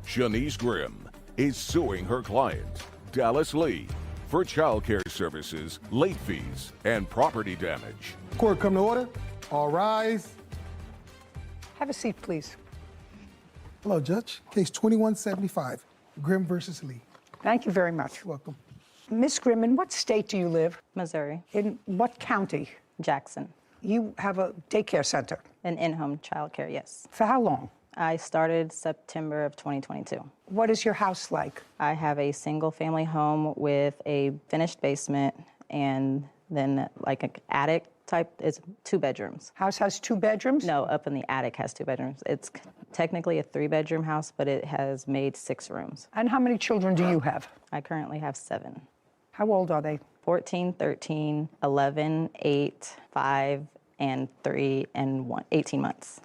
Shanice Grimm is suing her client, Dallas Lee, for child care services, late fees, and property damage. Court, come to order. All rise. Have a seat, please. Hello, Judge. Case 2175, Grimm versus Lee. Thank you very much. You're welcome. Ms. Grimm, in what state do you live? Missouri. In what county? Jackson. You have a daycare center. An in-home childcare, yes. For how long? I started September of 2022. What is your house like? I have a single-family home with a finished basement and then like an attic type. It's 2 bedrooms. House has 2 bedrooms? No, up in the attic has 2 bedrooms. It's technically a 3-bedroom house, but it has made 6 rooms. And how many children do you have? I currently have 7. How old are they? 14, 13, 11, 8, 5, and 3, and 18 months.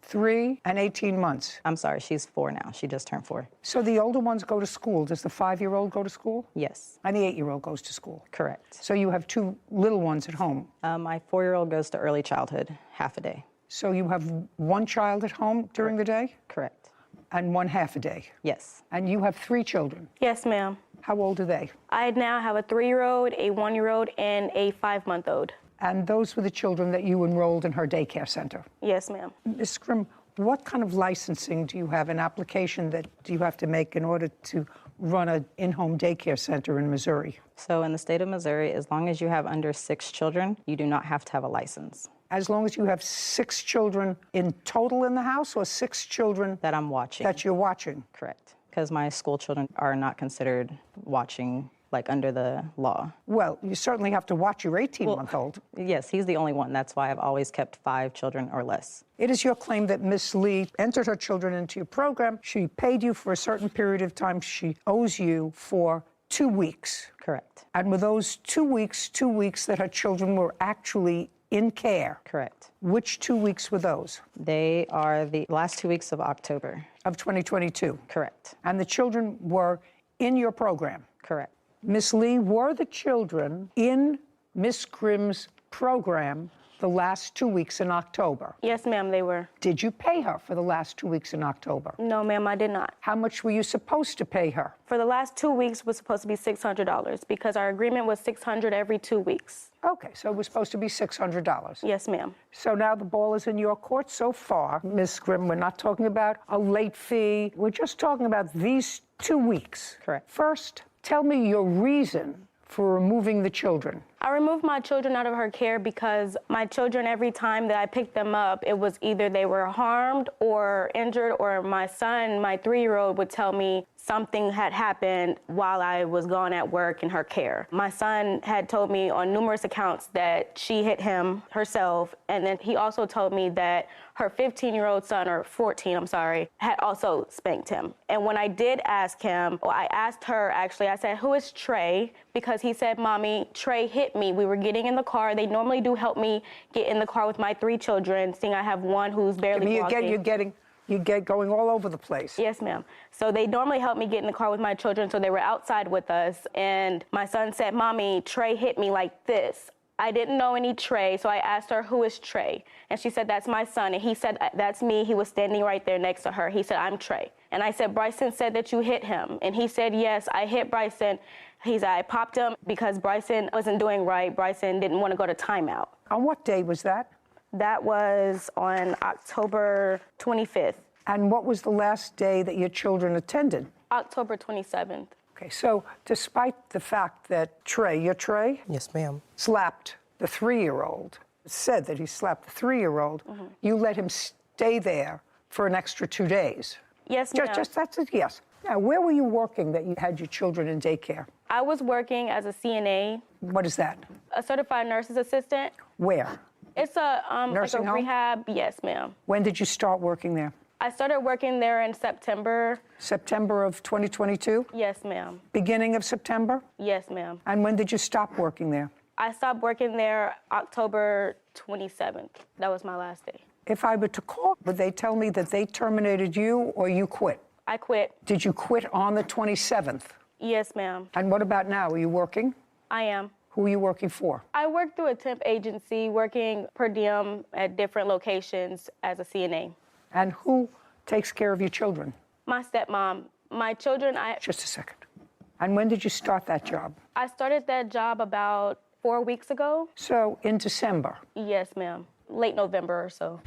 3 and 18 months. I'm sorry, she's 4 now. She just turned 4. So the older ones go to school. Does the 5-year-old go to school? Yes. And the 8-year-old goes to school? Correct. So you have 2 little ones at home? My 4-year-old goes to early childhood, half a day. So you have 1 child at home during the day? Correct. And 1 half a day? Yes. And you have 3 children? Yes, ma'am. How old are they? I now have a 3-year-old, a 1-year-old, and a 5-month-old. And those were the children that you enrolled in her daycare center? Yes, ma'am. Ms. Grimm, what kind of licensing do you have, an application that you have to make in order to run an in-home daycare center in Missouri? So in the state of Missouri, as long as you have under 6 children, you do not have to have a license. As long as you have 6 children in total in the house, or 6 children that I'm watching? That you're watching? Correct. Because my school children are not considered watching, like under the law. Well, you certainly have to watch your 18-month-old. Yes, he's the only one. That's why I've always kept 5 children or less. It is your claim that Miss Lee entered her children into your program. She paid you for a certain period of time. She owes you for 2 weeks. Correct. And were those 2 weeks that her children were actually in care? Correct. Which 2 weeks were those? They are the last 2 weeks of October. Of 2022? Correct. And the children were in your program? Correct. Miss Lee, were the children in Miss Grimm's program the last 2 weeks in October? Yes, ma'am, they were. Did you pay her for the last 2 weeks in October? No, ma'am, I did not. How much were you supposed to pay her? For the last 2 weeks was supposed to be $600 because our agreement was $600 every 2 weeks. Okay, so it was supposed to be $600. Yes, ma'am. So now the ball is in your court so far. Ms. Grimm, we're not talking about a late fee. We're just talking about these 2 weeks. Correct. First, tell me your reason for removing the children. I removed my children out of her care because my children, every time that I picked them up, it was either they were harmed or injured, or my son, my 3-year-old, would tell me something had happened while I was gone at work in her care. My son had told me on numerous accounts that she hit him herself, and then he also told me that her 15-year-old son, or 14, I'm sorry, had also spanked him. And when I did ask him, or I asked her actually, I said, "Who is Trey?" Because he said, "Mommy, Trey hit me. We were getting in the car." They normally do help me get in the car with my 3 children, seeing I have one who's barely walking. You get going all over the place. Yes, ma'am. So they normally help me get in the car with my children, so they were outside with us. And my son said, "Mommy, Trey hit me like this." I didn't know any Trey, so I asked her, "Who is Trey?" And she said, "That's my son." And he said, "That's me." He was standing right there next to her. He said, "I'm Trey." And I said, "Bryson said that you hit him." And he said, "Yes, I hit Bryson." He said, "I popped him because Bryson wasn't doing right. Bryson didn't want to go to timeout." On what day was that? That was on October 25th. And what was the last day that your children attended? October 27th. Okay, so despite the fact that Trey, your Trey? Yes, ma'am. Slapped the 3-year-old, said that he slapped the 3-year-old, you let him stay there for an extra 2 days. Yes, ma'am. Just that's it, yes. Now, where were you working that you had your children in daycare? I was working as a CNA. What is that? A certified nurse's assistant. Where? It's a nursing home? rehab. Yes, ma'am. When did you start working there? I started working there in September. September of 2022? Yes, ma'am. Beginning of September? Yes, ma'am. And when did you stop working there? I stopped working there October 27th. That was my last day. If I were to call, would they tell me that they terminated you or you quit? I quit. Did you quit on the 27th? Yes, ma'am. And what about now? Are you working? I am. Who are you working for? I work through a temp agency, working per diem at different locations as a CNA. And who takes care of your children? My stepmom. My children, Just a second. And when did you start that job? I started that job about 4 weeks ago. So in December. Yes, ma'am. Late November or so.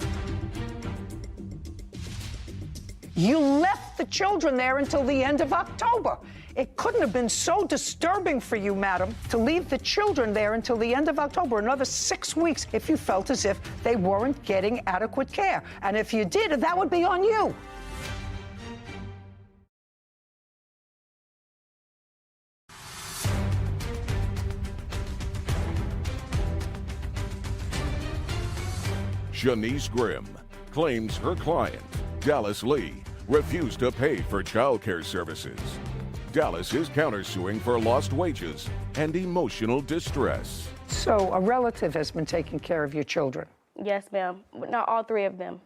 You left the children there until the end of October. It couldn't have been so disturbing for you, madam, to leave the children there until the end of October, another 6 weeks, if you felt as if they weren't getting adequate care. And if you did, that would be on you. Shanice Grimm claims her client, Dallas Lee, refused to pay for child care services. Dallas is countersuing for lost wages and emotional distress. So a relative has been taking care of your children. Yes, ma'am. Not all 3 of them.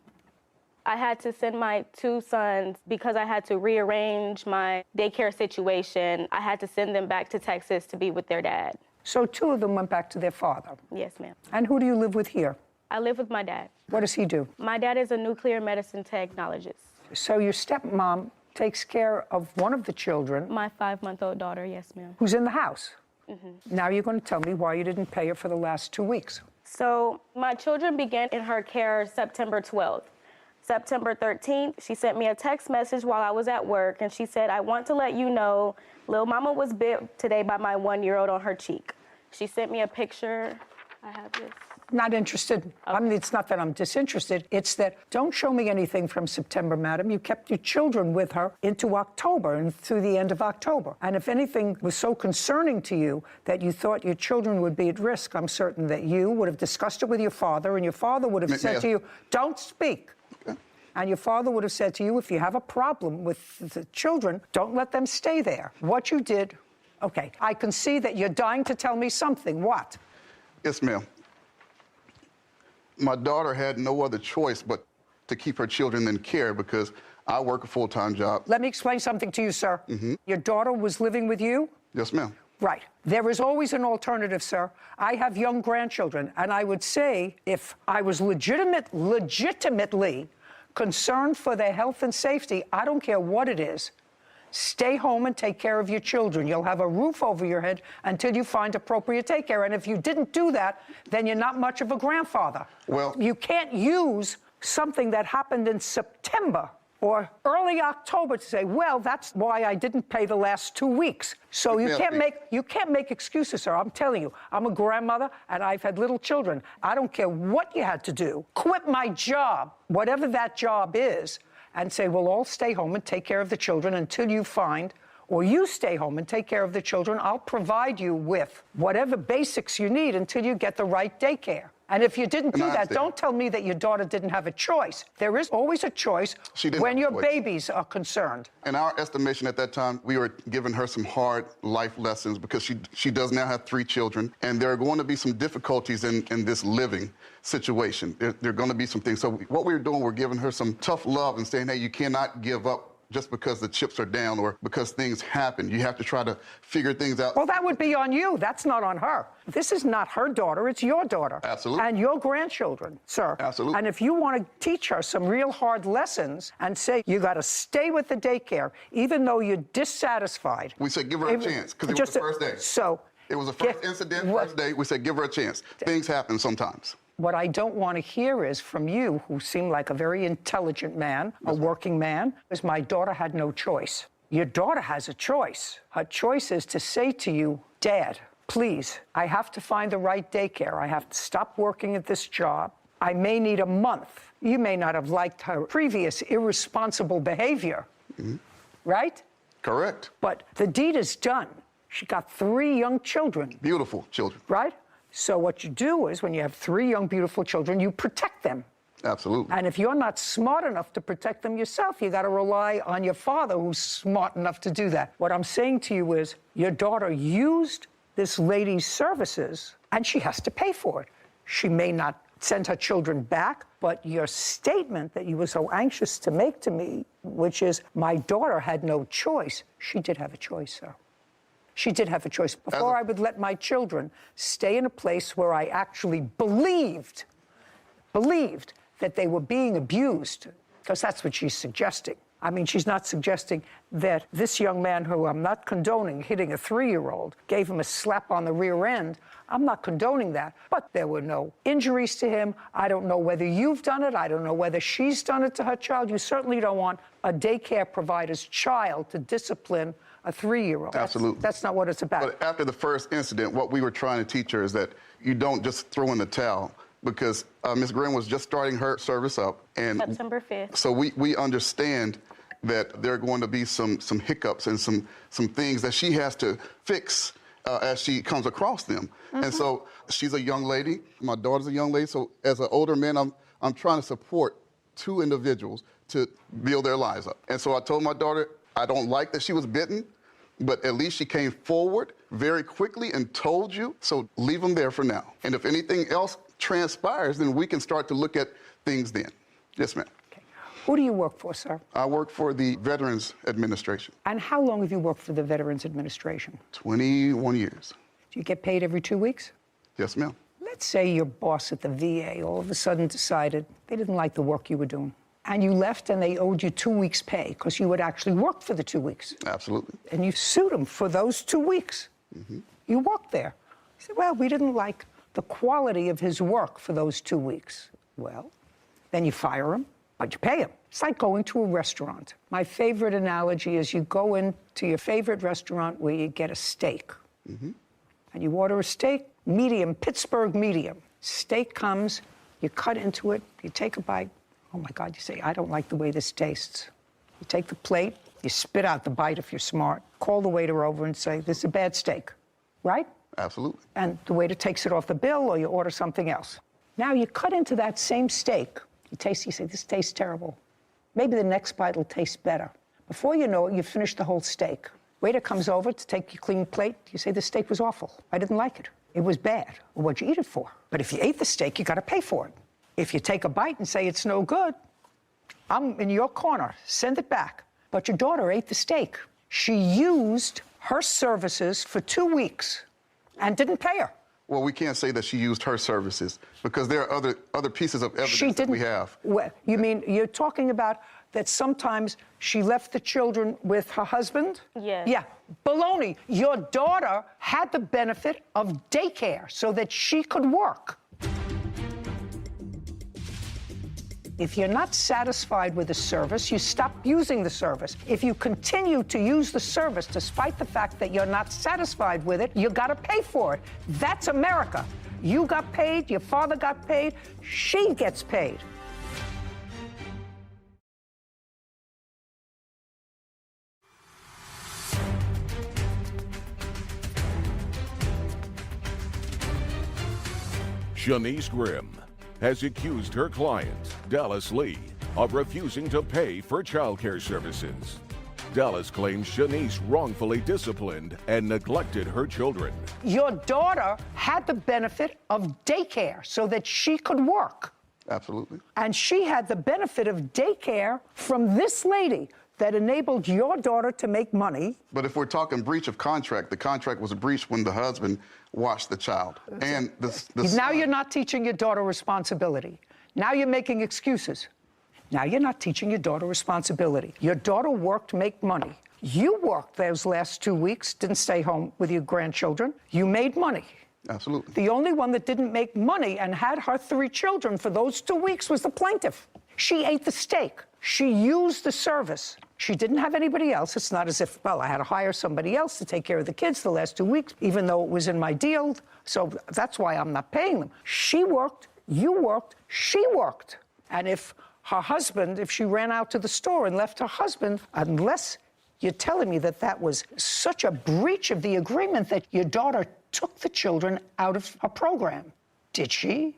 I had to send my 2 sons because I had to rearrange my daycare situation. I had to send them back to Texas to be with their dad. So 2 of them went back to their father. Yes, ma'am. And who do you live with here? I live with my dad. What does he do? My dad is a nuclear medicine technologist. So your stepmom takes care of one of the children My 5-month-old daughter, yes, ma'am. who's in the house. Now you're going to tell me why you didn't pay her for the last 2 weeks. So my children began in her care September 12th. September 13th, she sent me a text message while I was at work, and she said, I want to let you know Lil Mama was bit today by my 1-year-old on her cheek. She sent me a picture. I have this. Not interested. I mean, it's not that I'm disinterested. It's that don't show me anything from September, madam. You kept your children with her into October and through the end of October. And if anything was so concerning to you that you thought your children would be at risk, I'm certain that you would have discussed it with your father, and your father would have said to you, don't speak. Okay. And your father would have said to you, if you have a problem with the children, don't let them stay there. What you did, okay, I can see that you're dying to tell me something. What? Yes, ma'am. My daughter had no other choice but to keep her children in care because I work a full-time job. Let me explain something to you, sir. Your daughter was living with you? Yes, ma'am. Right. There is always an alternative, sir. I have young grandchildren, and I would say if I was legitimately concerned for their health and safety, I don't care what it is, stay home and take care of your children. You'll have a roof over your head until you find appropriate daycare. And if you didn't do that, then you're not much of a grandfather. Well, you can't use something that happened in September or early October to say, well, that's why I didn't pay the last 2 weeks. So you can't make excuses, sir. I'm telling you, I'm a grandmother and I've had little children. I don't care what you had to do. Quit my job, whatever that job is, and say, we'll all stay home and take care of the children until you find, or you stay home and take care of the children. I'll provide you with whatever basics you need until you get the right daycare. And if you didn't do that, don't tell me that your daughter didn't have a choice. There is always a choice when your babies are concerned. In our estimation at that time, we were giving her some hard life lessons because she does now have 3 children, and there are going to be some difficulties in this living situation. There are going to be some things. So what we're doing, we're giving her some tough love and saying, hey, you cannot give up just because the chips are down or because things happen. You have to try to figure things out. Well, that would be on you. That's not on her. This is not her daughter. It's your daughter. Absolutely. And your grandchildren, sir. Absolutely. And if you want to teach her some real hard lessons and say you got to stay with the daycare, even though you're dissatisfied. We said give her a chance because it was the first day. So. It was the first incident, first day. We said give her a chance. Things happen sometimes. What I don't want to hear is from you, who seem like a very intelligent man, a working man, is my daughter had no choice. Your daughter has a choice. Her choice is to say to you, Dad, please, I have to find the right daycare. I have to stop working at this job. I may need a month. You may not have liked her previous irresponsible behavior, right? Correct. But the deed is done. She got 3 young children. Beautiful children. Right? So what you do is when you have 3 young, beautiful children, you protect them. Absolutely. And if you're not smart enough to protect them yourself, you got to rely on your father who's smart enough to do that. What I'm saying to you is your daughter used this lady's services and she has to pay for it. She may not send her children back, but your statement that you were so anxious to make to me, which is my daughter had no choice, she did have a choice, sir. She did have a choice. Before I would let my children stay in a place where I actually believed that they were being abused, because that's what she's suggesting. I mean, she's not suggesting that this young man, who I'm not condoning hitting a 3-year-old, gave him a slap on the rear end. I'm not condoning that. But there were no injuries to him. I don't know whether you've done it. I don't know whether she's done it to her child. You certainly don't want a daycare provider's child to discipline a 3-year-old. Absolutely. That's not what it's about. But after the first incident, what we were trying to teach her is that you don't just throw in the towel, because Ms. Grimm was just starting her service up. And September 5th. So we understand that there are going to be some hiccups and some things that she has to fix as she comes across them. And so she's a young lady. My daughter's a young lady. So as an older man, I'm trying to support 2 individuals to build their lives up. And so I told my daughter, I don't like that she was bitten, but at least she came forward very quickly and told you. So leave them there for now. And if anything else transpires, then we can start to look at things then. Yes, ma'am. Okay. Who do you work for, sir? I work for the Veterans Administration. And how long have you worked for the Veterans Administration? 21 years. Do you get paid every 2 weeks? Yes, ma'am. Let's say your boss at the VA all of a sudden decided they didn't like the work you were doing, and you left and they owed you 2 weeks' pay because you had actually worked for the 2 weeks. Absolutely. And you sued them for those 2 weeks. You worked there. You said, well, we didn't like the quality of his work for those 2 weeks. Well, then you fire him, but you pay him. It's like going to a restaurant. My favorite analogy is you go into your favorite restaurant where you get a steak. And you order a steak, medium, Pittsburgh medium. Steak comes, you cut into it, you take a bite. Oh my God, you say, I don't like the way this tastes. You take the plate, you spit out the bite if you're smart, call the waiter over and say, this is a bad steak, right? Absolutely. And the waiter takes it off the bill, or you order something else. Now you cut into that same steak, you taste, you say, this tastes terrible. Maybe the next bite will taste better. Before you know it, you've finished the whole steak. Waiter comes over to take your clean plate, you say, this steak was awful. I didn't like it. It was bad. Well, what'd you eat it for? But if you ate the steak, you gotta pay for it. If you take a bite and say it's no good, I'm in your corner, send it back. But your daughter ate the steak. She used her services for 2 weeks and didn't pay her. Well, we can't say that she used her services because there are other pieces of evidence that we have. Well, you mean you're talking about that sometimes she left the children with her husband? Yes. Yeah. Baloney. Your daughter had the benefit of daycare so that she could work. If you're not satisfied with the service, you stop using the service. If you continue to use the service despite the fact that you're not satisfied with it, you gotta pay for it. That's America. You got paid, your father got paid, she gets paid. Shanice Grimm has accused her client, Dallas Lee, of refusing to pay for childcare services. Dallas claims Shanice wrongfully disciplined and neglected her children. Your daughter had the benefit of daycare so that she could work. Absolutely. And she had the benefit of daycare from this lady that enabled your daughter to make money. But if we're talking breach of contract, the contract was breached when the husband watched the child. And Now son, you're not teaching your daughter responsibility. Now you're making excuses. Now you're not teaching your daughter responsibility. Your daughter worked to make money. You worked those last 2 weeks, didn't stay home with your grandchildren. You made money. Absolutely. The only one that didn't make money and had her 3 children for those 2 weeks was the plaintiff. She ate the steak. She used the service. She didn't have anybody else. It's not as if, well, I had to hire somebody else to take care of the kids the last 2 weeks, even though it was in my deal. So that's why I'm not paying them. She worked, you worked, she worked. And if her husband, if she ran out to the store and left her husband, unless you're telling me that that was such a breach of the agreement that your daughter took the children out of her program. Did she?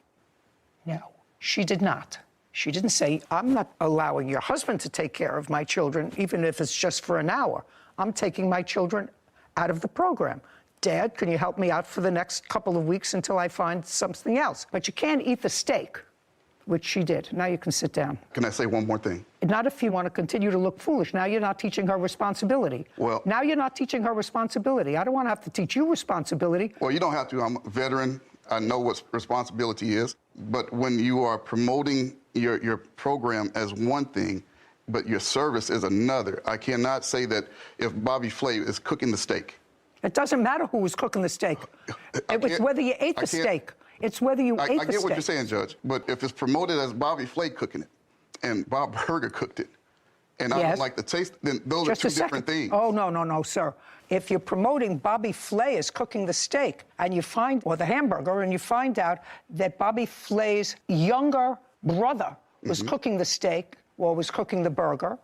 No, she did not. She didn't say, I'm not allowing your husband to take care of my children, even if it's just for an hour. I'm taking my children out of the program. Dad, can you help me out for the next couple of weeks until I find something else? But you can't eat the steak, which she did. Now you can sit down. Can I say one more thing? Not if you want to continue to look foolish. Now you're not teaching her responsibility. Well, now you're not teaching her responsibility. I don't want to have to teach you responsibility. Well, you don't have to. I'm a veteran. I know what responsibility is. But when you are promoting your program as one thing but your service is another. I cannot say that if Bobby Flay is cooking the steak. It doesn't matter who was cooking the steak. It was whether you ate the steak. It's whether you ate the steak. I get what you're saying, Judge, but if it's promoted as Bobby Flay cooking it and Bob Berger cooked it, and I don't like the taste, then those are two different things. Oh, no, sir. If you're promoting Bobby Flay as cooking the steak and you find, or the hamburger, and you find out that Bobby Flay's younger brother was cooking the steak or was cooking the burger,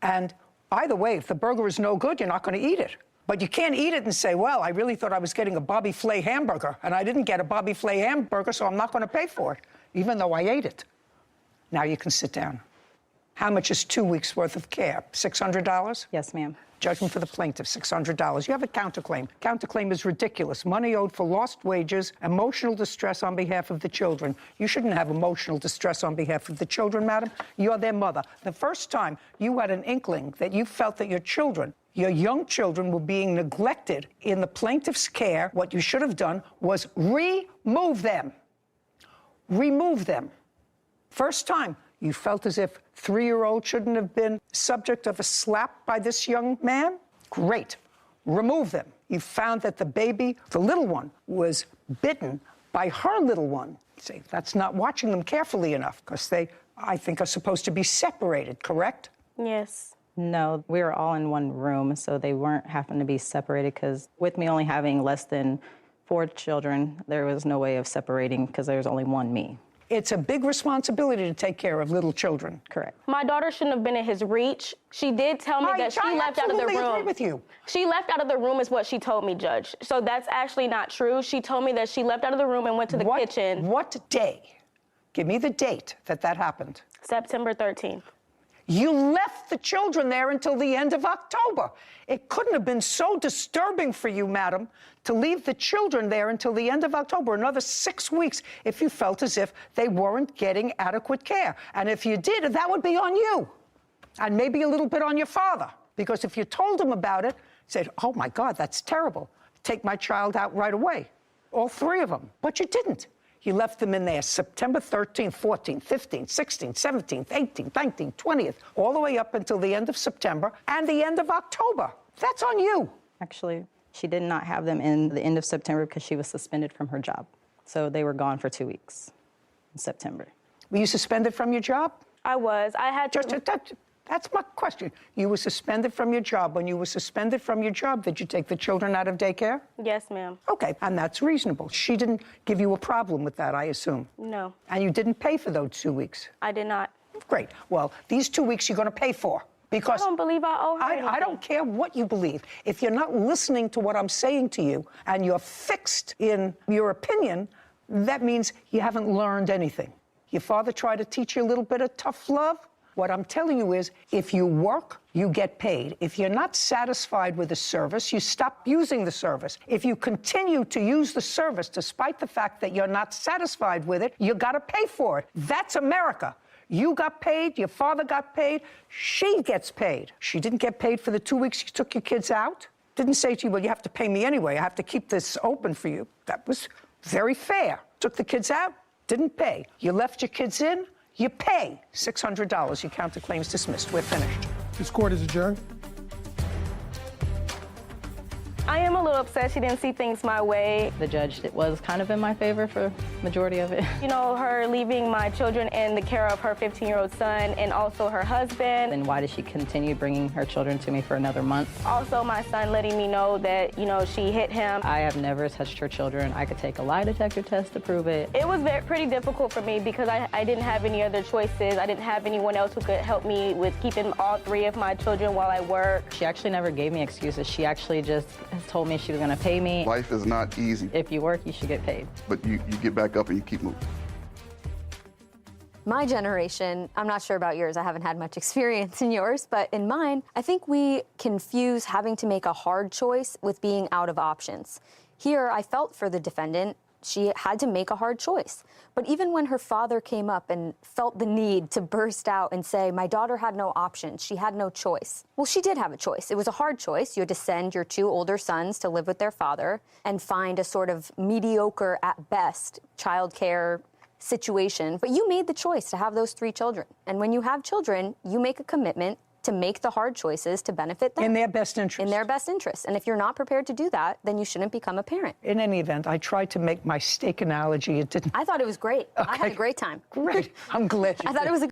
and either way, if the burger is no good, you're not going to eat it. But you can't eat it and say, well, I really thought I was getting a Bobby Flay hamburger, and I didn't get a Bobby Flay hamburger, so I'm not going to pay for it, even though I ate it. Now you can sit down. How much is 2 weeks' worth of care? $600? Yes, ma'am. Judgment for the plaintiff, $600. You have a counterclaim. Counterclaim is ridiculous. Money owed for lost wages, emotional distress on behalf of the children. You shouldn't have emotional distress on behalf of the children, madam. You're their mother. The first time you had an inkling that you felt that your children, your young children, were being neglected in the plaintiff's care, what you should have done was remove them. Remove them. First time you felt as if 3-year-old shouldn't have been subject of a slap by this young man? Great. Remove them. You found that the baby, the little one, was bitten by her little one. See, that's not watching them carefully enough, because they, I think, are supposed to be separated, correct? Yes. No, we were all in one room, so they weren't having to be separated, because with me only having less than 4 children, there was no way of separating because there was only one me. It's a big responsibility to take care of little children. Correct. My daughter shouldn't have been in his reach. She did tell me that she left out of the room. I agree with you. She left out of the room is what she told me, Judge. So that's actually not true. She told me that she left out of the room and went to the kitchen. What day? Give me the date that happened. September 13th. You left the children there until the end of October. It couldn't have been so disturbing for you, madam, to leave the children there until the end of October, another 6 weeks, if you felt as if they weren't getting adequate care. And if you did, that would be on you. And maybe a little bit on your father. Because if you told him about it, said, oh my God, that's terrible. Take my child out right away. All 3 of them. But you didn't. You left them in there September 13th, 14th, 15th, 16th, 17th, 18th, 19th, 20th, all the way up until the end of September and the end of October. That's on you. Actually, she did not have them in the end of September because she was suspended from her job. So they were gone for 2 weeks in September. Were you suspended from your job? I was. I had to... That's my question. You were suspended from your job. When you were suspended from your job, did you take the children out of daycare? Yes, ma'am. Okay, and that's reasonable. She didn't give you a problem with that, I assume? No. And you didn't pay for those 2 weeks? I did not. Great. Well, these 2 weeks you're going to pay for. Because I don't believe I owe her anything. I don't care what you believe. If you're not listening to what I'm saying to you and you're fixed in your opinion, that means you haven't learned anything. Your father tried to teach you a little bit of tough love? What I'm telling you is, if you work, you get paid. If you're not satisfied with the service, you stop using the service. If you continue to use the service despite the fact that you're not satisfied with it, you got to pay for it. That's America. You got paid, your father got paid, she gets paid. She didn't get paid for the 2 weeks you took your kids out. Didn't say to you, well, you have to pay me anyway. I have to keep this open for you. That was very fair. Took the kids out, didn't pay. You left your kids in, you pay $600. Your counterclaim's dismissed. We're finished. This court is adjourned. I am a little upset she didn't see things my way. The judge was kind of in my favor for majority of it. You know, her leaving my children in the care of her 15-year-old son and also her husband. Then why did she continue bringing her children to me for another month? Also, my son letting me know that, you know, she hit him. I have never touched her children. I could take a lie detector test to prove it. It was pretty difficult for me because I didn't have any other choices. I didn't have anyone else who could help me with keeping all 3 of my children while I work. She actually never gave me excuses. She actually just told me she was going to pay me. Life is not easy. If you work, you should get paid. But you get back up and you keep moving. My generation, I'm not sure about yours, I haven't had much experience in yours, but in mine, I think we confuse having to make a hard choice with being out of options. Here, I felt for the defendant. She had to make a hard choice. But even when her father came up and felt the need to burst out and say, my daughter had no options, she had no choice. Well, she did have a choice. It was a hard choice. You had to send your 2 older sons to live with their father and find a sort of mediocre, at best, childcare situation, but you made the choice to have those 3 children. And when you have children, you make a commitment to make the hard choices to benefit them. In their best interest. In their best interest. And if you're not prepared to do that, then you shouldn't become a parent. In any event, I tried to make my steak analogy. It didn't. I thought it was great. Okay. I had a great time. Great. I'm glad you I thought it was a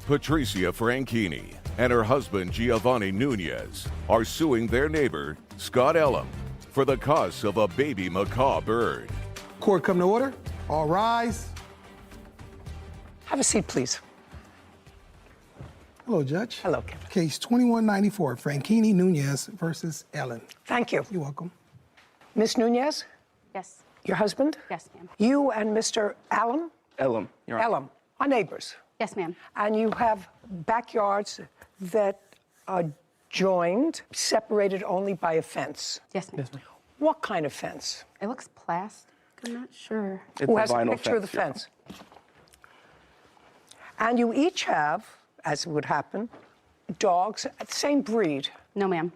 Patricia Franchini and her husband Giovanni Nunez are suing their neighbor, Scott Elam, for the cost of a baby macaw bird. Court come to order. All rise. Have a seat, please. Hello, Judge. Hello, Kevin. Case 2194, Franchini Nunez versus Ellen. Thank you. You're welcome. Miss Nunez, Yes. your husband? Yes, ma'am. You and Mr. Elam? Elam, Your Honor. Elam are neighbors. Yes, ma'am. And you have backyards that are joined, separated only by a fence. Yes, ma'am. What kind of fence? It looks plastic. I'm not sure. It's Who a has a vinyl picture of the Your Honor. fence? And you each have, as would happen, dogs, the same breed. No, ma'am.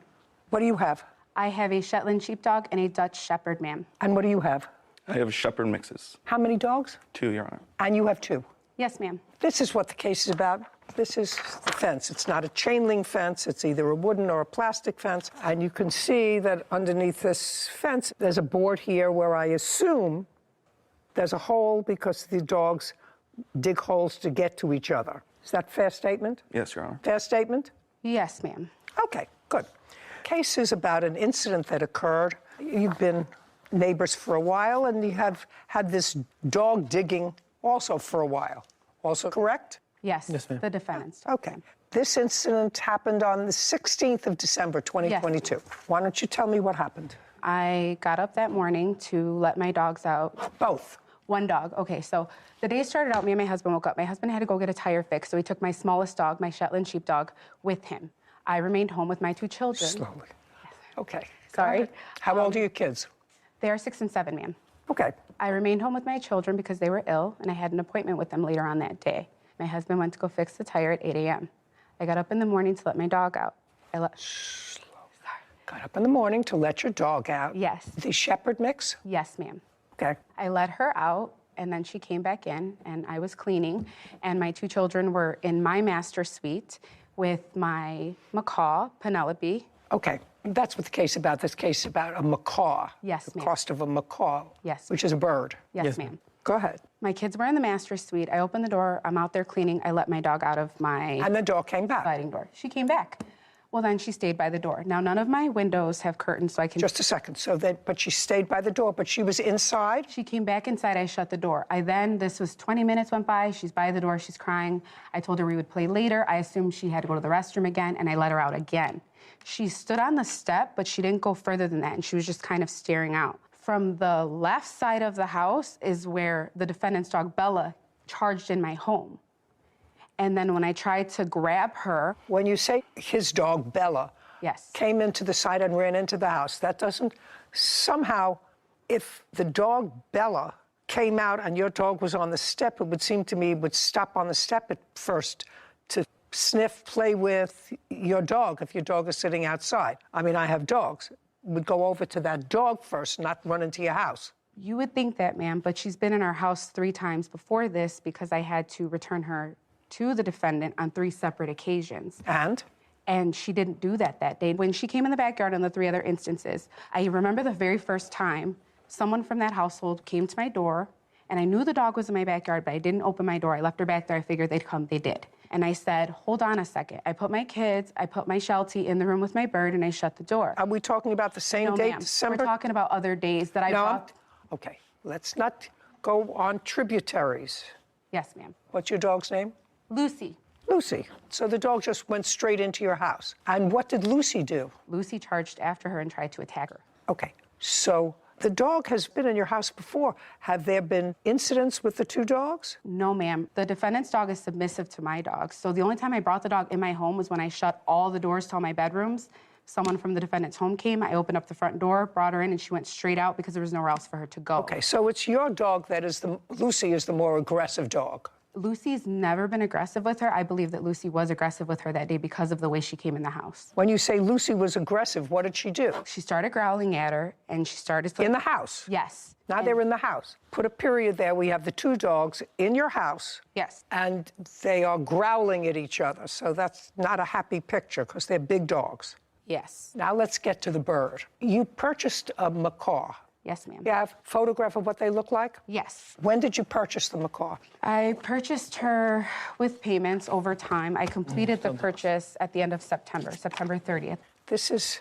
What do you have? I have a Shetland sheepdog and a Dutch Shepherd, ma'am. And what do you have? I have shepherd mixes. How many dogs? 2, Your Honor. And you have 2. Yes, ma'am. This is what the case is about. This is the fence. It's not a chain link fence. It's either a wooden or a plastic fence. And you can see that underneath this fence, there's a board here where I assume there's a hole because the dogs dig holes to get to each other. Is that a fair statement? Yes, Your Honor. Fair statement? Yes, ma'am. Okay, good. Case is about an incident that occurred. You've been neighbors for a while, and you have had this dog digging also for a while. Also correct? Yes, ma'am. the defendant's dog. Okay. This incident happened on the 16th of December, 2022. Why don't you tell me what happened? I got up that morning to let my dogs out. Both. One dog. Okay, so the day started out, me and my husband woke up. My husband had to go get a tire fixed, so he took my smallest dog, my Shetland sheepdog, with him. I remained home with my 2 children. Slowly. Okay. Sorry. Go ahead. How old are your kids? They are 6 and 7, ma'am. Okay. I remained home with my children because they were ill, and I had an appointment with them later on that day. My husband went to go fix the tire at 8 a.m. I got up in the morning to let my dog out. Got up in the morning to let your dog out. Yes. The shepherd mix? Yes, ma'am. Okay. I let her out, and then she came back in, and I was cleaning, and my 2 children were in my master suite with my macaw, Penelope. Okay. That's what the case about. This case is about a macaw. Yes, The ma'am. cost of a macaw. Yes, Which is a bird. Yes, ma'am. Go ahead. My kids were in the master suite. I opened the door. I'm out there cleaning. I let my dog out of my And the dog came back. sliding door. She came back. Well, then she stayed by the door. Now, none of my windows have curtains, so I can... Just a second. So that, but she stayed by the door, but she was inside? She came back inside. I shut the door. This was 20 minutes went by. She's by the door. She's crying. I told her we would play later. I assumed she had to go to the restroom again, and I let her out again. She stood on the step, but she didn't go further than that, and she was just kind of staring out. From the left side of the house is where the defendant's dog, Bella, charged in my home. And then when I tried to grab her... When you say his dog, Bella, Yes. came into the side and ran into the house, that doesn't... Somehow, if the dog, Bella, came out and your dog was on the step, it would seem to me would stop on the step at first to sniff, play with your dog if your dog is sitting outside. I mean, I have dogs. Would go over to that dog first, not run into your house. You would think that, ma'am, but she's been in our house 3 times before this because I had to return her to the defendant on 3 separate occasions. And she didn't do that day. When she came in the backyard on the 3 other instances, I remember the very first time someone from that household came to my door, and I knew the dog was in my backyard, but I didn't open my door. I left her back there. I figured they'd come. They did. And I said, hold on a second. I put my kids, I put my Sheltie in the room with my bird, and I shut the door. Are we talking about the same No, date, ma'am. December? We're talking about other days that I No, brought... okay. Let's not go on tributaries. Yes, ma'am. What's your dog's name? Lucy. Lucy. So the dog just went straight into your house. And what did Lucy do? Lucy charged after her and tried to attack her. Okay. So the dog has been in your house before. Have there been incidents with the 2 dogs? No, ma'am. The defendant's dog is submissive to my dog. So the only time I brought the dog in my home was when I shut all the doors to all my bedrooms. Someone from the defendant's home came. I opened up the front door, brought her in, and she went straight out because there was nowhere else for her to go. Okay, so it's your dog that is Lucy is the more aggressive dog. Lucy's never been aggressive with her. I believe that Lucy was aggressive with her that day because of the way she came in the house. When you say Lucy was aggressive, what did she do? She started growling at her, and she started... In the house? Yes. Now they're in the house. Put a period there. We have the 2 dogs in your house. Yes. And they are growling at each other. So that's not a happy picture because they're big dogs. Yes. Now let's get to the bird. You purchased a macaw. Yes, ma'am. You have a photograph of what they look like? Yes. When did you purchase the macaw? I purchased her with payments over time. I completed the purchase at the end of September 30th. This is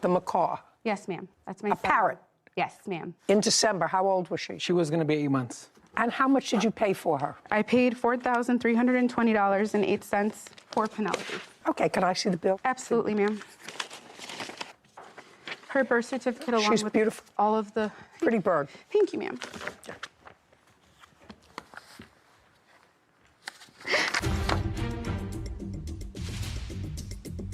the macaw. Yes, ma'am. That's my A parrot. Yes, ma'am. In December, how old was she? She was going to be 8 months. And how much did you pay for her? I paid $4,320.08 for Penelope. Okay, can I see the bill? Absolutely, ma'am. Her birth certificate along She's with beautiful. all of the... Pretty bird. Thank you, ma'am.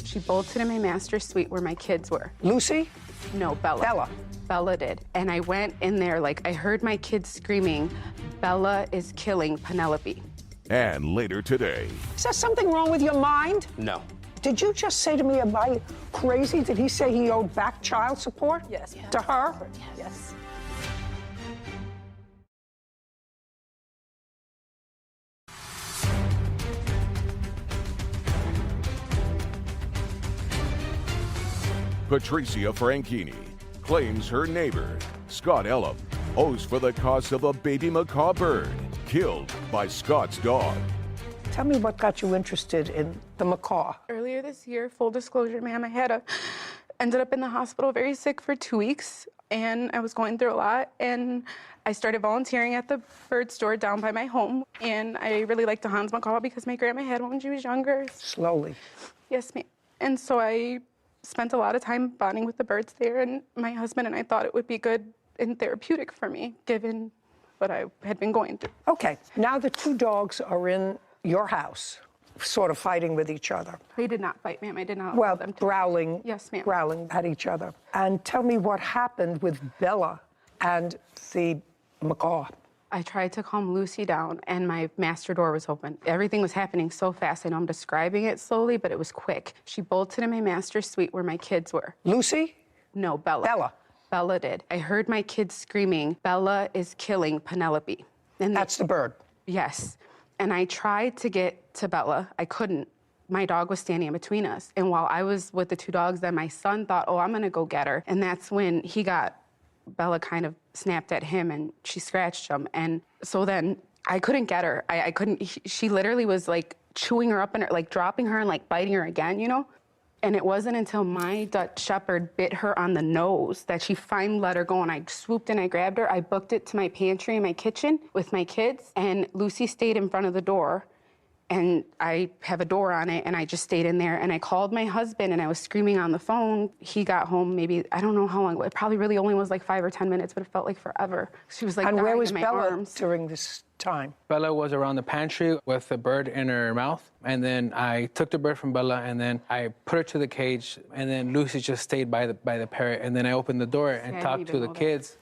She bolted in my master's suite where my kids were. Lucy? No, Bella. Bella. Bella did. And I went in there, like, I heard my kids screaming, Bella is killing Penelope. And later today, Is there something wrong with your mind? No. Did you just say to me, am I crazy? Did he say he owed back child support? Yes. To her? Yes. Patricia Franchini claims her neighbor, Scott Ellum, owes for the cost of a baby macaw bird killed by Scott's dog. Tell me what got you interested in the macaw. Earlier this year, full disclosure, ma'am, ended up in the hospital very sick for 2 weeks, and I was going through a lot, and I started volunteering at the bird store down by my home, and I really liked the Hans macaw because my grandma had one when she was younger. Slowly. Yes, ma'am. And so I spent a lot of time bonding with the birds there, and my husband and I thought it would be good and therapeutic for me, given what I had been going through. Okay, now the 2 dogs are in your house, sort of fighting with each other. They did not fight, ma'am. I did not Well, allow them to. growling. Yes, ma'am. Growling at each other. And tell me what happened with Bella and the macaw. I tried to calm Lucy down, and my master door was open. Everything was happening so fast. I know I'm describing it slowly, but it was quick. She bolted in my master's suite where my kids were. Lucy? No, Bella. Bella. Bella did. I heard my kids screaming, Bella is killing Penelope. And That's the bird. Yes. And I tried to get to Bella. I couldn't. My dog was standing in between us. And while I was with the 2 dogs, then my son thought, oh, I'm going to go get her. And that's when Bella kind of snapped at him and she scratched him. And so then I couldn't get her. I couldn't. She literally was like chewing her up and like dropping her and like biting her again, you know? And it wasn't until my Dutch Shepherd bit her on the nose that she finally let her go. And I swooped and I grabbed her. I booked it to my pantry in my kitchen with my kids. And Lucy stayed in front of the door. And I have a door on it. And I just stayed in there. And I called my husband and I was screaming on the phone. He got home maybe, I don't know how long. It probably really only was like 5 or 10 minutes, but it felt like forever. She was like And where dying was in my Bella arms. during this time? Bella was around the pantry with the bird in her mouth. And then I took the bird from Bella and then I put her to the cage. And then Lucy just stayed by the parrot. And then I opened the door and I talked didn't to even the know that. kids.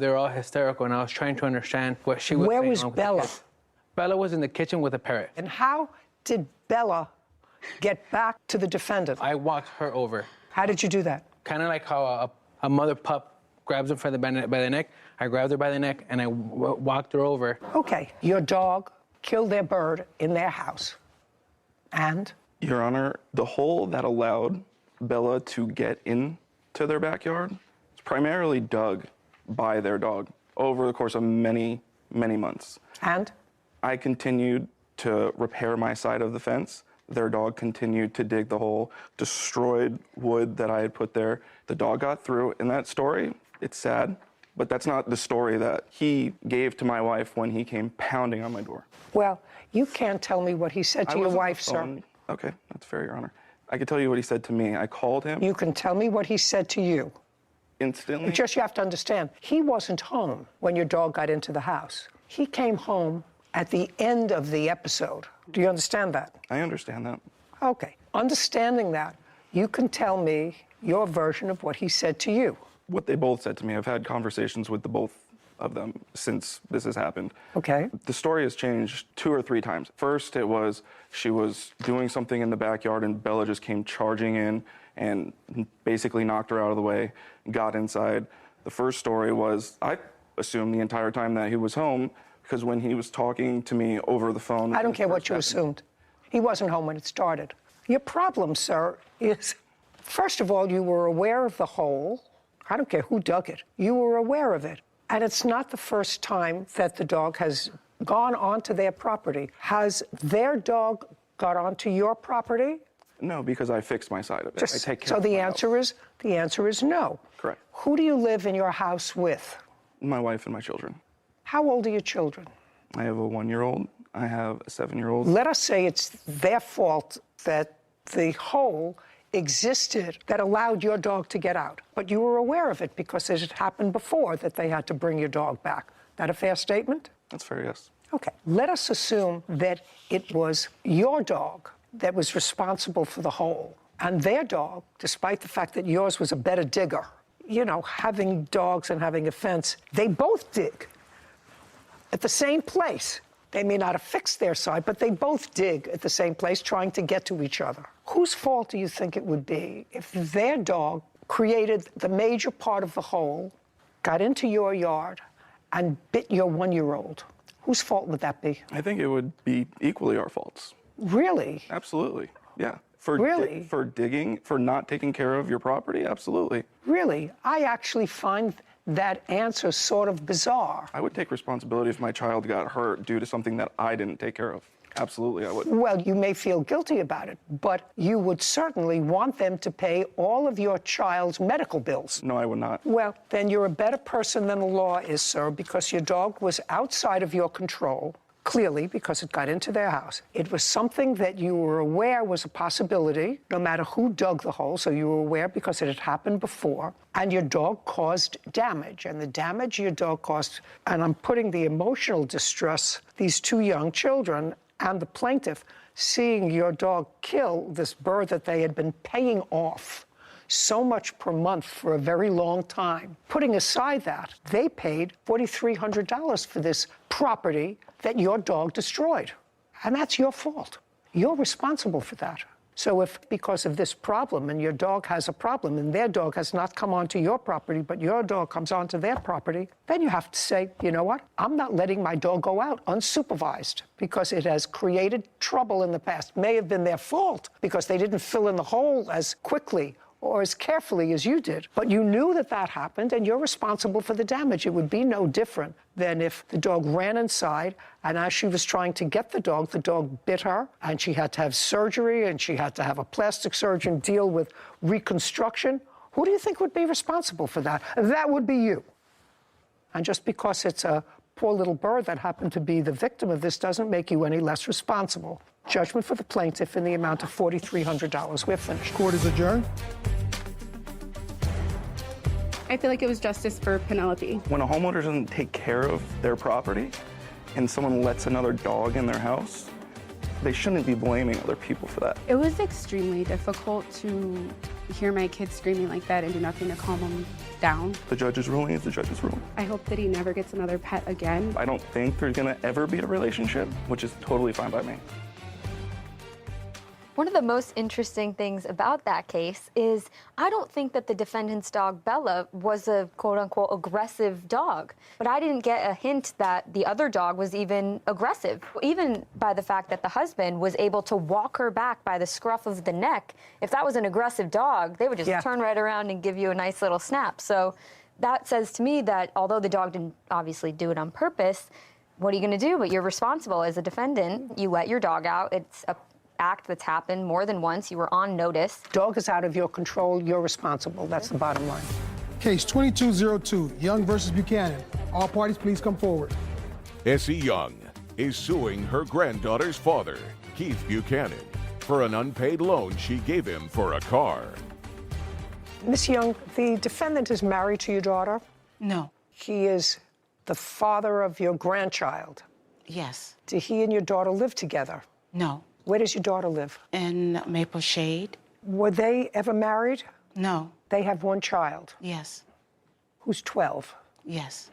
They were all hysterical and I was trying to understand what she was Where saying was along with the Bella? kids. Bella was in the kitchen with a parrot. And how did Bella get back to the defendant? I walked her over. How did you do that? Kind of like how a mother pup grabs her by the neck. I grabbed her by the neck and I walked her over. Okay, your dog killed their bird in their house. And? Your Honor, the hole that allowed Bella to get into their backyard was primarily dug by their dog over the course of many, many months. And? I continued to repair my side of the fence. Their dog continued to dig the hole, destroyed wood that I had put there. The dog got through. In that story, it's sad, but that's not the story that he gave to my wife when he came pounding on my door. Well, you can't tell me what he said to I your was on the wife, sir. phone. Okay, that's fair, Your Honor. I can tell you what he said to me. I called him. You can tell me what he said to you. Instantly. Just you have to understand, he wasn't home when your dog got into the house. He came home at the end of the episode. Do you understand that? I understand that. Okay. Understanding that, you can tell me your version of what he said to you. What they both said to me, I've had conversations with the both of them since this has happened. Okay. The story has changed 2 or 3 times. First, it was she was doing something in the backyard and Bella just came charging in and basically knocked her out of the way, got inside. The first story was I assumed the entire time that he was home because when he was talking to me over the phone... I don't care what you assumed. He wasn't home when it started. Your problem, sir, is, first of all, you were aware of the hole. I don't care who dug it. You were aware of it. And it's not the first time that the dog has gone onto their property. Has their dog got onto your property? No, because I fixed my side of it. I take care so of the my answer house. the answer is no. Correct. Who do you live in your house with? My wife and my children. How old are your children? I have a 1-year-old. I have a 7-year-old. Let us say it's their fault that the hole existed that allowed your dog to get out. But you were aware of it because it had happened before that they had to bring your dog back. That a fair statement? That's fair, yes. Okay. Let us assume that it was your dog that was responsible for the hole. And their dog, despite the fact that yours was a better digger, you know, having dogs and having a fence, they both dig at the same place. They may not have fixed their side, but they both dig at the same place, trying to get to each other. Whose fault do you think it would be if their dog created the major part of the hole, got into your yard, and bit your 1-year-old? Whose fault would that be? I think it would be equally our faults. Really? Absolutely, yeah. For Really? For digging, for not taking care of your property, absolutely. Really? I actually find that answer sort of bizarre. I would take responsibility if my child got hurt due to something that I didn't take care of. Absolutely, I would. Well, you may feel guilty about it, but you would certainly want them to pay all of your child's medical bills. No, I would not. Well, then you're a better person than the law is, sir, because your dog was outside of your control, clearly, because it got into their house. It was something that you were aware was a possibility, no matter who dug the hole, so you were aware because it had happened before, and your dog caused damage. And the damage your dog caused, and I'm putting the emotional distress, these 2 young children and the plaintiff, seeing your dog kill this bird that they had been paying off so much per month for a very long time. Putting aside that, they paid $4,300 for this property that your dog destroyed. And that's your fault. You're responsible for that. So if, because of this problem, and your dog has a problem, and their dog has not come onto your property, but your dog comes onto their property, then you have to say, you know what? I'm not letting my dog go out unsupervised because it has created trouble in the past. May have been their fault because they didn't fill in the hole as quickly or as carefully as you did. But you knew that that happened, and you're responsible for the damage. It would be no different than if the dog ran inside, and as she was trying to get the dog bit her, and she had to have surgery, and she had to have a plastic surgeon deal with reconstruction. Who do you think would be responsible for that? That would be you. And just because it's a poor little bird that happened to be the victim of this doesn't make you any less responsible. Judgment for the plaintiff in the amount of $4,300. We're finished. Court is adjourned. I feel like it was justice for Penelope. When a homeowner doesn't take care of their property and someone lets another dog in their house, they shouldn't be blaming other people for that. It was extremely difficult to hear my kids screaming like that and do nothing to calm them down. The judge's ruling is the judge's ruling. I hope that he never gets another pet again. I don't think there's gonna ever be a relationship, which is totally fine by me. One of the most interesting things about that case is I don't think that the defendant's dog, Bella, was a quote-unquote aggressive dog. But I didn't get a hint that the other dog was even aggressive, even by the fact that the husband was able to walk her back by the scruff of the neck. If that was an aggressive dog, they would just turn right around and give you a nice little snap. So that says to me that although the dog didn't obviously do it on purpose, what are you going to do? But you're responsible as a defendant. You let your dog out. It's a act that's happened more than once. You were on notice. Dog is out of your control. You're responsible. That's the bottom line. Case 2202, Young versus Buchanan. All parties, please come forward. Essie Young is suing her granddaughter's father, Keith Buchanan, for an unpaid loan she gave him for a car. Miss Young, the defendant is married to your daughter? No. He is the father of your grandchild. Yes. Do he and your daughter live together? No. Where does your daughter live? In Maple Shade. Were they ever married? No. They have one child. Yes. Who's 12? Yes.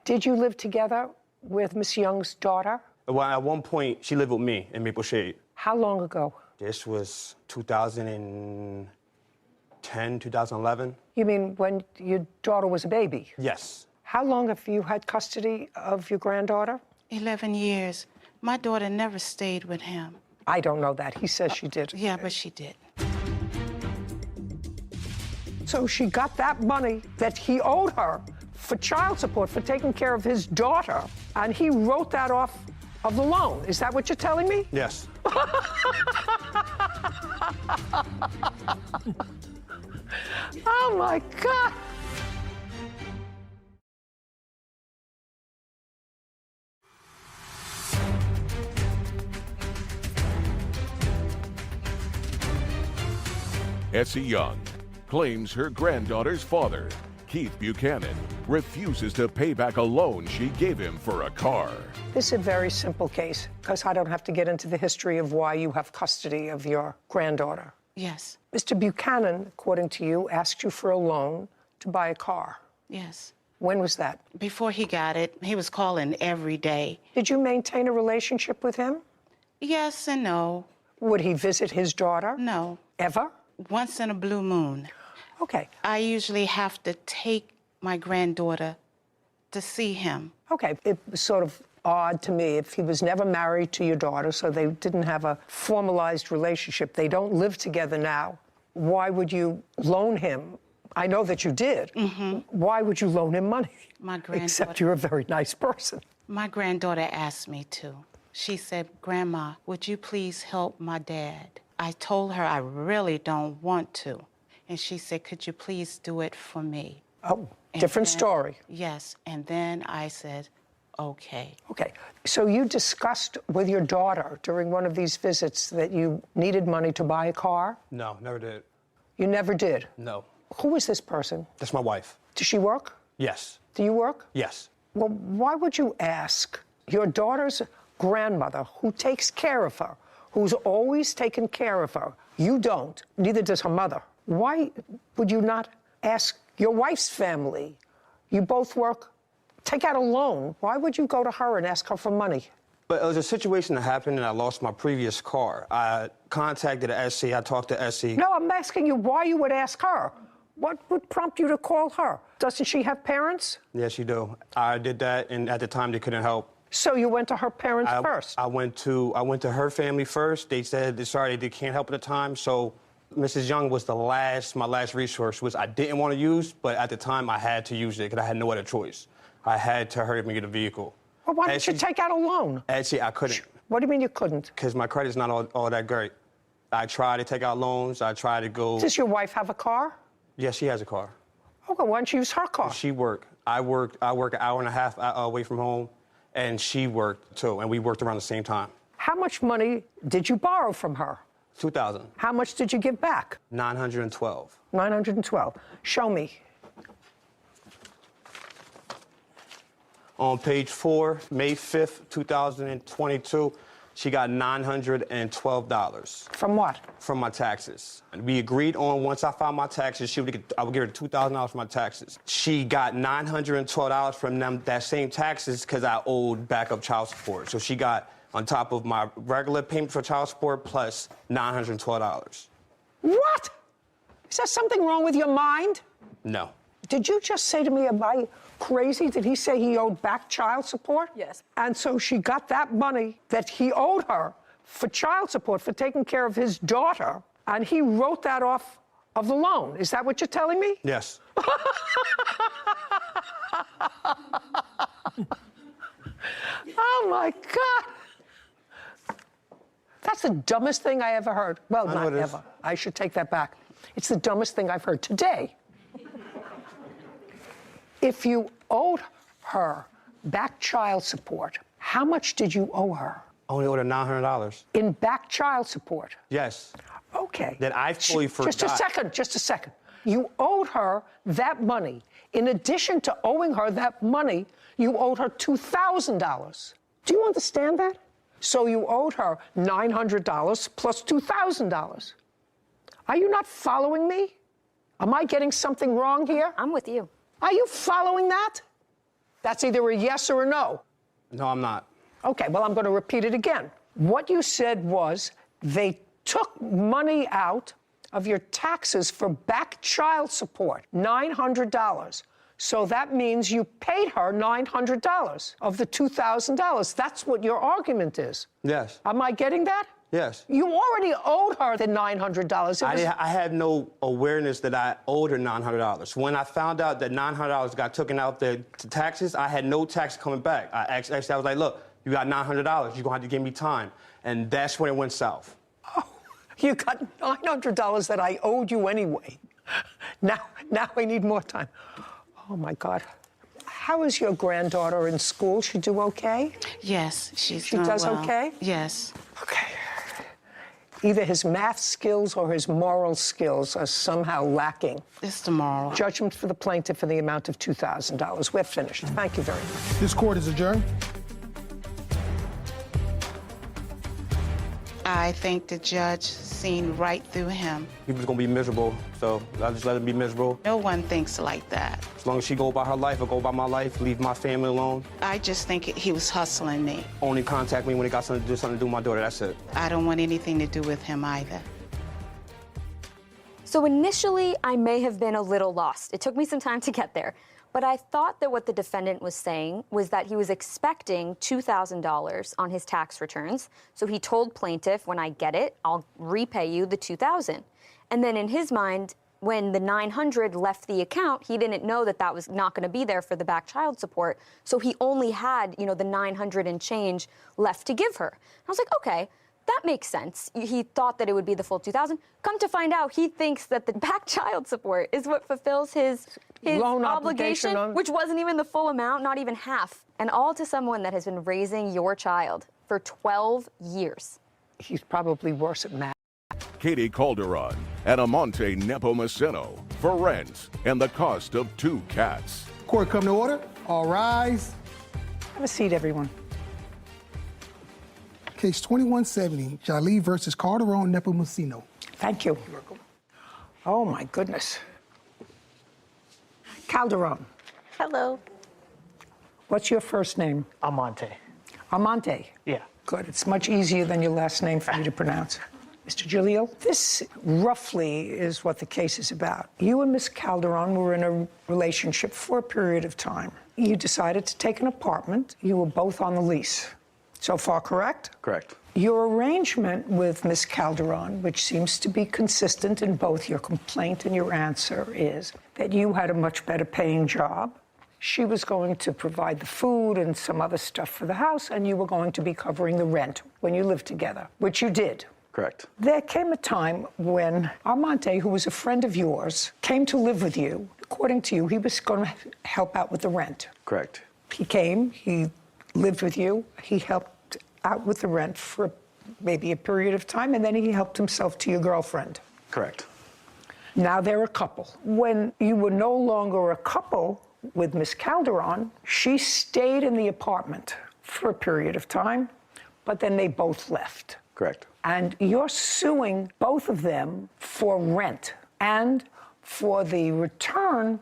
Did you live together with Miss Young's daughter? Well, at one point, she lived with me in Maple Shade. How long ago? This was 2010, 2011. You mean when your daughter was a baby? Yes. How long have you had custody of your granddaughter? 11 years. My daughter never stayed with him. I don't know that. He says she did. Yeah, but she did. So she got that money that he owed her for child support, for taking care of his daughter, and he wrote that off of the loan. Is that what you're telling me? Yes. Oh, my God. Essie Young claims her granddaughter's father, Keith Buchanan, refuses to pay back a loan she gave him for a car. This is a very simple case, because I don't have to get into the history of why you have custody of your granddaughter. Yes. Mr. Buchanan, according to you, asked you for a loan to buy a car. Yes. When was that? Before he got it, he was calling every day. Did you maintain a relationship with him? Yes and no. Would he visit his daughter? No. Ever? Once in a blue moon. Okay. I usually have to take my granddaughter to see him. Okay. It was sort of odd to me if he was never married to your daughter, so they didn't have a formalized relationship. They don't live together now. Why would you loan him? I know that you did. Mm-hmm. Why would you loan him money? My granddaughter. Except you're a very nice person. My granddaughter asked me to. She said, "Grandma, would you please help my dad?" I told her I really don't want to. And she said, "Could you please do it for me?" Oh, different story. Yes. And then I said, okay. Okay. So you discussed with your daughter during one of these visits that you needed money to buy a car? No, never did. You never did? No. Who is this person? That's my wife. Does she work? Yes. Do you work? Yes. Well, why would you ask your daughter's grandmother, who takes care of her, who's always taken care of her? You don't. Neither does her mother. Why would you not ask your wife's family? You both work. Take out a loan. Why would you go to her and ask her for money? But it was a situation that happened, and I lost my previous car. I contacted Essie. I talked to Essie. No, I'm asking you why you would ask her. What would prompt you to call her? Doesn't she have parents? Yes, she do. I did that, and at the time they couldn't help. So you went to her parents first? I went to her family first. They said they can't help at the time. So Mrs. Young was my last resource, which I didn't want to use, but at the time I had to use it because I had no other choice. I had to hurry up and get a vehicle. Well, why didn't you take out a loan? Actually, I couldn't. What do you mean you couldn't? Because my credit's not all that great. I tried to take out loans. I tried to go. Does your wife have a car? Yes, she has a car. Okay, why don't you use her car? She worked. I work an hour and a half away from home, and she worked too, and we worked around the same time. How much money did you borrow from her? $2,000. How much did you give back? $912. $912. Show me. On page 4, May 5th, 2022, she got $912. From what? From my taxes. And we agreed on once I filed my taxes, I would give her $2,000 for my taxes. She got $912 from them, that same taxes, because I owed backup child support. So she got on top of my regular payment for child support plus $912. What? Is there something wrong with your mind? No. Did you just say to me, am I crazy? Did he say he owed back child support? Yes. And so she got that money that he owed her for child support, for taking care of his daughter, and he wrote that off of the loan. Is that what you're telling me? Yes. Oh, my God. That's the dumbest thing I ever heard. Well, not ever. I should take that back. It's the dumbest thing I've heard today. If you owed her back child support, how much did you owe her? I only owed her $900. In back child support? Yes. Okay. That I fully forgot. Just a second. You owed her that money. In addition to owing her that money, you owed her $2,000. Do you understand that? So you owed her $900 plus $2,000. Are you not following me? Am I getting something wrong here? I'm with you. Are you following that? That's either a yes or a no. No, I'm not. Okay, well, I'm going to repeat it again. What you said was they took money out of your taxes for back child support, $900. So that means you paid her $900 of the $2,000. That's what your argument is. Yes. Am I getting that? Yes. You already owed her the $900. I had no awareness that I owed her $900. When I found out that $900 got taken out the taxes, I had no tax coming back. I was like, look, you got $900. You're going to have to give me time. And that's when it went south. Oh, you got $900 that I owed you anyway. Now I need more time. Oh, my God. How is your granddaughter in school? She do okay? Yes, she does well. okay? Yes. Okay. Either his math skills or his moral skills are somehow lacking. It's the moral. Judgment for the plaintiff in the amount of $2,000. We're finished. Thank you very much. This court is adjourned. I think the judge seen right through him. He was going to be miserable, so I just let him be miserable. No one thinks like that. As long as she go about her life, I go about my life, leave my family alone. I just think he was hustling me. Only contact me when he got something to do with my daughter, that's it. I don't want anything to do with him either. So initially, I may have been a little lost. It took me some time to get there. But I thought that what the defendant was saying was that he was expecting $2,000 on his tax returns. So he told plaintiff, when I get it, I'll repay you the $2,000. And then in his mind, when the $900 left the account, he didn't know that that was not going to be there for the back child support. So he only had, the $900 and change left to give her. I was like, okay, that makes sense. He thought that it would be the full $2,000. Come to find out, he thinks that the back child support is what fulfills his loan obligation, which wasn't even the full amount, not even half. And all to someone that has been raising your child for 12 years. He's probably worse at math. Katie Calderon and Amante Nepomuceno for rent and the cost of 2 cats. Court come to order. All rise. Have a seat, everyone. Case 2170, Jolie versus Calderon Nepomuceno. Thank you. You're welcome. Oh, my goodness. Calderon. Hello. What's your first name? Amante. Amante. Yeah. Good. It's much easier than your last name for me to pronounce. Mr. Giglio, this roughly is what the case is about. You and Miss Calderon were in a relationship for a period of time. You decided to take an apartment. You were both on the lease. So far, correct? Correct. Your arrangement with Miss Calderon, which seems to be consistent in both your complaint and your answer, is that you had a much better paying job. She was going to provide the food and some other stuff for the house, and you were going to be covering the rent when you lived together, which you did. Correct. There came a time when Armante, who was a friend of yours, came to live with you. According to you, he was going to help out with the rent. Correct. He came, he lived with you, he helped out with the rent for maybe a period of time, and then he helped himself to your girlfriend. Correct. Now they're a couple. When you were no longer a couple with Miss Calderon, she stayed in the apartment for a period of time, but then they both left. Correct. And you're suing both of them for rent and for the return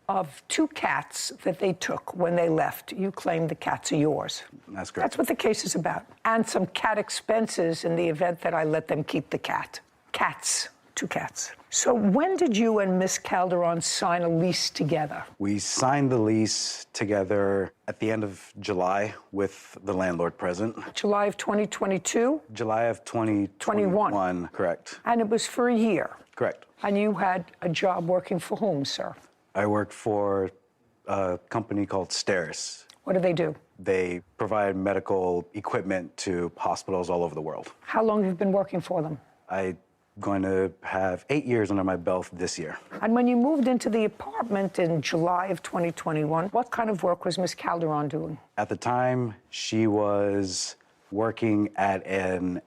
of 2 cats that they took when they left. You claim the cats are yours. That's correct. That's what the case is about. And some cat expenses in the event that I let them keep the cat. Cats, 2 cats. So when did you and Miss Calderon sign a lease together? We signed the lease together at the end of July with the landlord present. July of 2022? July of 2021. Correct. And it was for a year? Correct. And you had a job working for whom, sir? I worked for a company called Steris. What do they do? They provide medical equipment to hospitals all over the world. How long have you been working for them? I'm going to have 8 years under my belt this year. And when you moved into the apartment in July of 2021, what kind of work was Miss Calderon doing? At the time, she was working at an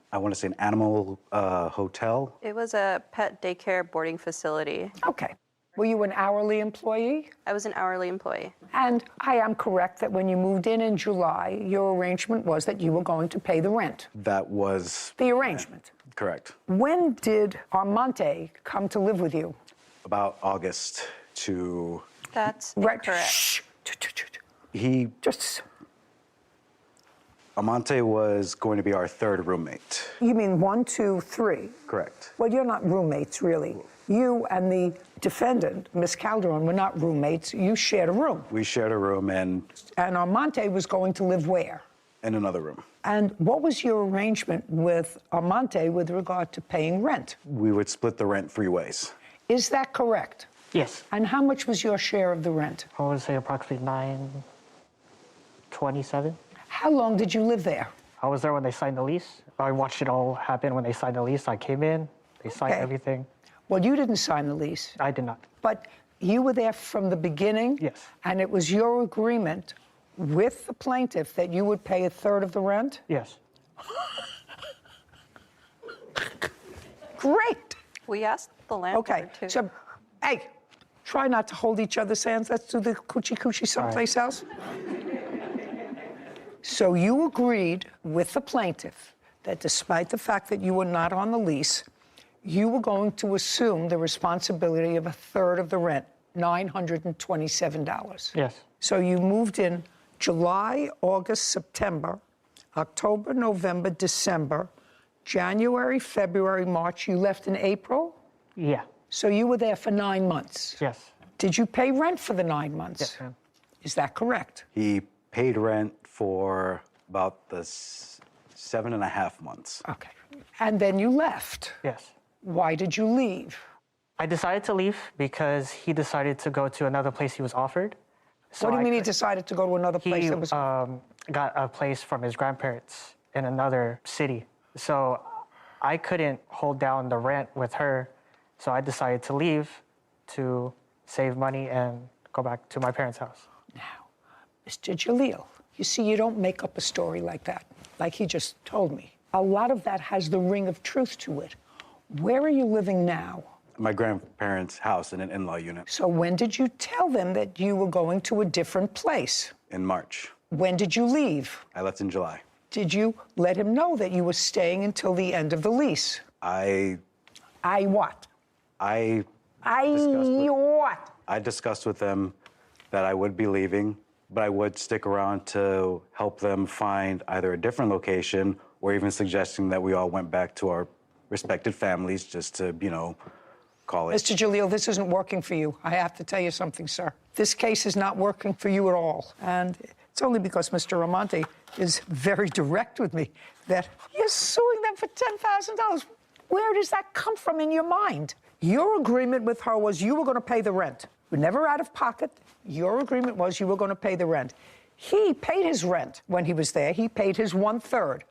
animal hotel. It was a pet daycare boarding facility. Okay. Were you an hourly employee? I was an hourly employee. And I am correct that when you moved in July, your arrangement was that you were going to pay the rent. That was the arrangement. Correct. When did Armante come to live with you? About August to... That's right. Correct. Shh. He... Just... Amante was going to be our 3rd roommate. You mean 1, 2, 3? Correct. Well, you're not roommates, really. You and the defendant, Miss Calderon, were not roommates. You shared a room. We shared a room And Armante was going to live where? in another room. And what was your arrangement with Armante with regard to paying rent? We would split the rent 3 ways. Is that correct? Yes. And how much was your share of the rent? I would say approximately $927. How long did you live there? I was there when they signed the lease. I watched it all happen when they signed the lease. I came in, they signed everything. Well, you didn't sign the lease. I did not. But you were there from the beginning? Yes. And it was your agreement with the plaintiff that you would pay a third of the rent? Yes. Great. We asked the landlord Okay, so, hey, try not to hold each other's hands. Let's do the coochie-coochie someplace else. So you agreed with the plaintiff that despite the fact that you were not on the lease, you were going to assume the responsibility of a third of the rent, $927. Yes. So you moved in July, August, September, October, November, December, January, February, March. You left in April? Yeah. So you were there for 9 months? Yes. Did you pay rent for the 9 months? Yes, ma'am. Is that correct? He paid rent for about the 7.5 months. Okay. And then you left? Yes. Why did you leave? I decided to leave because he decided to go to another place he was offered. What do you mean he decided to go to another place He that was... got a place from his grandparents in another city. So I couldn't hold down the rent with her, so I decided to leave to save money and go back to my parents' house. Now, Mr. Jalil, you see, you don't make up a story like that, like he just told me. A lot of that has the ring of truth to it. Where are you living now? My grandparents' house in an in-law unit. So when did you tell them that you were going to a different place? In March. When did you leave? I left in July. Did you let him know that you were staying until the end of the lease? I what? What? I discussed with them that I would be leaving, but I would stick around to help them find either a different location or even suggesting that we all went back to our respected families just to, call it. Mr. Jalil, this isn't working for you. I have to tell you something, sir. This case is not working for you at all. And it's only because Mr. Ramonte is very direct with me that you're suing them for $10,000. Where does that come from in your mind? Your agreement with her was you were going to pay the rent. You were never out of pocket. Your agreement was you were going to pay the rent. He paid his rent when he was there. He paid his 1/3.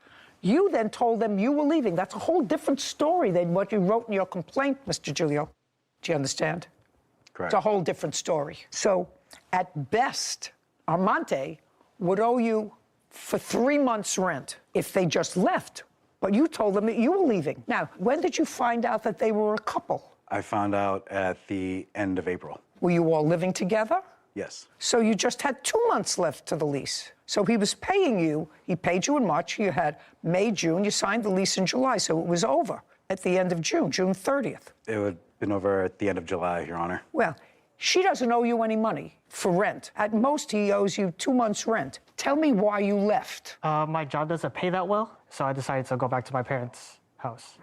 You then told them you were leaving. That's a whole different story than what you wrote in your complaint, Mr. Giulio. Do you understand? Correct. It's a whole different story. So, at best, Armante would owe you for 3 months' rent if they just left. But you told them that you were leaving. Now, when did you find out that they were a couple? I found out at the end of April. Were you all living together? Yes. So you just had 2 months left to the lease. So he was paying you, he paid you in March, you had May, June, you signed the lease in July, so it was over at the end of June, June 30th. It would have been over at the end of July, Your Honor. Well, she doesn't owe you any money for rent. At most, he owes you 2 months' rent. Tell me why you left. My job doesn't pay that well, so I decided to go back to my parents' house.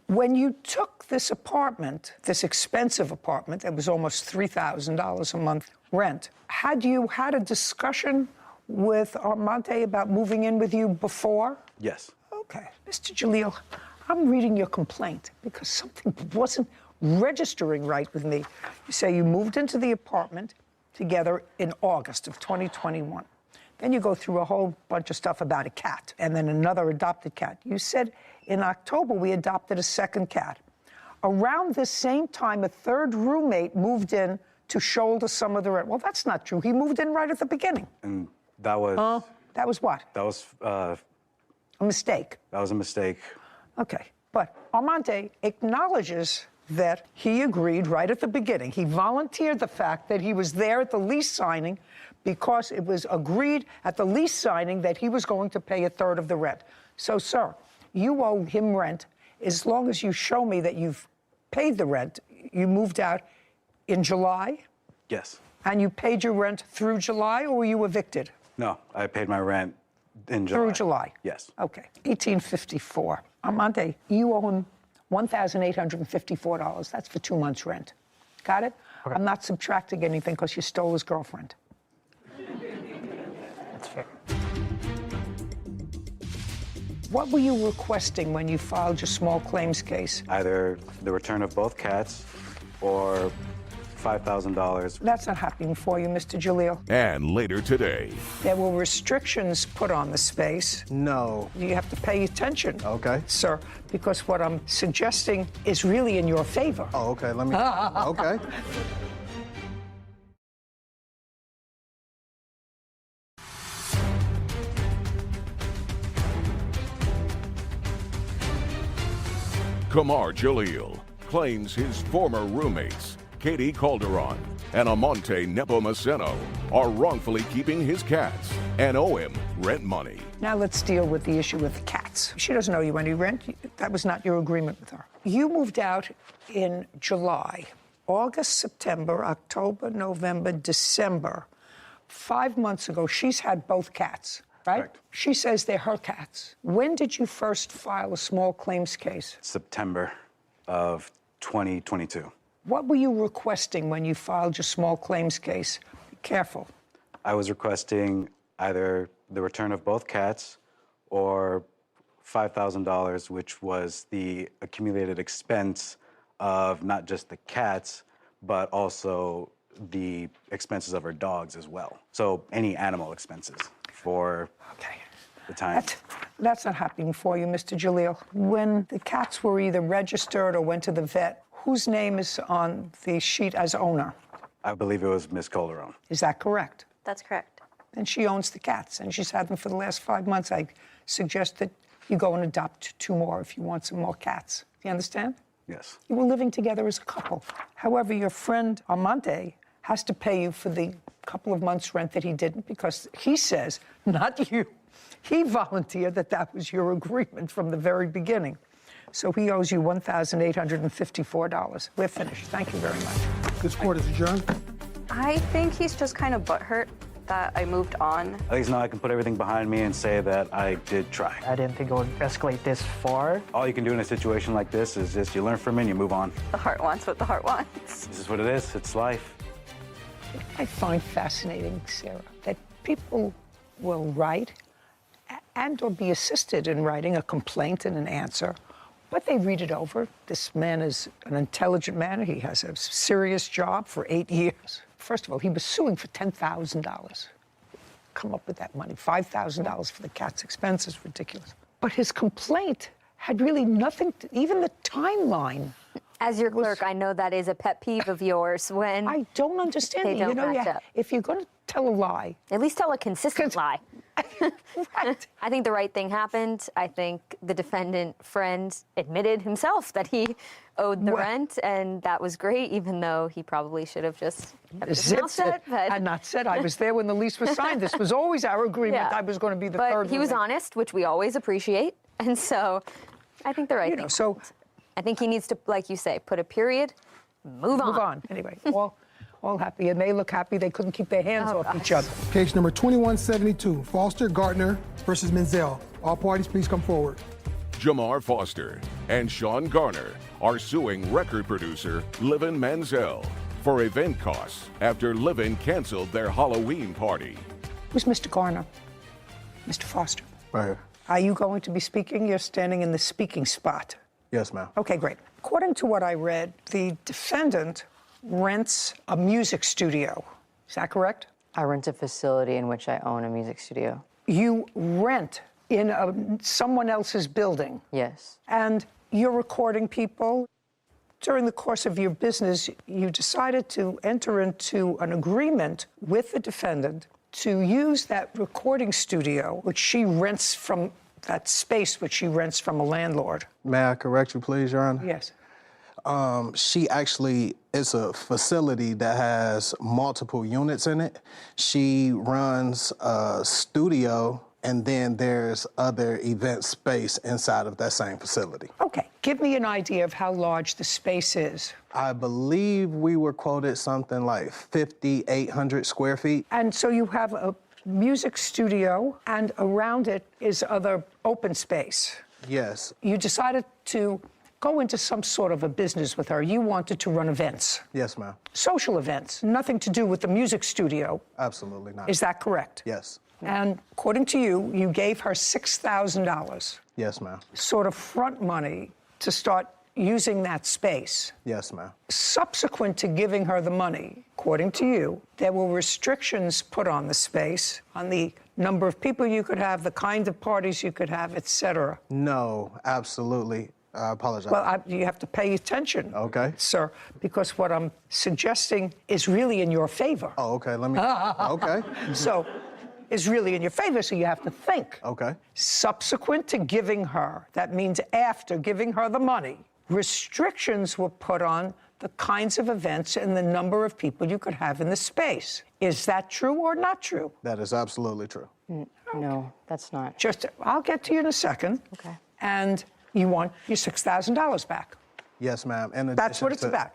When you took this apartment, this expensive apartment, that was almost $3,000 a month rent, had you had a discussion with Armante about moving in with you before? Yes. Okay. Mr. Jalil, I'm reading your complaint because something wasn't registering right with me. You say you moved into the apartment together in August of 2021. Then you go through a whole bunch of stuff about a cat and then another adopted cat. You said in October we adopted a second cat. Around this same time, a third roommate moved in to shoulder some of the rent. Well, that's not true. He moved in right at the beginning. And that was... That was what? That was... a mistake. That was a mistake. Okay. But Armante acknowledges that he agreed right at the beginning. He volunteered the fact that he was there at the lease signing because it was agreed at the lease signing that he was going to pay a third of the rent. So, sir, you owe him rent as long as you show me that you've paid the rent. You moved out in July? Yes. And you paid your rent through July, or were you evicted? No, I paid my rent in July. Through July? Yes. Okay. 1854. Armante, you owe him $1,854. That's for 2 months' rent. Got it? Okay. I'm not subtracting anything because you stole his girlfriend. That's fair. What were you requesting when you filed your small claims case? Either the return of both cats or $5,000. That's not happening for you, Mr. Jalil. And later today, There were restrictions put on the space. No. You have to pay attention, Okay. sir, because what I'm suggesting is really in your favor. Oh, okay. Let me. Okay. Kamar Jalil claims his former roommates, Katie Calderon and Amonte Nepomuceno, are wrongfully keeping his cats and owe him rent money. Now let's deal with the issue with the cats. She doesn't owe you any rent. That was not your agreement with her. You moved out in July, August, September, October, November, December. 5 months ago, she's had both cats, right? Correct. She says they're her cats. When did you first file a small claims case? September of 2022. What were you requesting when you filed your small claims case? Be careful. I was requesting either the return of both cats or $5,000, which was the accumulated expense of not just the cats, but also the expenses of her dogs as well. So any animal expenses for the time. That's not happening for you, Mr. Jalil. When the cats were either registered or went to the vet, whose name is on the sheet as owner? I believe it was Miss Calderon. Is that correct? That's correct. And she owns the cats, and she's had them for the last 5 months. I suggest that you go and adopt 2 more if you want some more cats. Do you understand? Yes. You were living together as a couple. However, your friend Amonte has to pay you for the couple of months' rent that he didn't because he says, not you, he volunteered that was your agreement from the very beginning. So he owes you $1,854. We're finished. Thank you very much. This court is adjourned. I think he's just kind of butthurt that I moved on. At least now I can put everything behind me and say that I did try. I didn't think it would escalate this far. All you can do in a situation like this is just you learn from it and you move on. The heart wants what the heart wants. This is what it is. It's life. I find fascinating, Sarah, that people will write and or be assisted in writing a complaint and an answer, but they read it over. This man is an intelligent man. He has a serious job for 8 years. First of all, he was suing for $10,000. Come up with that money. $5,000 for the cat's expenses, ridiculous. But his complaint had really nothing to, even the timeline. As your clerk, I know that is a pet peeve of yours when I don't understand they it. don't match up. If you're going to tell a lie, at least tell a consistent lie. Right. I think the right thing happened. I think the defendant friend admitted himself that he owed the rent, and that was great, even though he probably should have just kept his mouth shut. And not said, I was there when the lease was signed. This was always our agreement. Yeah. I was going to be the but third he was roommate. honest, which we always appreciate, and so I think the right thing. So I think he needs to, like you say, put a period, move on. Move on. Anyway, all happy, and they look happy. They couldn't keep their hands off each other. Case number 2172, Foster Gardner versus Menzel. All parties, please come forward. Jamar Foster and Sean Garner are suing record producer Livin Menzel for event costs after Livin canceled their Halloween party. Who's Mr. Garner? Mr. Foster. Right here. Are you going to be speaking? You're standing in the speaking spot. Yes, ma'am. Okay, great. According to what I read, the defendant rents a music studio. Is that correct? I rent a facility in which I own a music studio. You rent in someone else's building. Yes. And you're recording people. During the course of your business, you decided to enter into an agreement with the defendant to use that recording studio, which she rents from that space, which she rents from a landlord. May I correct you, please, Your Honor? Yes. She actually is a facility that has multiple units in it. She runs a studio, and then there's other event space inside of that same facility. Okay, give me an idea of how large the space is. I believe we were quoted something like 5,800 square feet. And so you have a music studio, and around it is other open space. Yes. You decided to go into some sort of a business with her. You wanted to run events, Yes, ma'am. social events, nothing to do with the music studio. Absolutely not. Is that correct? Yes. And according to you, you gave her $6,000, Yes, ma'am. sort of front money to start using that space. Yes, ma'am. Subsequent to giving her the money, according to you, there were restrictions put on the space, on the number of people you could have, the kind of parties you could have, etc. No, absolutely. I apologize. Well, you have to pay attention, Okay. sir, because what I'm suggesting is really in your favor. Oh, okay. Let me. Okay. So, is really in your favor, so you have to think. Okay. Subsequent to giving her, that means after giving her the money, restrictions were put on the kinds of events and the number of people you could have in the space. Is that true or not true? That is absolutely true. No, that's not. I'll get to you in a second. Okay. And you want your $6,000 back. Yes, ma'am. And That's what it's about.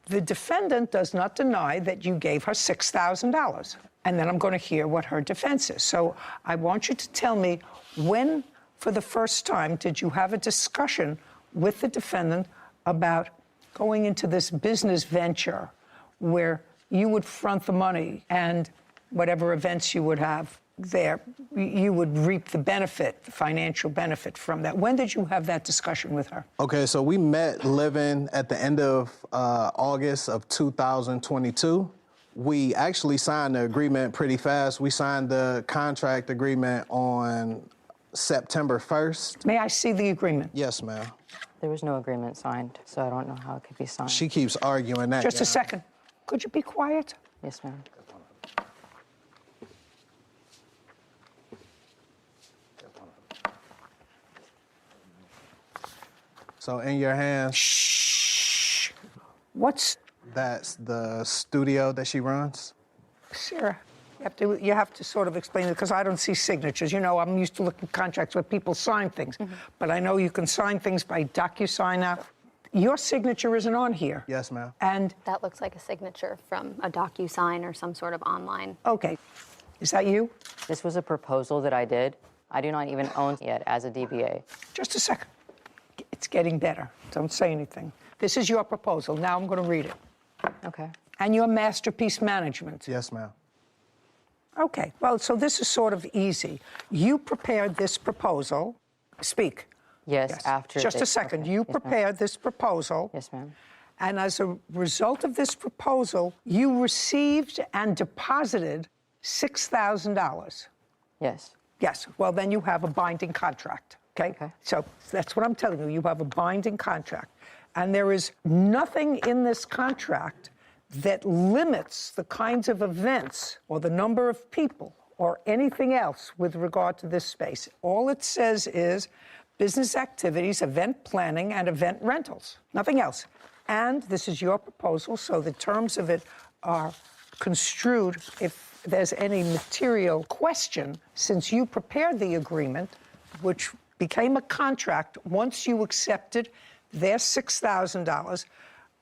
The defendant does not deny that you gave her $6,000. And then I'm going to hear what her defense is. So I want you to tell me when, for the first time, did you have a discussion with the defendant about going into this business venture where you would front the money and whatever events you would have there, you would reap the benefit, the financial benefit from that. When did you have that discussion with her? Okay, so we met living at the end of August of 2022. We actually signed the agreement pretty fast. We signed the contract agreement on September 1st. May I see the agreement? Yes, ma'am. There was no agreement signed, so I don't know how it could be signed. She keeps arguing that. Just a second. Could you be quiet? Yes, ma'am. So in your hands. Shh. What's... That's the studio that she runs? Sarah, you have to sort of explain it, because I don't see signatures. You know, I'm used to looking at contracts where people sign things. But I know you can sign things by DocuSign now. Your signature isn't on here. Yes, ma'am. And... That looks like a signature from a DocuSign or some sort of online. Okay. Is that you? This was a proposal that I did. I do not even own it yet as a DBA. Just a second. It's getting better. Don't say anything. This is your proposal. Now I'm going to read it. Okay. And your masterpiece management. Yes, ma'am. Okay. Well, so this is sort of easy. You prepared this proposal. Speak. Yes, after... Just a second. Okay. You Yes, prepared this proposal. Yes, ma'am. And as a result of this proposal, you received and deposited $6,000. Yes. Yes. Well, then you have a binding contract. Okay? So that's what I'm telling you. You have a binding contract. And there is nothing in this contract that limits the kinds of events or the number of people or anything else with regard to this space. All it says is business activities, event planning, and event rentals. Nothing else. And this is your proposal, so the terms of it are construed if there's any material question, since you prepared the agreement, which became a contract once you accepted their $6,000.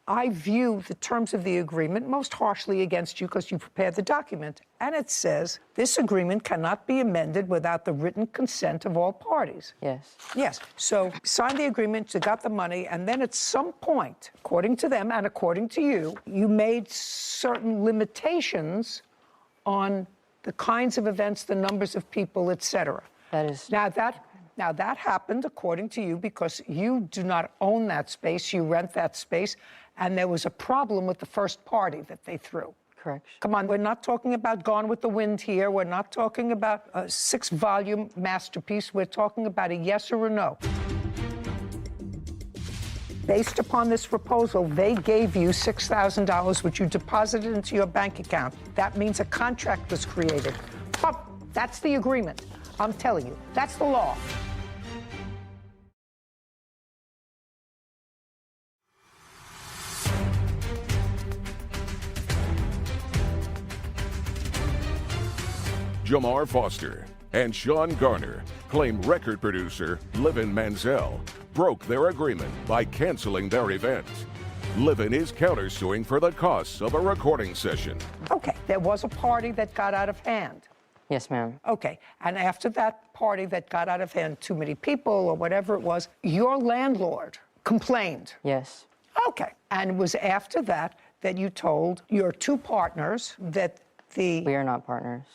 I view the terms of the agreement most harshly against you because you prepared the document. And it says this agreement cannot be amended without the written consent of all parties. Yes. Yes. So signed the agreement, you got the money, and then at some point, according to them and according to you, you made certain limitations on the kinds of events, the numbers of people, etc. That is... Now, that happened, according to you, because you do not own that space. You rent that space. And there was a problem with the first party that they threw. Correct. Come on, we're not talking about Gone with the Wind here. We're not talking about a 6-volume masterpiece. We're talking about a yes or a no. Based upon this proposal, they gave you $6,000, which you deposited into your bank account. That means a contract was created. That's the agreement. I'm telling you, that's the law. Jamar Foster and Sean Garner claim record producer Livin Manziel broke their agreement by canceling their event. Livin is countersuing for the costs of a recording session. Okay, there was a party that got out of hand. Yes, ma'am. Okay, and after that party that got out of hand, too many people or whatever it was, your landlord complained? Yes. Okay. And it was after that that you told your two partners that the... We are not partners.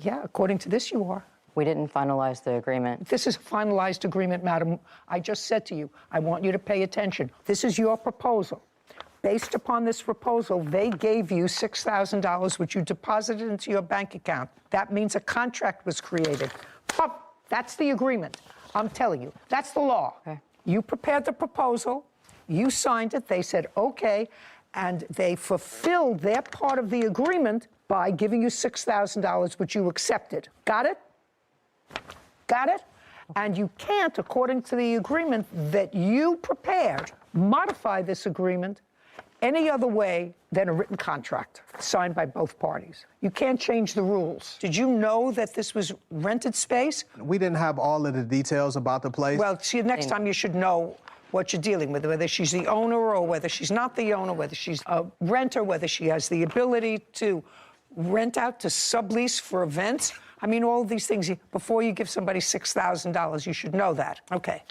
Yeah, according to this, you are. We didn't finalize the agreement. This is a finalized agreement, madam. I just said to you, I want you to pay attention. This is your proposal. Based upon this proposal, they gave you $6,000, which you deposited into your bank account. That means a contract was created. Pop, that's the agreement. I'm telling you, that's the law. Okay. You prepared the proposal, you signed it, they said, okay, and they fulfilled their part of the agreement by giving you $6,000, which you accepted. Got it? Got it? And you can't, according to the agreement that you prepared, modify this agreement any other way than a written contract signed by both parties. You can't change the rules. Did you know that this was rented space? We didn't have all of the details about the place. Well, see, next time you should know what you're dealing with, whether she's the owner or whether she's not the owner, whether she's a renter, whether she has the ability to rent out to sublease for events. I mean, all these things, before you give somebody $6,000, you should know that. Okay.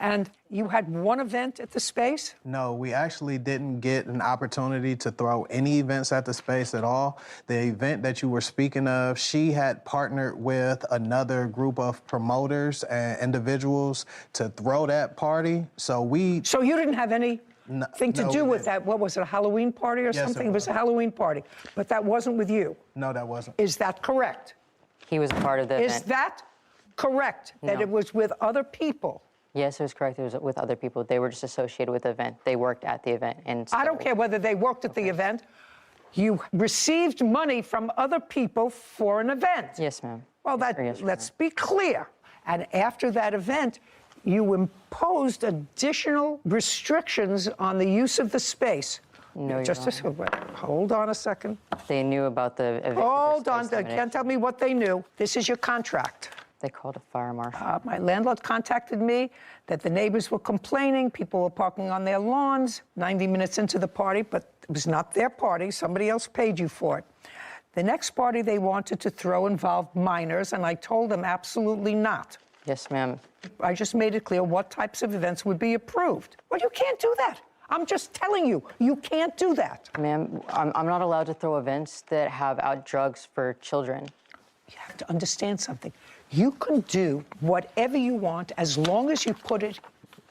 And you had one event at the space? No, we actually didn't get an opportunity to throw any events at the space at all. The event that you were speaking of, she had partnered with another group of promoters and individuals to throw that party. So you didn't have anything to do with that? What was it, a Halloween party or something? It was a Halloween party. But that wasn't with you? No, that wasn't. Is that correct? He was a part of the event. Is that correct, that it was with other people? Yes, it was correct. It was with other people. They were just associated with the event. They worked at the event. And I don't care whether they worked at the event. You received money from other people for an event. Yes, ma'am. Well, let's be clear. And after that event, you imposed additional restrictions on the use of the space. No, hold on a second. They knew about the event. Hold on. They can't tell me what they knew. This is your contract. They called a fire marshal. My landlord contacted me that the neighbors were complaining. People were parking on their lawns 90 minutes into the party, but it was not their party. Somebody else paid you for it. The next party they wanted to throw involved minors, and I told them absolutely not. Yes, ma'am. I just made it clear what types of events would be approved. Well, you can't do that. I'm just telling you, you can't do that. Ma'am, I'm not allowed to throw events that have out drugs for children. You have to understand something. You can do whatever you want as long as you put it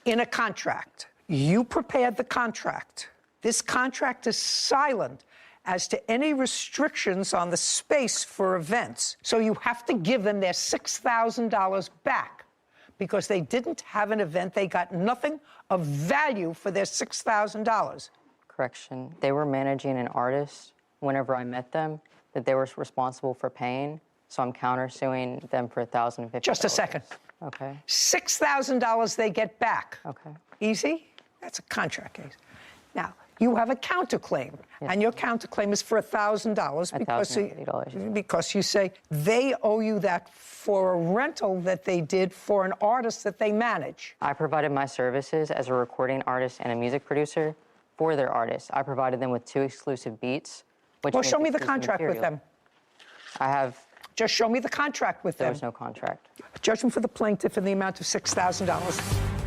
in a contract. You prepared the contract. This contract is silent as to any restrictions on the space for events. So you have to give them their $6,000 back because they didn't have an event. They got nothing of value for their $6,000. Correction. They were managing an artist whenever I met them that they were responsible for paying. So I'm countersuing them for $1,050. Just a second. Okay. $6,000 they get back. Okay. Easy? That's a contract case. Now, you have a counterclaim, and your counterclaim is for $1,000 because you say they owe you that for a rental that they did for an artist that they manage. I provided my services as a recording artist and a music producer for their artists. I provided them with 2 exclusive beats. Well, show me the contract with them. I have. Just show me the contract with them. There was no contract. Judgment for the plaintiff in the amount of $6,000.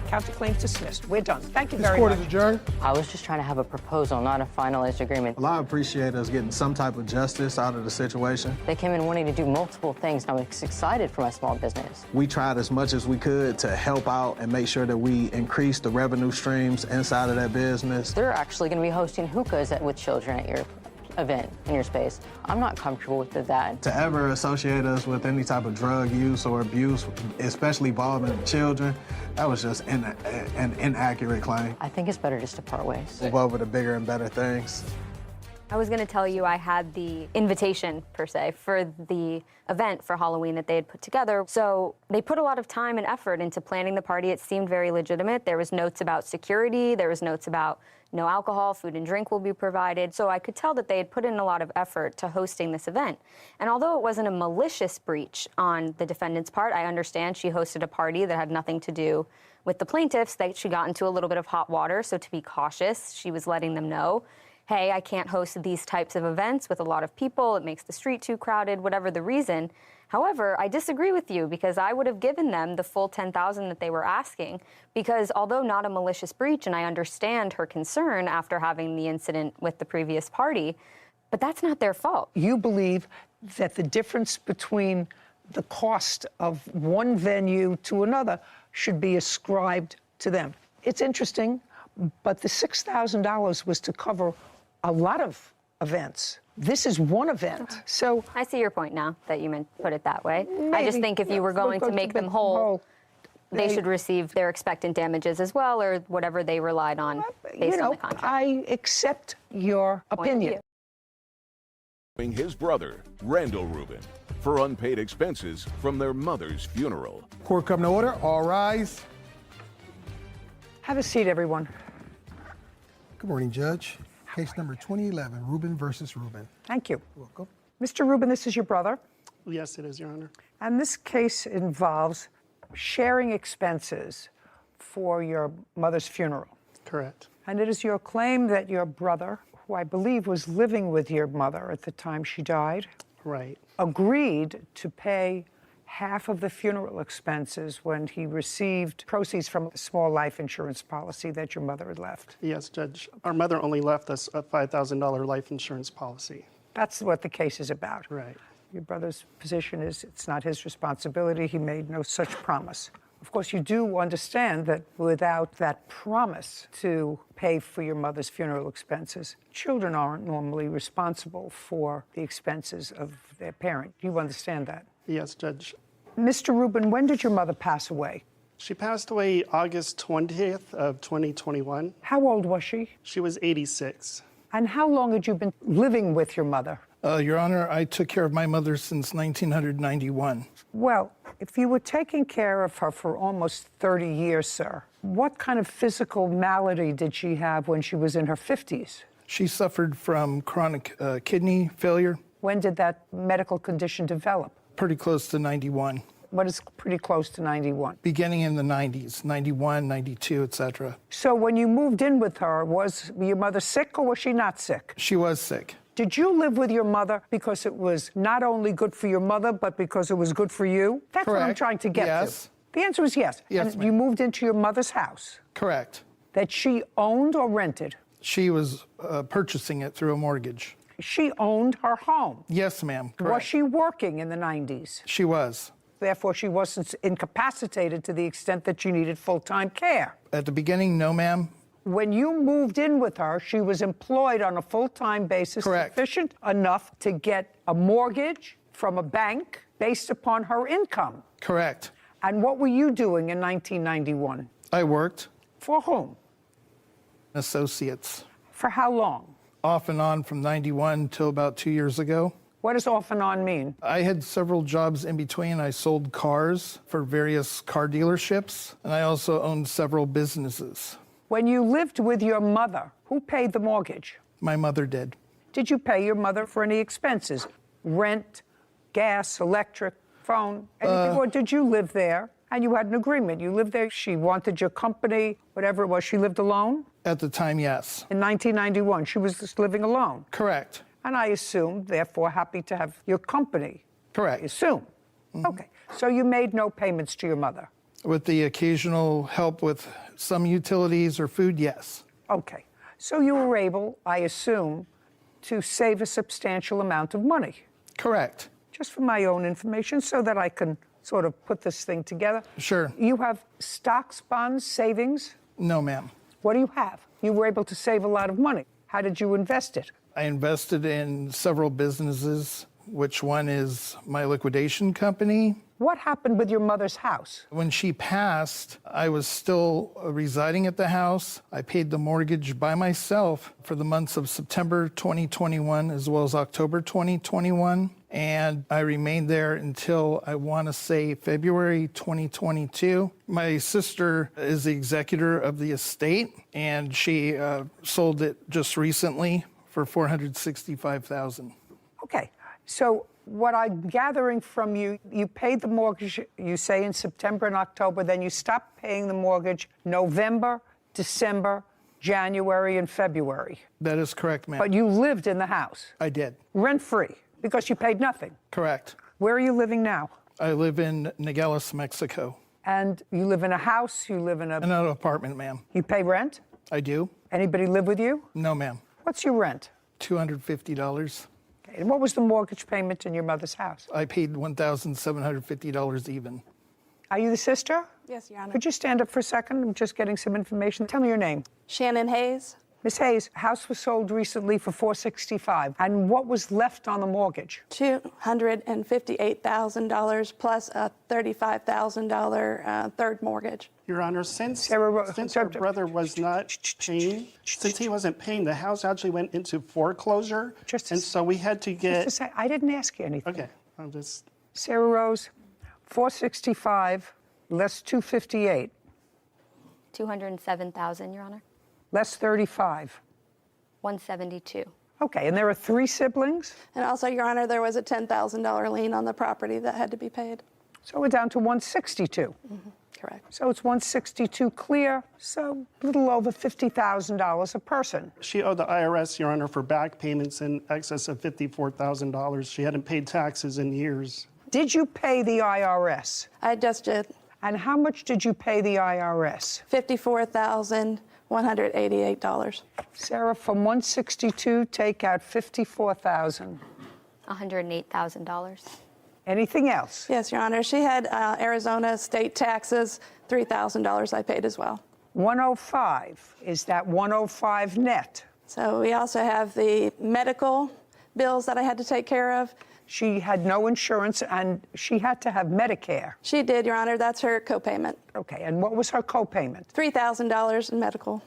Counterclaim dismissed. We're done. Thank you very much. much. This court is adjourned. I was just trying to have a proposal, not a finalized agreement. Well, I appreciate us getting some type of justice out of the situation. They came in wanting to do multiple things, and I was excited for my small business. We tried as much as we could to help out and make sure that we increase the revenue streams inside of that business. They're actually going to be hosting hookahs with children at your event in your space. I'm not comfortable with that. To ever associate us with any type of drug use or abuse, especially involving children, that was just an inaccurate claim. I think it's better just to part ways. Move over to bigger and better things. I was going to tell you I had the invitation, per se, for the event for Halloween that they had put together. So they put a lot of time and effort into planning the party. It seemed very legitimate. There was notes about security. There was notes about no alcohol, food and drink will be provided. So I could tell that they had put in a lot of effort to hosting this event. And although it wasn't a malicious breach on the defendant's part, I understand she hosted a party that had nothing to do with the plaintiffs, that she got into a little bit of hot water. So to be cautious, she was letting them know. hey, I can't host these types of events with a lot of people. It makes the street too crowded, whatever the reason. However, I disagree with you because I would have given them the full $10,000 that they were asking because although not a malicious breach, and I understand her concern after having the incident with the previous party, but that's not their fault. You believe that the difference between the cost of one venue to another should be ascribed to them. It's interesting, but the $6,000 was to cover a lot of events. This is one event. So I see your point now that you put it that way. Maybe. I just think if you were going to make them whole, they should receive their expectant damages as well, or whatever they relied on based on the contract. I accept your opinion. His brother, Randall Rubin, for unpaid expenses from their mother's funeral. Court come to order. All rise. Have a seat, everyone. Good morning, Judge. Case number 2011, Rubin versus Rubin. Thank you. You're welcome. Mr. Rubin, this is your brother. Yes, it is, Your Honor. And this case involves sharing expenses for your mother's funeral. Correct. And it is your claim that your brother, who I believe was living with your mother at the time she died, right, agreed to pay half of the funeral expenses when he received proceeds from a small life insurance policy that your mother had left. Yes, Judge. Our mother only left us a $5,000 life insurance policy. That's what the case is about. Right. Your brother's position is it's not his responsibility. He made no such promise. Of course, you do understand that without that promise to pay for your mother's funeral expenses, children aren't normally responsible for the expenses of their parent. You understand that? Yes, Judge. Mr. Rubin, when did your mother pass away? She passed away August 20th of 2021. How old was she? She was 86. And how long had you been living with your mother? Your Honor, I took care of my mother since 1991. Well, if you were taking care of her for almost 30 years, sir, what kind of physical malady did she have when she was in her 50s? She suffered from chronic kidney failure. When did that medical condition develop? Pretty close to 91. What is pretty close to 91? Beginning in the 90s, 91, 92, etc. So when you moved in with her, was your mother sick or was she not sick? She was sick. Did you live with your mother because it was not only good for your mother, but because it was good for you? That's Correct. what I'm trying to get Yes. to. The answer is yes. Yes, and you moved into your mother's house? Correct. That she owned or rented? She was purchasing it through a mortgage. She owned her home? Yes, ma'am. Correct. Was she working in the 90s? She was. Therefore, she wasn't incapacitated to the extent that she needed full-time care. At the beginning, no, ma'am. When you moved in with her, she was employed on a full-time basis, Correct. Sufficient enough to get a mortgage from a bank based upon her income. Correct. And what were you doing in 1991? I worked. For whom? Associates. For how long? Off and on from 91 till about 2 years ago. What does off and on mean? I had several jobs in between. I sold cars for various car dealerships, and I also owned several businesses. When you lived with your mother, who paid the mortgage? My mother did. Did you pay your mother for any expenses? Rent, gas, electric, phone, anything? Or did you live there and you had an agreement? You lived there, she wanted your company, whatever it was. She lived alone? At the time, yes. In 1991, she was just living alone? Correct. And I assume, therefore, happy to have your company? Correct. I assume. Mm-hmm. Okay. So you made no payments to your mother? With the occasional help with some utilities or food, yes. Okay. So you were able, I assume, to save a substantial amount of money? Correct. Just for my own information, so that I can sort of put this thing together. Sure. You have stocks, bonds, savings? No, ma'am. What do you have? You were able to save a lot of money. How did you invest it? I invested in several businesses, which one is my liquidation company. What happened with your mother's house? When she passed, I was still residing at the house. I paid the mortgage by myself for the months of September 2021 as well as October 2021. And I remained there until, I want to say, February 2022. My sister is the executor of the estate, and she sold it just recently for $465,000. Okay. So what I'm gathering from you, you paid the mortgage, you say, in September and October, then you stopped paying the mortgage November, December, January and February. That is correct, ma'am. But you lived in the house. I did. Rent-free, because you paid nothing. Correct. Where are you living now? I live in Nogales, Mexico. And you live in a house, you live in In an apartment, ma'am. You pay rent? I do. Anybody live with you? No, ma'am. What's your rent? $250. Okay. And what was the mortgage payment in your mother's house? I paid $1,750 even. Are you the sister? Yes, Your Honor. Could you stand up for a second? I'm just getting some information. Tell me your name. Shannon Hayes. Miss Hayes, house was sold recently for $465,000. And what was left on the mortgage? $258,000 plus a $35,000 third mortgage. Your Honor, since our brother was not paying, since he wasn't paying, the house actually went into foreclosure, and so we had to get... Just to say, I didn't ask you anything. Okay, I'll just... Sarah Rose, $465,000 less $258,000. $207,000, Your Honor. Less $35,000. $172,000. Okay, and there are 3 siblings? And also, Your Honor, there was a $10,000 lien on the property that had to be paid. So we're down to $162,000. Correct. So it's $162,000 clear, so a little over $50,000 a person. She owed the IRS, Your Honor, for back payments in excess of $54,000. She hadn't paid taxes in years. Did you pay the IRS? I just did. And how much did you pay the IRS? $54,188. Sarah, from $162,000, take out $54,000. $108,000. Anything else? Yes, Your Honor. She had Arizona state taxes, $3,000 I paid as well. 105. Is that 105 net? So we also have the medical bills that I had to take care of. She had no insurance, and she had to have Medicare. She did, Your Honor. That's her copayment. Okay, and what was her copayment? $3,000 in medical.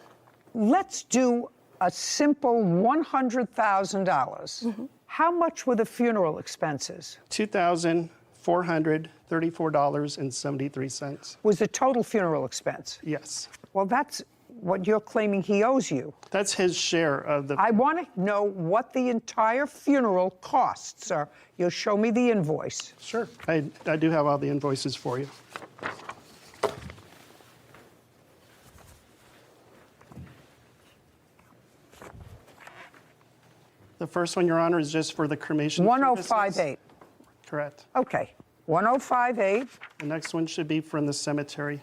Let's do a simple $100,000. How much were the funeral expenses? $2,434.73. Was the total funeral expense? Yes. Well, that's what you're claiming he owes you. That's his share of the... I want to know what the entire funeral cost, sir. You'll show me the invoice. Sure. I do have all the invoices for you. The first one, Your Honor, is just for the cremation services. 1058. Correct. Okay. 1058. The next one should be from the cemetery.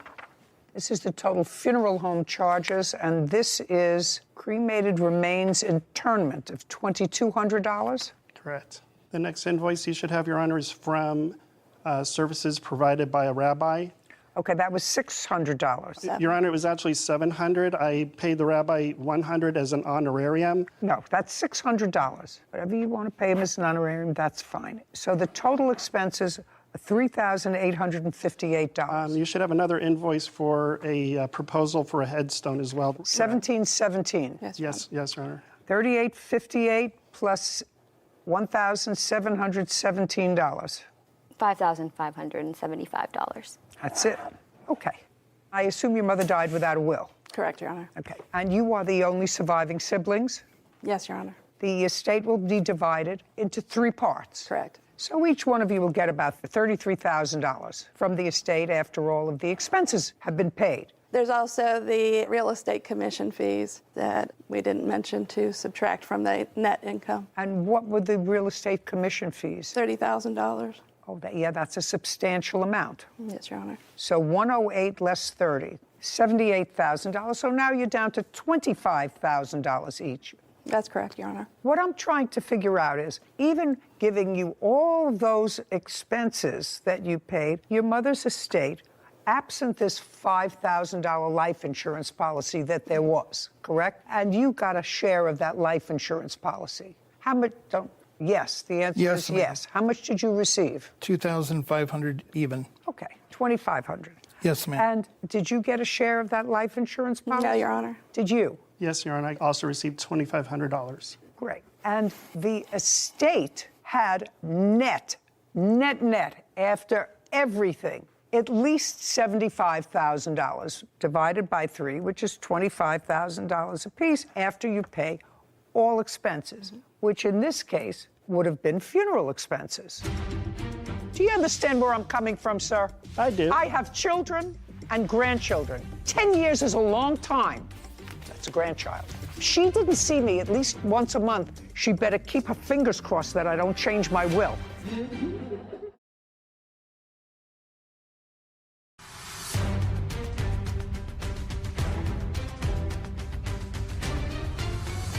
This is the total funeral home charges, and this is cremated remains internment of $2,200. Correct. The next invoice you should have, Your Honor, is from services provided by a rabbi. Okay, that was $600. Your Honor, it was actually $700. I paid the rabbi $100 as an honorarium. No, that's $600. Whatever you want to pay him as an honorarium, that's fine. So the total expenses are $3,858. You should have another invoice for a proposal for a headstone as well. 1717. Yes, Your Honor. $3,858 plus $1,717. $5,575. That's it. Okay. I assume your mother died without a will. Correct, Your Honor. Okay. And you are the only surviving siblings? Yes, Your Honor. The estate will be divided into 3 parts. Correct. So each one of you will get about $33,000 from the estate after all of the expenses have been paid. There's also the real estate commission fees that we didn't mention to subtract from the net income. And what were the real estate commission fees? $30,000. Oh, yeah, that's a substantial amount. Yes, Your Honor. So 108 less 30, $78,000. So now you're down to $25,000 each. That's correct, Your Honor. What I'm trying to figure out is, even giving you all those expenses that you paid, your mother's estate, absent this $5,000 life insurance policy that there was, correct? And you got a share of that life insurance policy. How much? Yes, the answer is yes. How much did you receive? $2,500 even. Okay, $2,500. Yes, ma'am. And did you get a share of that life insurance policy? No, Your Honor. Did you? Yes, Your Honor. I also received $2,500. Great. And the estate had net, after everything, at least $75,000 divided by 3, which is $25,000 apiece after you pay all expenses, which in this case would have been funeral expenses. Do you understand where I'm coming from, sir? I do. I have children and grandchildren. 10 years is a long time. That's a grandchild. If she didn't see me at least once a month, she better keep her fingers crossed that I don't change my will.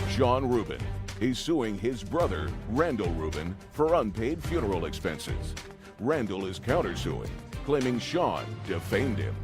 Sean Rubin. He's suing his brother, Randall Rubin, for unpaid funeral expenses. Randall is countersuing, claiming Sean defamed him.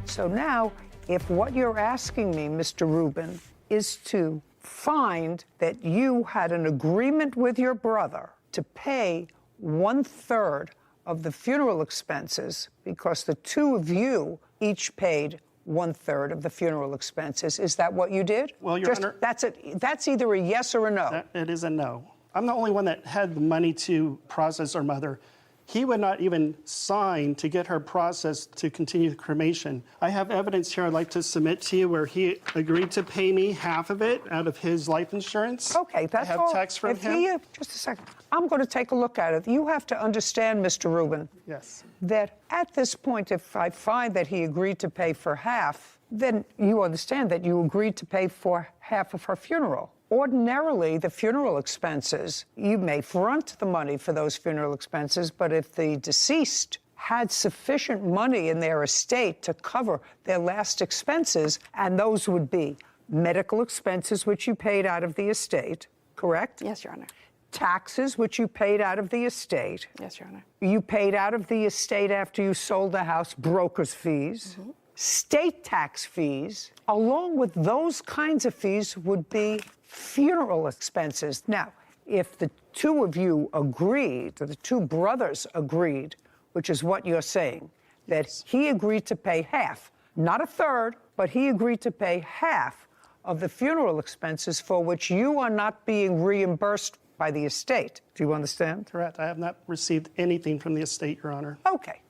So now, if what you're asking me, Mr. Rubin, is to find that you had an agreement with your brother to pay 1/3 of the funeral expenses because the two of you each paid 1/3 of the funeral expenses. Is that what you did? Well, Your Honor, that's either a yes or a no. It is a no. I'm the only one that had the money to process our mother. He would not even sign to get her processed to continue the cremation. I have evidence here I'd like to submit to you where he agreed to pay me half of it out of his life insurance. Okay, that's all. I have text from him. Just a second. I'm going to take a look at it. You have to understand, Mr. Rubin, Yes. that at this point, if I find that he agreed to pay for half, then you understand that you agreed to pay for half of her funeral. Ordinarily, the funeral expenses, you may front the money for those funeral expenses, but if the deceased had sufficient money in their estate to cover their last expenses, and those would be medical expenses, which you paid out of the estate, correct? Yes, Your Honor. Taxes, which you paid out of the estate. Yes, Your Honor. You paid out of the estate after you sold the house, broker's fees. State tax fees, along with those kinds of fees, would be funeral expenses. Now, if the two of you agreed, or the two brothers agreed, which is what you're saying, that he agreed to pay half, not 1/3, but he agreed to pay half of the funeral expenses for which you are not being reimbursed by the estate. Do you understand? Correct. I have not received anything from the estate, Your Honor. Okay.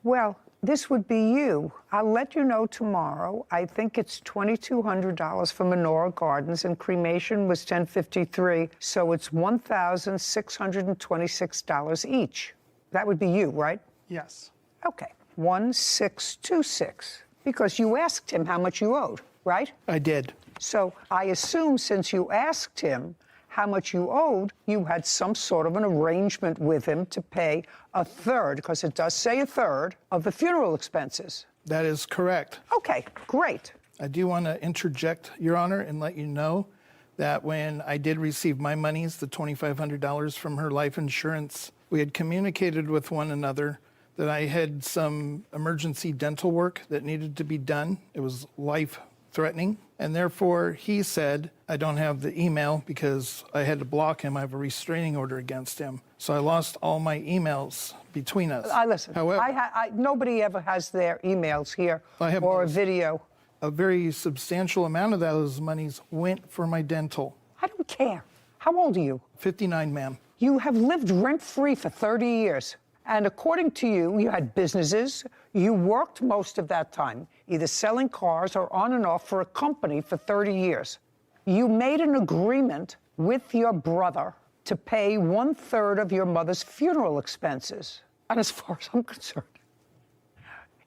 Well, this would be you. I'll let you know tomorrow. I think it's $2,200 for Menorah Gardens, and cremation was $1,053, so it's $1,626 each. That would be you, right? Yes. Okay. 1,626, because you asked him how much you owed, right? I did. So I assume since you asked him how much you owed, you had some sort of an arrangement with him to pay 1/3, because it does say 1/3 of the funeral expenses. That is correct. Okay, great. I do want to interject, Your Honor, and let you know that when I did receive my monies, the $2,500 from her life insurance, we had communicated with one another that I had some emergency dental work that needed to be done. It was life-threatening. And therefore, he said, I don't have the email because I had to block him. I have a restraining order against him. So I lost all my emails between us. Listen, However, nobody ever has their emails here or a video. A very substantial amount of those monies went for my dental. I don't care. How old are you? 59, ma'am. You have lived rent-free for 30 years. And according to you, you had businesses. You worked most of that time, either selling cars or on and off for a company for 30 years. You made an agreement with your brother to pay 1/3 of your mother's funeral expenses. And as far as I'm concerned,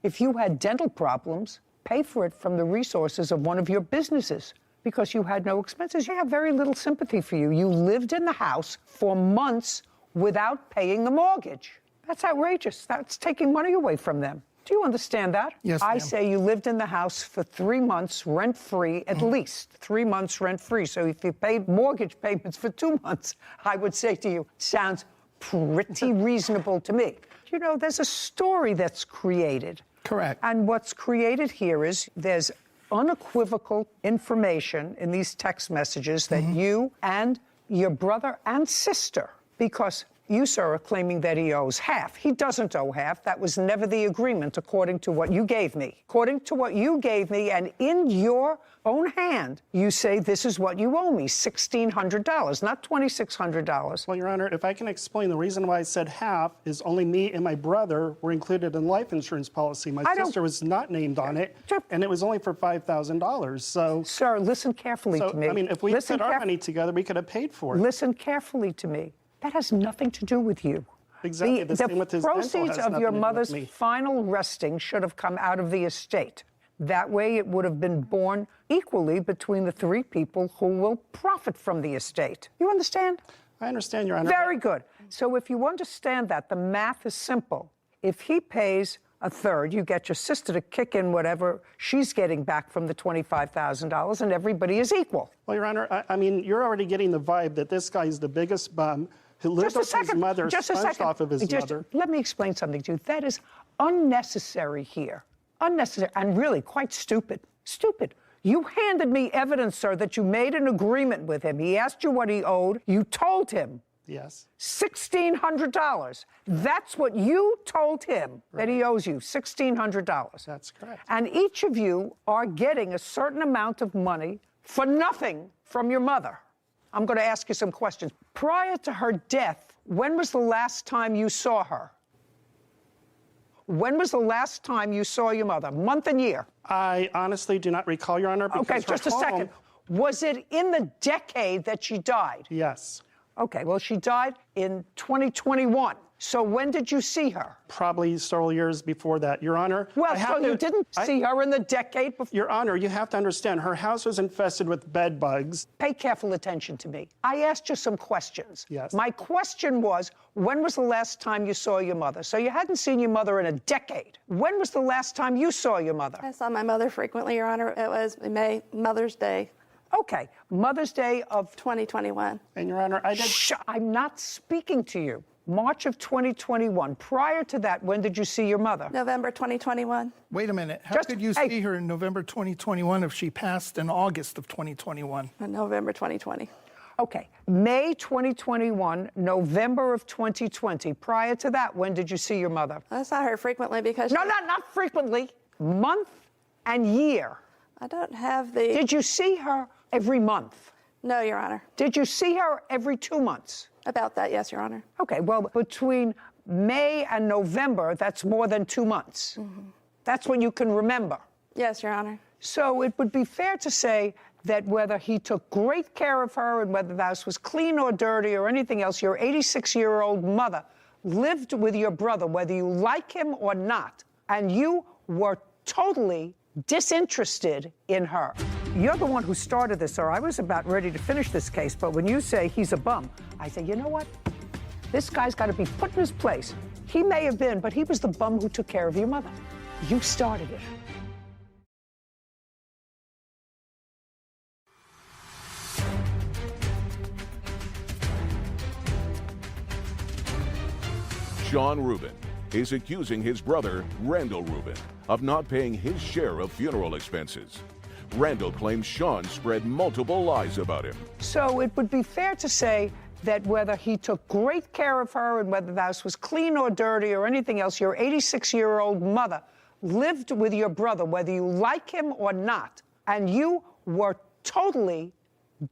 if you had dental problems, pay for it from the resources of one of your businesses. Because you had no expenses. You have very little sympathy for you. You lived in the house for months without paying the mortgage. That's outrageous. That's taking money away from them. Do you understand that? Yes, I ma'am. say you lived in the house for 3 months rent-free, at least 3 months rent-free. So if you paid mortgage payments for 2 months, I would say to you, sounds pretty reasonable to me. You know, there's a story that's created. Correct. And what's created here is there's unequivocal information in these text messages that you and your brother and sister, because you, sir, are claiming that he owes half. He doesn't owe half. That was never the agreement, according to what you gave me. According to what you gave me, and in your own hand, you say this is what you owe me, $1,600, not $2,600. Well, Your Honor, if I can explain, the reason why I said half is only me and my brother were included in life insurance policy. My sister was not named on it, and it was only for $5,000. So, sir, listen carefully to me. I mean, if we put our money together, we could have paid for it. Listen carefully to me. That has nothing to do with you. Exactly the same with his dental has proceeds of nothing your to do with mother's me. final resting should have come out of the estate. That way it would have been borne equally between the three people who will profit from the estate. You understand? I understand, Your Honor. Very good. So if you understand that, the math is simple. If he pays a third, you get your sister to kick in whatever she's getting back from the $25,000, and everybody is equal. Well, Your Honor, I mean, you're already getting the vibe that this guy's the biggest bum who lived off his mother, sponged off of his mother. Let me explain something to you. That is unnecessary here. Unnecessary and really quite stupid. Stupid. You handed me evidence, sir, that you made an agreement with him. He asked you what he owed. You told him. Yes. $1,600. That's what you told him, that he owes you, $1,600. That's correct. And each of you are getting a certain amount of money for nothing from your mother. I'm going to ask you some questions. Prior to her death, when was the last time you saw her? When was the last time you saw your mother? Month and year? I honestly do not recall, Your Honor. Okay, just a second. Was it in the decade that she died? Yes. Okay, well, she died in 2021. So when did you see her? Probably several years before that, Your Honor. Well, so you didn't see her in the decade before? Your Honor, you have to understand, her house was infested with bed bugs. Pay careful attention to me. I asked you some questions. Yes. My question was, when was the last time you saw your mother? So you hadn't seen your mother in a decade. When was the last time you saw your mother? I saw my mother frequently, Your Honor. It was in May, Mother's Day. Okay, Mother's Day of 2021. And Your Honor, I did... Shh, I'm not speaking to you. March of 2021. Prior to that, when did you see your mother? November 2021. Wait a minute. How could you see her in November 2021 if she passed in August of 2021? November 2020. Okay, May 2021, November of 2020. Prior to that, when did you see your mother? I saw her frequently because... No, not frequently. Month and year. I don't have the... Did you see her every month? No, Your Honor. Did you see her every 2 months? About that, yes, Your Honor. Okay, well, between May and November, that's more than 2 months. Mm-hmm. That's what you can remember. Yes, Your Honor. So it would be fair to say that whether he took great care of her and whether the house was clean or dirty or anything else, your 86-year-old mother lived with your brother, whether you like him or not, and you were totally disinterested in her. You're the one who started this, sir. I was about ready to finish this case, but when you say he's a bum, I say, you know what? This guy's got to be put in his place. He may have been, but he was the bum who took care of your mother. You started it. Sean Rubin is accusing his brother, Randall Rubin, of not paying his share of funeral expenses. Randall claims Sean spread multiple lies about him. So it would be fair to say that whether he took great care of her and whether the house was clean or dirty or anything else, your 86-year-old mother lived with your brother, whether you like him or not, and you were totally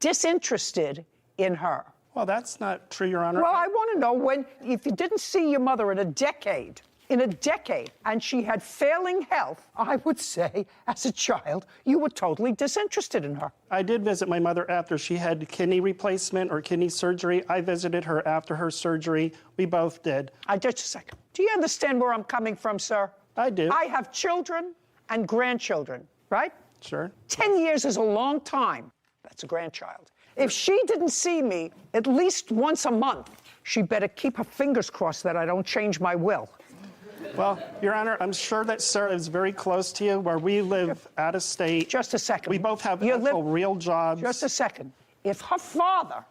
disinterested in her. Well, that's not true, Your Honor. Well, I want to know when, if you didn't see your mother in a decade, and she had failing health, I would say, as a child, you were totally disinterested in her. I did visit my mother after she had kidney replacement or kidney surgery. I visited her after her surgery. We both did. Just a second. Do you understand where I'm coming from, sir? I do. I have children and grandchildren, right? Sure. 10 years is a long time. That's a grandchild. If she didn't see me at least once a month, she better keep her fingers crossed that I don't change my will. Well, Your Honor, I'm sure that Sarah is very close to you, where we live out of state. Just a second. We both have real jobs. Just a second. If her father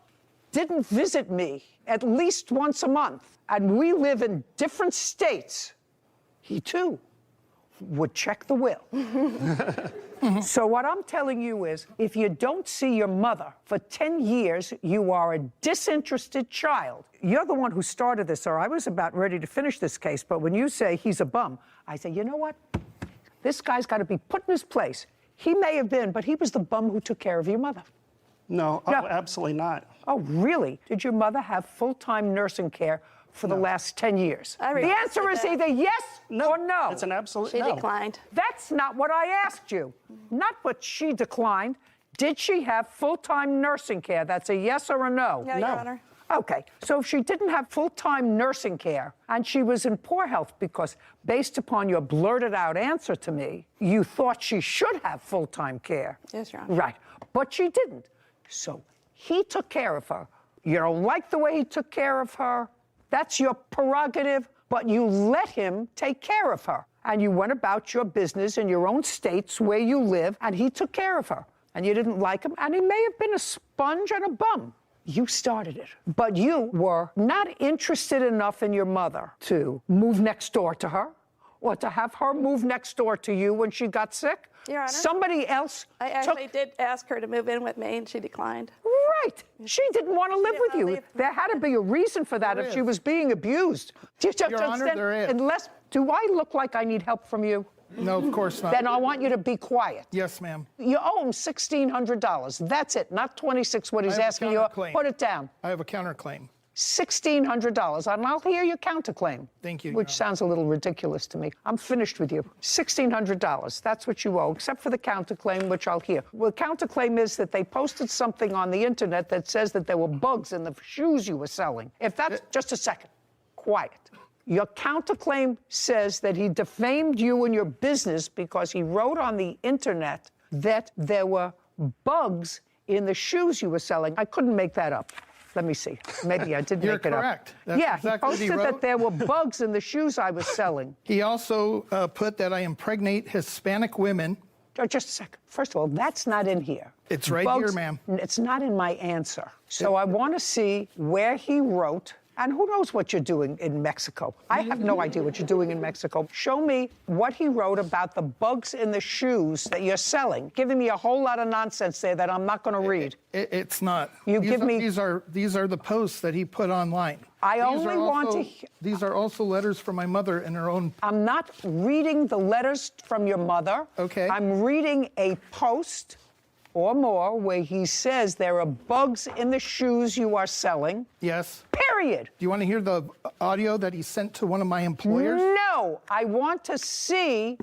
didn't visit me at least once a month, and we live in different states, he too would check the will. So what I'm telling you is, if you don't see your mother for 10 years, you are a disinterested child. You're the one who started this, sir. I was about ready to finish this case, but when you say he's a bum, I say, you know what? This guy's got to be put in his place. He may have been, but he was the bum who took care of your mother. No, absolutely not. Oh, really? Did your mother have full-time nursing care for the last 10 years? The answer is either yes or no. It's an absolute no. no. She declined. That's not what I asked you. Not what she declined. Did she have full-time nursing care? That's a yes or a no? No, Your Honor. Okay, so if she didn't have full-time nursing care and she was in poor health because, based upon your blurted-out answer to me, you thought she should have full-time care. Yes, Your Honor. Right, but she didn't. So he took care of her. You don't like the way he took care of her. That's your prerogative, but you let him take care of her. And you went about your business in your own states where you live, and he took care of her. And you didn't like him, and he may have been a sponge and a bum. You started it. But you were not interested enough in your mother to move next door to her or to have her move next door to you when she got sick. Your Honor. Somebody else I actually did ask her to move in with me, and she declined. Right. She didn't want to live with you. There had to be a reason for that if she was being abused. Your Honor, there is. Unless, do I look like I need help from you? No, of course not. Then I want you to be quiet. Yes, ma'am. You owe him $1,600. That's it, not $26. What he's asking you. Put it down. I have a counterclaim. $1,600, and I'll hear your counterclaim. Thank you. Which sounds a little ridiculous to me. I'm finished with you. $1,600. That's what you owe, except for the counterclaim, which I'll hear. Well, the counterclaim is that they posted something on the internet that says that there were bugs in the shoes you were selling. If that's just a second, quiet. Your counterclaim says that he defamed you and your business because he wrote on the internet that there were bugs in the shoes you were selling. I couldn't make that up. Let me see. Maybe I did You're make it up. correct. That's Yeah, exactly what he he posted that wrote. there were bugs in the shoes I was selling. He also put that I impregnate Hispanic women. Oh, just a second. First of all, that's not in here. It's right here, ma'am. It's not in my answer. So I want to see where he wrote. And who knows what you're doing in Mexico? I have no idea what you're doing in Mexico. Show me what he wrote about the bugs in the shoes that you're selling. Giving me a whole lot of nonsense there that I'm not going to read. It's not. You these give are, me. These are the posts that he put online. I These only are want also- to. These are also letters from my mother in her own. I'm not reading the letters from your mother. Okay. I'm reading a post or more where he says there are bugs in the shoes you are selling. Yes. Period. Do you want to hear the audio that he sent to one of my employers? No, I want to see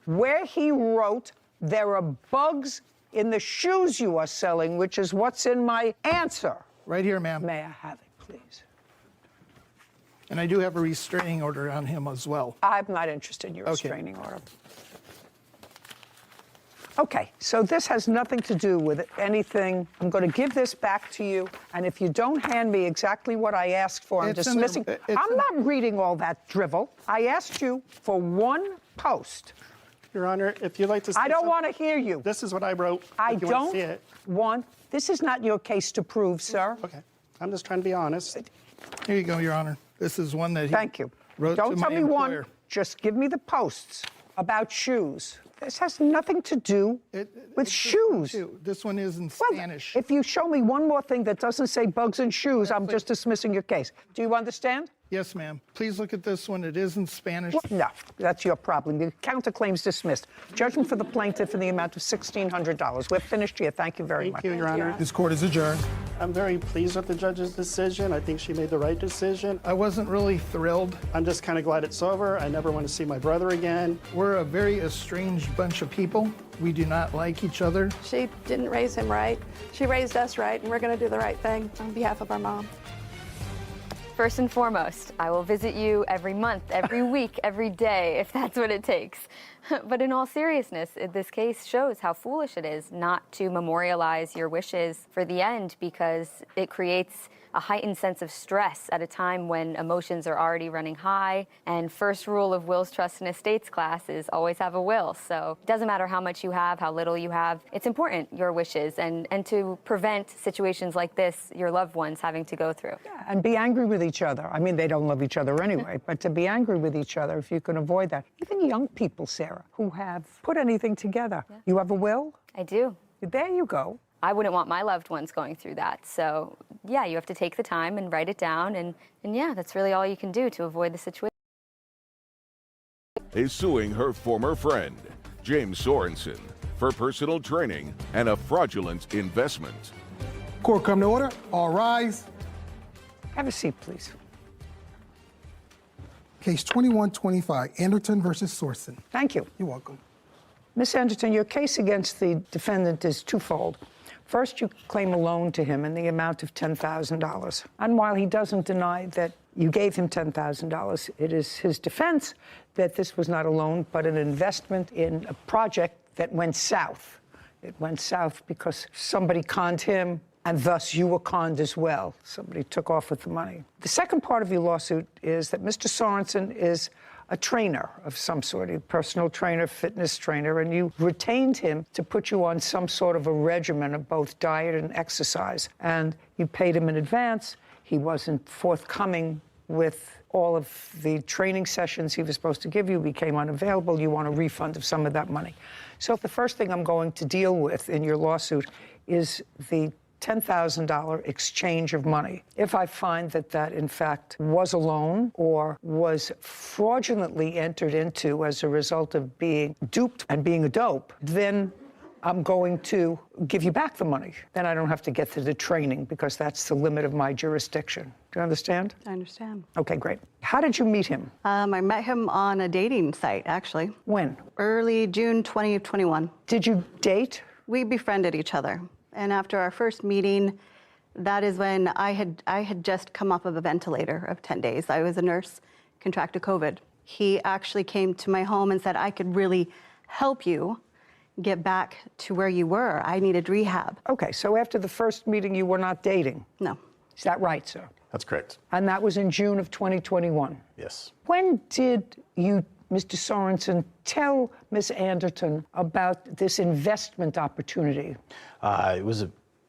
where he wrote there are bugs in the shoes you are selling, which is what's in my answer. Right here, ma'am. May I have it, please? And I do have a restraining order on him as well. I'm not interested in your restraining order. Okay, so this has nothing to do with anything. I'm going to give this back to you, and if you don't hand me exactly what I asked for, I'm dismissing. I'm not reading all that drivel. I asked you for one post. Your Honor, if you'd like to say I don't something- want to hear you. This is what I wrote. I if you want to see don't it. want. This is not your case to prove, sir. Okay, I'm just trying to be honest. Here you go, Your Honor. This is one that he Thank you. wrote Don't to tell my me employer. one. Just give me the posts about shoes. This has nothing to do with shoes. This one is in Spanish. If you show me one more thing that doesn't say bugs and shoes, I'm just dismissing your case. Do you understand? Yes, ma'am. Please look at this one. It is in Spanish. No, that's your problem. The counterclaim's dismissed. Judgment for the plaintiff in the amount of $1,600. We're finished here. Thank you very much. Thank you, Your Honor. This court is adjourned. I'm very pleased with the judge's decision. I think she made the right decision. I wasn't really thrilled. I'm just kind of glad it's over. I never want to see my brother again. We're a very estranged bunch of people. We do not like each other. She didn't raise him right. She raised us right, and we're going to do the right thing on behalf of our mom. First and foremost, I will visit you every month, every week, every day, if that's what it takes. But in all seriousness, this case shows how foolish it is not to memorialize your wishes for the end, because it creates a heightened sense of stress at a time when emotions are already running high. And first rule of wills, trusts, and estates class is always have a will. So it doesn't matter how much you have, how little you have. It's important, your wishes, and to prevent situations like this, your loved ones having to go through. Yeah, and be angry with each other. I mean, they don't love each other anyway, but to be angry with each other, if you can avoid that. Even young people, Sarah, who have put anything together. Yeah. You have a will? I do. There you go. I wouldn't want my loved ones going through that. So, yeah, you have to take the time and write it down. And yeah, that's really all you can do to avoid the situation. Is suing her former friend, James Sorensen, for personal training and a fraudulent investment. Court come to order. All rise. Have a seat, please. Case 2125, Anderton versus Sorensen. Thank you. You're welcome. Ms. Anderton, your case against the defendant is twofold. First, you claim a loan to him in the amount of $10,000. And while he doesn't deny that you gave him $10,000, it is his defense that this was not a loan, but an investment in a project that went south. It went south because somebody conned him, and thus you were conned as well. Somebody took off with the money. The second part of your lawsuit is that Mr. Sorensen is a trainer of some sort, a personal trainer, fitness trainer, and you retained him to put you on some sort of a regimen of both diet and exercise. And you paid him in advance. He wasn't forthcoming with all of the training sessions he was supposed to give you, became unavailable. You want a refund of some of that money. So the first thing I'm going to deal with in your lawsuit is the $10,000 exchange of money. If I find that that, in fact, was a loan or was fraudulently entered into as a result of being duped and being a dope, then I'm going to give you back the money. Then I don't have to get to the training because that's the limit of my jurisdiction. Do you understand? I understand. Okay, great. How did you meet him? I met him on a dating site, actually. When? Early June 2021. Did you date? We befriended each other. And after our first meeting, that is when I had just come off of a ventilator of 10 days. I was a nurse, contracted COVID. He actually came to my home and said, I could really help you get back to where you were. I needed rehab. Okay, so after the first meeting, you were not dating? No. Is that right, sir? That's correct. And that was in June of 2021? Yes. When did you, Mr. Sorensen, tell Ms. Anderton about this investment opportunity? It was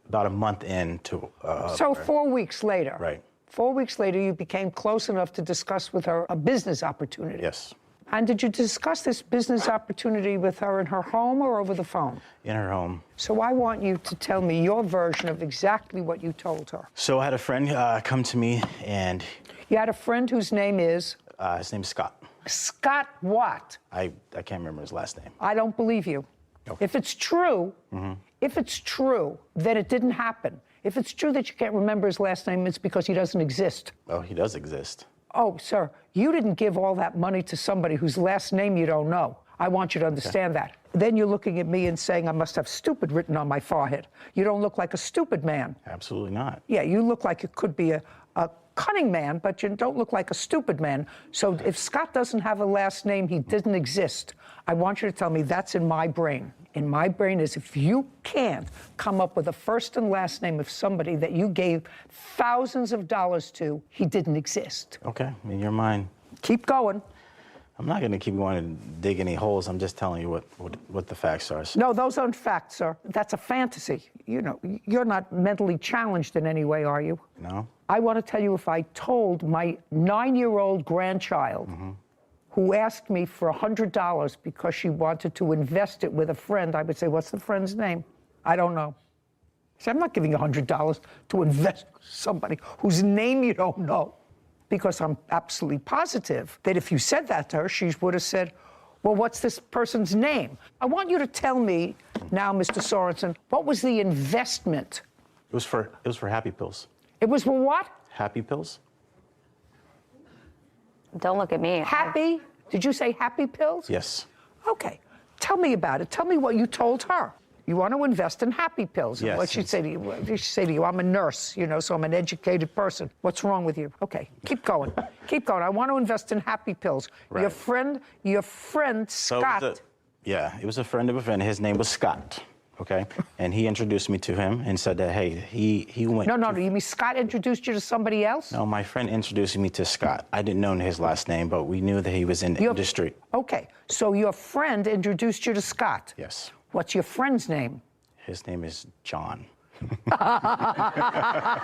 about a month into... So 4 weeks later? Right. 4 weeks later, you became close enough to discuss with her a business opportunity? Yes. And did you discuss this business opportunity with her in her home or over the phone? In her home. So I want you to tell me your version of exactly what you told her. So I had a friend come to me and... You had a friend whose name is? His name is Scott. Scott what? I can't remember his last name. I don't believe you. Okay. If it's true, then it didn't happen. If it's true that you can't remember his last name, it's because he doesn't exist. Oh, he does exist. Oh, sir, you didn't give all that money to somebody whose last name you don't know. I want you to understand that. Then you're looking at me and saying I must have stupid written on my forehead. You don't look like a stupid man. Absolutely not. Yeah, you look like it could be a cunning man, but you don't look like a stupid man. So if Scott doesn't have a last name, he didn't exist. I want you to tell me that's in my brain. In my brain is if you can't come up with a first and last name of somebody that you gave thousands of dollars to, he didn't exist. Okay, in your mind. Keep going. I'm not going to keep going and dig any holes. I'm just telling you what the facts are. No, those aren't facts, sir. That's a fantasy. You know, you're not mentally challenged in any way, are you? No. I want to tell you, if I told my 9-year-old grandchild who asked me for $100 because she wanted to invest it with a friend, I would say, what's the friend's name? I don't know. So I'm not giving you $100 to invest with somebody whose name you don't know, because I'm absolutely positive that if you said that to her, she would have said, well, what's this person's name? I want you to tell me now, Mr. Sorensen, what was the investment? It was for Happy Pills. It was for what? Happy Pills? Don't look at me. Happy? Did you say Happy Pills? Yes. Okay. Tell me about it. Tell me what you told her. You want to invest in Happy Pills. Yes. What she'd say to you? What did she say to you? I'm a nurse, you know, so I'm an educated person. What's wrong with you? Okay, keep going. Keep going. I want to invest in Happy Pills. Right. Your friend Scott. It was a friend of a friend. His name was Scott. Okay, and he introduced me to him and said that, hey, he went. No, you mean Scott introduced you to somebody else? No, my friend introduced me to Scott. I didn't know his last name, but we knew that he was in the industry. Okay, so your friend introduced you to Scott. Yes. What's your friend's name? His name is John. I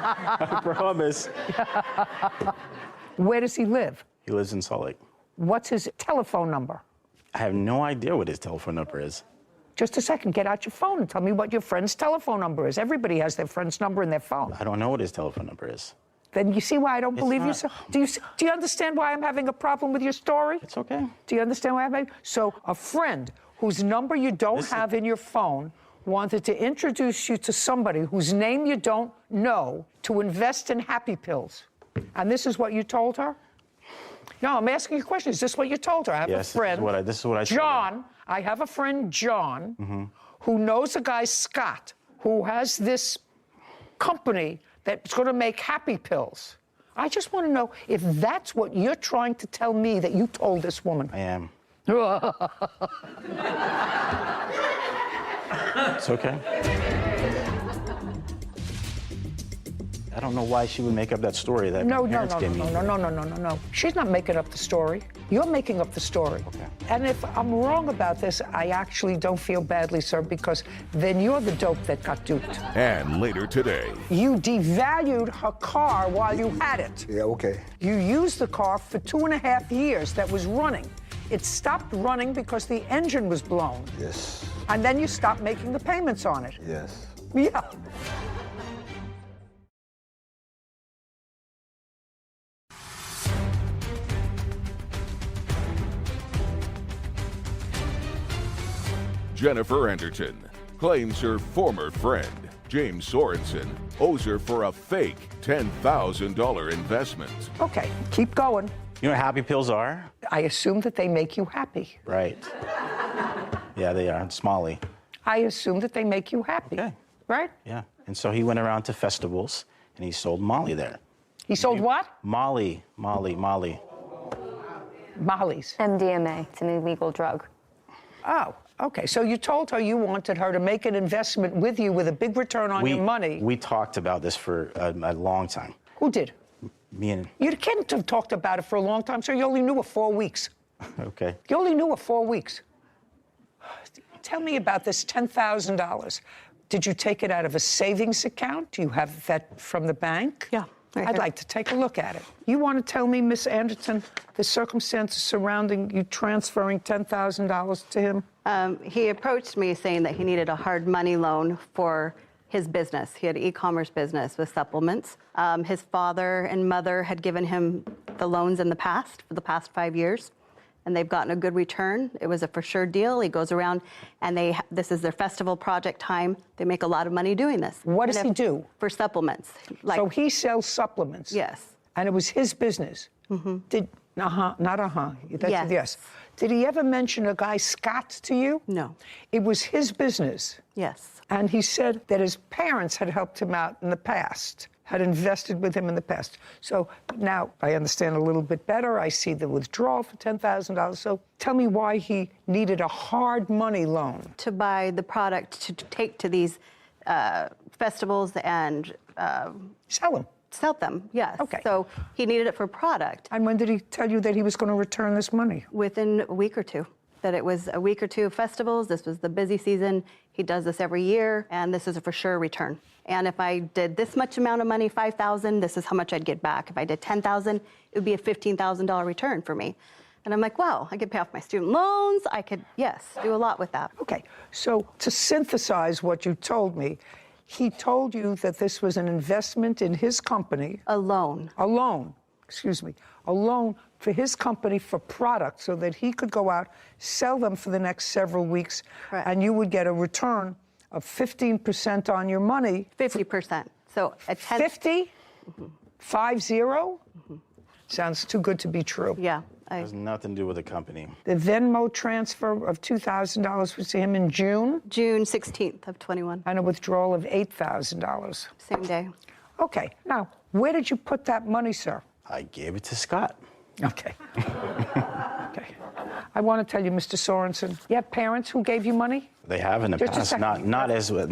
promise. Where does he live? He lives in Salt Lake. What's his telephone number? I have no idea what his telephone number is. Just a second, get out your phone and tell me what your friend's telephone number is. Everybody has their friend's number in their phone. I don't know what his telephone number is. Then you see why I don't believe you, sir? Do you understand why I'm having a problem with your story? It's okay. Do you understand why I'm having? So a friend whose number you don't have in your phone wanted to introduce you to somebody whose name you don't know to invest in Happy Pills. And this is what you told her? No, I'm asking you a question. Is this what you told her? I have a friend. This is what I John, I have a friend, John, who knows a guy, Scott, who has this company that's going to make happy pills. I just want to know if that's what you're trying to tell me that you told this woman. I am. It's okay. I don't know why she would make up that story that No. She's not making up the story. You're making up the story. Okay. And if I'm wrong about this, I actually don't feel badly, sir, because then you're the dope that got duped. And later today, You devalued her car while you had it. Yeah, okay. You used the car for 2.5 years that was running. It stopped running because the engine was blown. Yes. And then you stopped making the payments on it. Yes. Yeah. Jennifer Anderton claims her former friend, James Sorensen, owes her for a fake $10,000 investment. Okay, keep going. You know what happy pills are? I assume that they make you happy. Right. Yeah, they are. It's Molly. I assume that they make you happy. Okay. Right? Yeah. And so he went around to festivals and he sold Molly there. He sold what? Molly. Molly's. MDMA. It's an illegal drug. Oh, okay. So you told her you wanted her to make an investment with you with a big return on your money. We talked about this for a long time. Who did? Me and... You couldn't have talked about it for a long time, sir. You only knew her 4 weeks. Okay. You only knew her 4 weeks. Tell me about this $10,000. Did you take it out of a savings account? Do you have that from the bank? Yeah. Right I'd here. like to take a look at it. You want to tell me, Miss Anderson, the circumstances surrounding you transferring $10,000 to him? He approached me saying that he needed a hard money loan for his business. He had an e-commerce business with supplements. His father and mother had given him the loans in the past, for the past 5 years, and they've gotten a good return. It was a for sure deal. He goes around and this is their festival project time. They make a lot of money doing this. What does he do? For supplements. So he sells supplements? Yes. And it was his business? Mm-hmm. Yes. Did he ever mention a guy, Scott, to you? No. It was his business? Yes. And he said that his parents had helped him out in the past, had invested with him in the past. So now I understand a little bit better. I see the withdrawal for $10,000. So tell me why he needed a hard money loan. To buy the product to take to these festivals and... Sell them. Sell them, yes. Okay. So he needed it for product. And when did he tell you that he was going to return this money? Within a week or two. That it was a week or two of festivals. This was the busy season. He does this every year, and this is a for sure return. And if I did this much amount of money, $5,000, this is how much I'd get back. If I did $10,000, it would be a $15,000 return for me. And I'm like, wow, I could pay off my student loans. I could, yes, do a lot with that. Okay, so to synthesize what you told me, he told you that this was an investment in his company. A loan. A loan, excuse me. A loan for his company for products so that he could go out, sell them for the next several weeks, Correct. and you would get a return of 15% on your money. 50%. So a 10... 50? 50? Mm-hmm. Sounds too good to be true. Yeah. Has nothing to do with the company. The Venmo transfer of $2,000 was to him in June? June 16th of 21. And a withdrawal of $8,000. Same day. Okay. Now, where did you put that money, sir? I gave it to Scott. Okay. Okay. I want to tell you, Mr. Sorensen, you have parents who gave you money? They have in the Just a past, second. not as you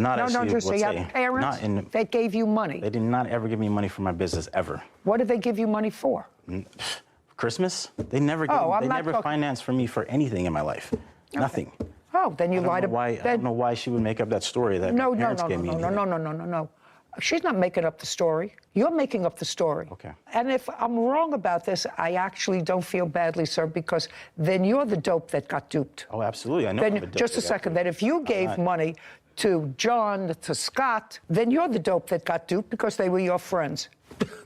just would you say. have parents that gave you money. They did not ever give me money for my business, ever. What did they give you money for? Christmas? They never financed for me for anything in my life. Okay. Nothing. Oh, then you lied about I don't know why she would make up that story that my parents gave me. No. She's not making up the story. You're making up the story. Okay. And if I'm wrong about this, I actually don't feel badly, sir, because then you're the dope that got duped. Oh, absolutely. I know. Then, just a second, that if you gave money to John, to Scott, then you're the dope that got duped because they were your friends.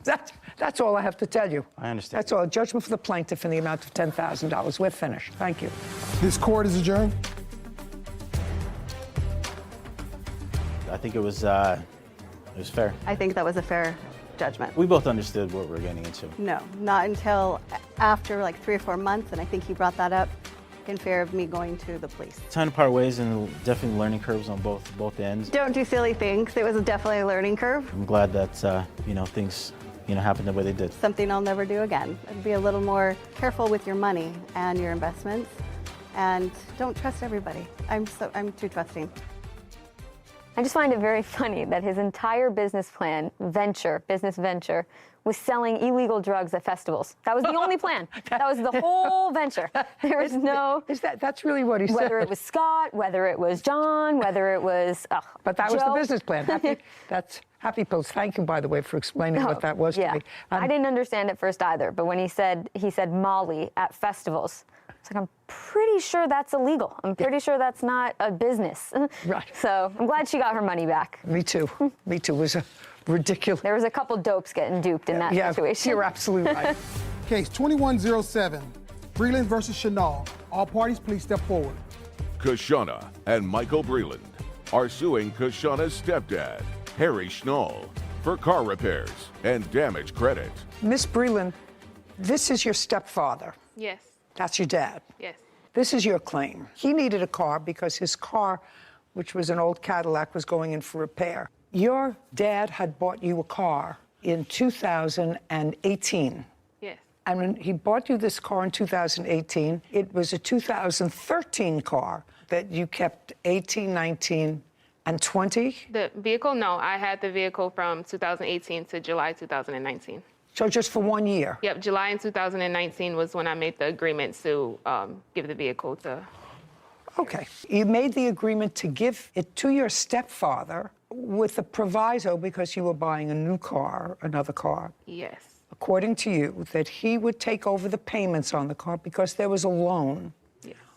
That's all I have to tell you. I understand. That's all. Judgment for the plaintiff in the amount of $10,000. We're finished. Thank you. This court is adjourned. I think it was fair. I think that was a fair judgment. We both understood what we were getting into. No, not until after like 3 or 4 months, and I think he brought that up in fear of me going to the police. Time to part ways, and definitely learning curves on both ends. Don't do silly things. It was definitely a learning curve. I'm glad that things happened the way they did. Something I'll never do again. I'd be a little more careful with your money and your investments, and don't trust everybody. I'm too trusting. I just find it very funny that his entire business venture, was selling illegal drugs at festivals. That was the only plan. That was the whole venture. There was no... That's really what he said. Whether it was Scott, whether it was John, whether it was But that Joe. was the business plan. That's Happy Pills. Thank you, by the way, for explaining what that was to me. I didn't understand at first either, but when he said Molly at festivals, it's like, I'm pretty sure that's illegal. I'm pretty sure that's not a business. Right. So I'm glad she got her money back. Me too. Me too. It was ridiculous. There was a couple dopes getting duped in that situation. You're absolutely right. Case 2107, Breland versus Chenal. All parties, please step forward. Kashana and Michael Breland are suing Kashana's stepdad, Harry Schnall, for car repairs and damage credit. Miss Breland, this is your stepfather. Yes. That's your dad. Yes. This is your claim. He needed a car because his car, which was an old Cadillac, was going in for repair. Your dad had bought you a car in 2018. Yes. And when he bought you this car in 2018, it was a 2013 car that you kept 18, 19, and 20? The vehicle? No, I had the vehicle from 2018 to July 2019. So just for 1 year? Yep, July in 2019 was when I made the agreement to give the vehicle to... Okay. You made the agreement to give it to your stepfather with the proviso, because you were buying a new car, another car. Yes. According to you, that he would take over the payments on the car because there was a loan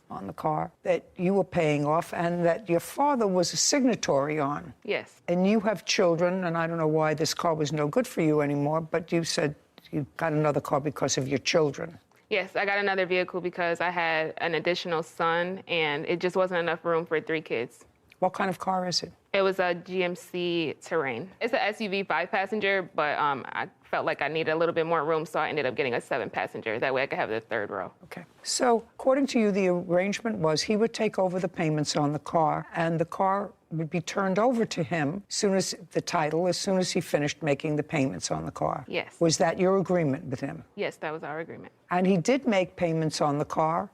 on the car that you were paying off and that your father was a signatory on. Yes. And you have children, and I don't know why this car was no good for you anymore, but you said you got another car because of your children. Yes, I got another vehicle because I had an additional son, and it just wasn't enough room for 3 kids. What kind of car is it? It was a GMC Terrain. It's an SUV 5-passenger, but I felt like I needed a little bit more room, so I ended up getting a 7-passenger. That way I could have the 3rd row. Okay. So, according to you, the arrangement was he would take over the payments on the car, and the car would be turned over to him as soon as he finished making the payments on the car. Yes. Was that your agreement with him? Yes, that was our agreement. And he did make payments on the car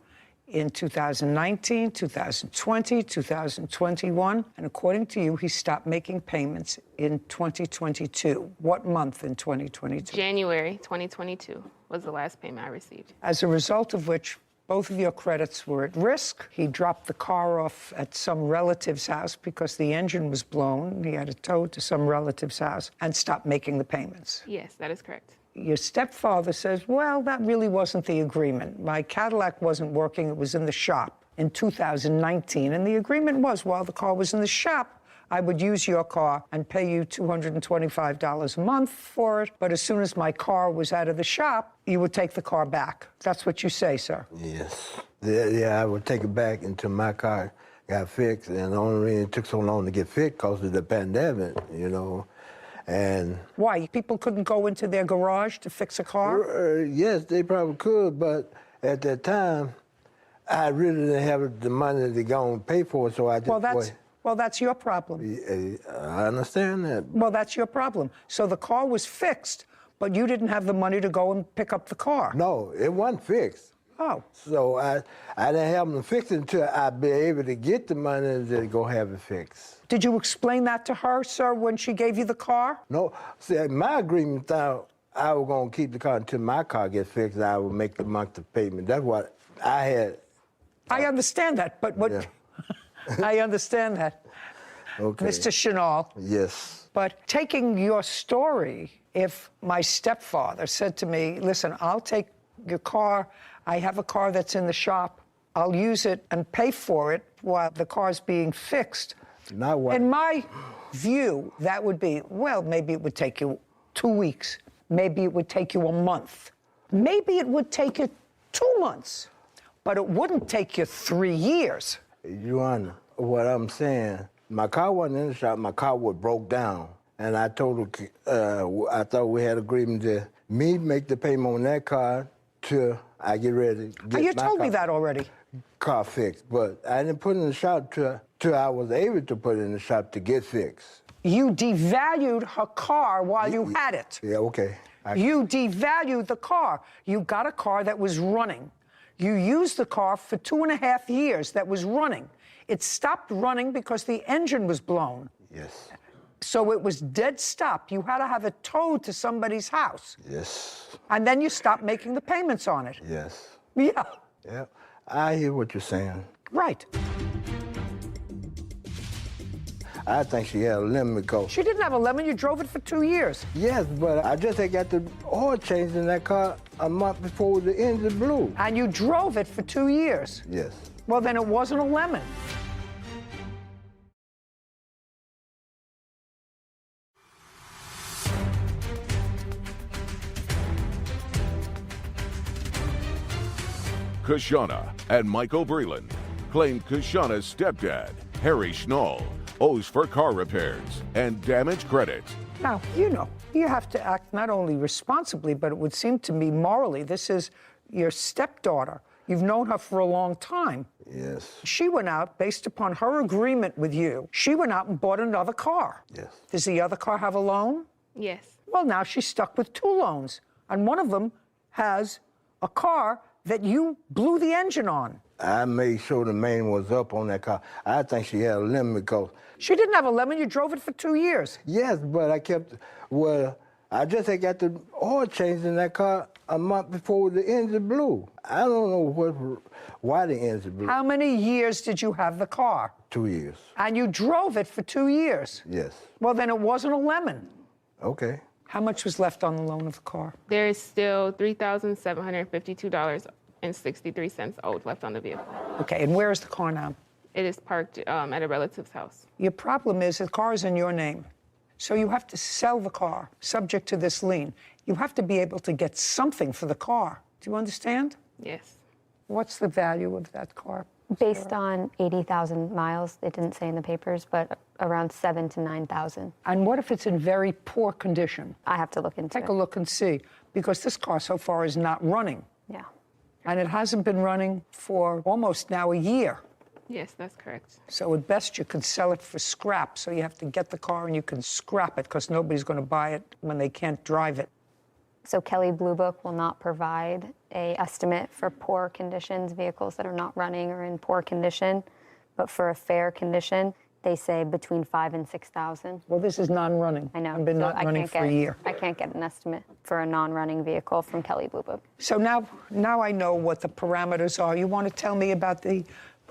in 2019, 2020, 2021, and according to you, he stopped making payments in 2022. What month in 2022? January 2022 was the last payment I received. As a result of which, both of your credits were at risk. He dropped the car off at some relative's house because the engine was blown. He had it towed to some relative's house and stopped making the payments. Yes, that is correct. Your stepfather says, well, that really wasn't the agreement. My Cadillac wasn't working. It was in the shop in 2019. And the agreement was, while the car was in the shop, I would use your car and pay you $225 a month for it. But as soon as my car was out of the shop, you would take the car back. That's what you say, sir. Yes. Yeah, I would take it back until my car got fixed. And the only reason it took so long to get fixed because of the pandemic, you know. And why? People couldn't go into their garage to fix a car? Yes, they probably could, but at that time, I really didn't have the money to go and pay for it, so I just... Well, that's your problem. I understand that. Well, that's your problem. So the car was fixed, but you didn't have the money to go and pick up the car. No, it wasn't fixed. Oh. So I didn't have them fixed until I'd be able to get the money to go have it fixed. Did you explain that to her, sir, when she gave you the car? No. See, my agreement thought I was going to keep the car until my car gets fixed and I would make the monthly payment. That's what I had. I understand that, but what... Yeah. I understand that. Okay. Mr. Chenal. Yes. But taking your story, if my stepfather said to me, listen, I'll take your car, I have a car that's in the shop, I'll use it and pay for it while the car's being fixed. Not what? In my view, that would be, well, maybe it would take you 2 weeks. Maybe it would take you a month. Maybe it would take you 2 months. But it wouldn't take you 3 years. Your Honor, what I'm saying, my car wasn't in the shop, my car was broke down. And I told her, I thought we had agreement to me make the payment on that car till I get ready to get You my told car. me that already. car fixed, but I didn't put it in the shop till I was able to put it in the shop to get fixed. You devalued her car while you had it. Yeah, okay. You devalued the car. You got a car that was running. You used the car for 2.5 years that was running. It stopped running because the engine was blown. Yes. So it was dead stop. You had to have it towed to somebody's house. Yes. And then you stopped making the payments on it. Yes. Yeah. Yeah. I hear what you're saying. Right. I think she had a lemon because... She didn't have a lemon. You drove it for 2 years. Yes, but I just had got the oil changed in that car a month before the engine blew. And you drove it for 2 years. Yes. Well, then it wasn't a lemon. Kashana and Michael Breland claimed Kashana's stepdad, Harry Schnall, owes for car repairs and damage credit. Now, you know, you have to act not only responsibly, but it would seem to me morally. This is your stepdaughter. You've known her for a long time. Yes. She went out, based upon her agreement with you, she went out and bought another car. Yes. Does the other car have a loan? Yes. Well, now she's stuck with 2 loans, and one of them has a car that you blew the engine on. I made sure the main was up on that car. I think she had a lemon because... She didn't have a lemon. You drove it for 2 years. Yes, but I kept... Well, I just had got the oil changed in that car a month before the engine blew. I don't know why the engine blew. How many years did you have the car? 2 years. And you drove it for 2 years. Yes. Well, then it wasn't a lemon. Okay. How much was left on the loan of the car? There is still $3,752.63 owed left on the vehicle. Okay, and where is the car now? It is parked at a relative's house. Your problem is the car is in your name. So you have to sell the car, subject to this lien. You have to be able to get something for the car. Do you understand? Yes. What's the value of that car? Based on 80,000 miles, it didn't say in the papers, but around 7,000 to 9,000. And what if it's in very poor condition? I have to look into it. Take a look and see, because this car so far is not running. Yeah. And it hasn't been running for almost now a year. Yes, that's correct. So at best you can sell it for scrap. So you have to get the car and you can scrap it because nobody's going to buy it when they can't drive it. So Kelley Blue Book will not provide an estimate for poor conditions, vehicles that are not running or in poor condition. But for a fair condition, they say between 5,000 and 6,000. Well, this is non-running. I know. I've been not running for a year. I can't get an estimate for a non-running vehicle from Kelley Blue Book. So now I know what the parameters are. You want to tell me about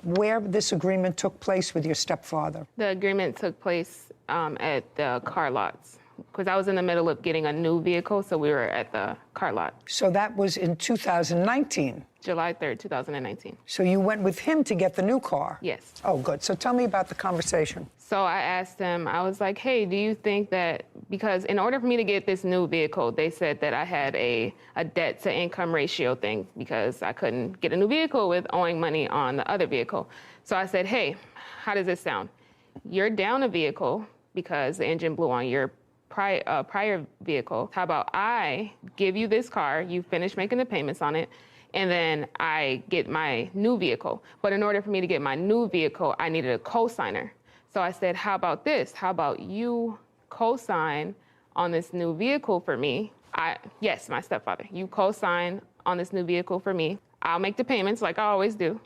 where this agreement took place with your stepfather? The agreement took place at the car lots, because I was in the middle of getting a new vehicle, so we were at the car lot. So that was in 2019? July 3rd, 2019. So you went with him to get the new car? Yes. Oh, good. So tell me about the conversation. So I asked him, I was like, hey, do you think that, because in order for me to get this new vehicle, they said that I had a debt to income ratio thing because I couldn't get a new vehicle with owing money on the other vehicle. So I said, hey, how does this sound? You're down a vehicle because the engine blew on your prior vehicle. How about I give you this car, you finish making the payments on it, and then I get my new vehicle. But in order for me to get my new vehicle, I needed a co-signer. So I said, how about this? How about you co-sign on this new vehicle for me? Yes, my stepfather. You co-sign on this new vehicle for me. I'll make the payments like I always do.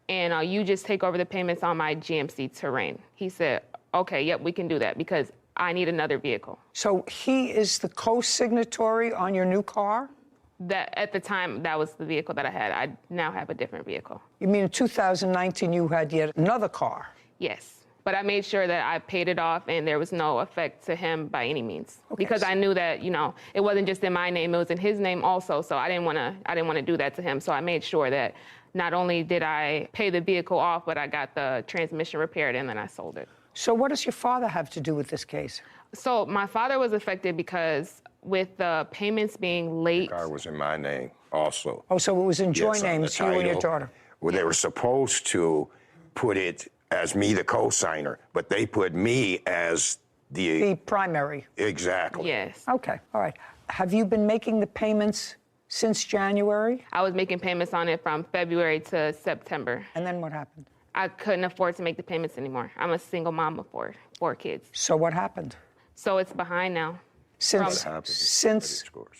And you just take over the payments on my GMC Terrain. He said, okay, yep, we can do that because I need another vehicle. So he is the co-signatory on your new car? That at the time, that was the vehicle that I had. I now have a different vehicle. You mean in 2019 you had yet another car? Yes. But I made sure that I paid it off and there was no effect to him by any means. Okay. Because I knew that, it wasn't just in my name, it was in his name also. So I didn't want to do that to him. So I made sure that not only did I pay the vehicle off, but I got the transmission repaired and then I sold it. So what does your father have to do with this case? So my father was affected because with the payments being late. The car was in my name also. Oh, so it was in joint Yes, names, you and your daughter? Well, they were supposed to put it as me, the co-signer, but they put me as the primary. Exactly. Yes. Okay, all right. Have you been making the payments Since January? I was making payments on it from February to September. And then what happened? I couldn't afford to make the payments anymore. I'm a single mom of four kids. So what happened? So it's behind now. Since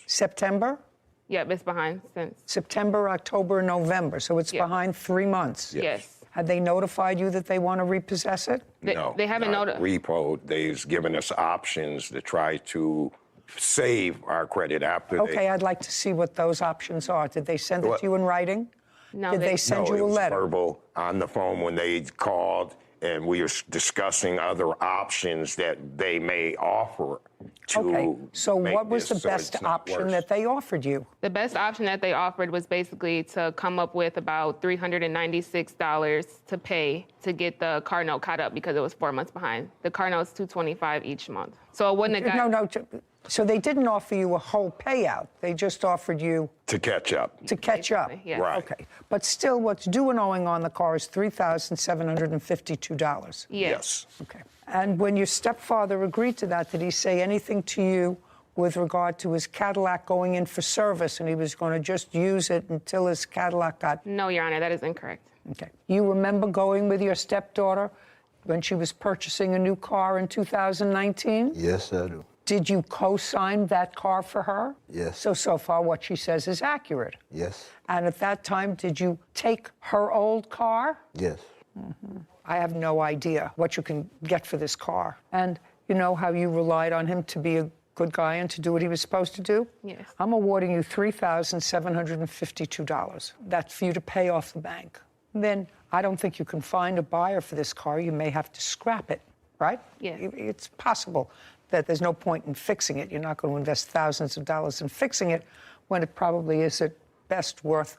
September? Yep, it's behind since. September, October, November. So it's behind 3 months. Yes. Had they notified you that they want to repossess it? No, they haven't not notified. repo. They've given us options to try to save our credit after Okay, I'd like to see what those options are. Did they send it to you in writing? No. Did they send you it a was letter? verbal on the phone when they called, and we were discussing other options that they may offer to Okay, so make what was the this so best it's not option worse. that they offered you? The best option that they offered was basically to come up with about $396 to pay to get the car note caught up because it was 4 months behind. The car note's $225 each month. So it wouldn't have got... So they didn't offer you a whole payout. They just offered you to catch up. To catch up. Yes. Right. Okay. But still, what's due and owing on the car is $3,752. Yes. Okay. And when your stepfather agreed to that, did he say anything to you with regard to his Cadillac going in for service, and he was going to just use it until his Cadillac got... No, Your Honor, that is incorrect. Okay. You remember going with your stepdaughter when she was purchasing a new car in 2019? Yes, I do. Did you co-sign that car for her? Yes. So far what she says is accurate. Yes. And at that time, did you take her old car? Yes. I have no idea what you can get for this car. And you know how you relied on him to be a good guy and to do what he was supposed to do? Yes. I'm awarding you $3,752. That's for you to pay off the bank. Then I don't think you can find a buyer for this car. You may have to scrap it, right? Yes. It's possible that there's no point in fixing it. You're not going to invest thousands of dollars in fixing it when it probably is at best worth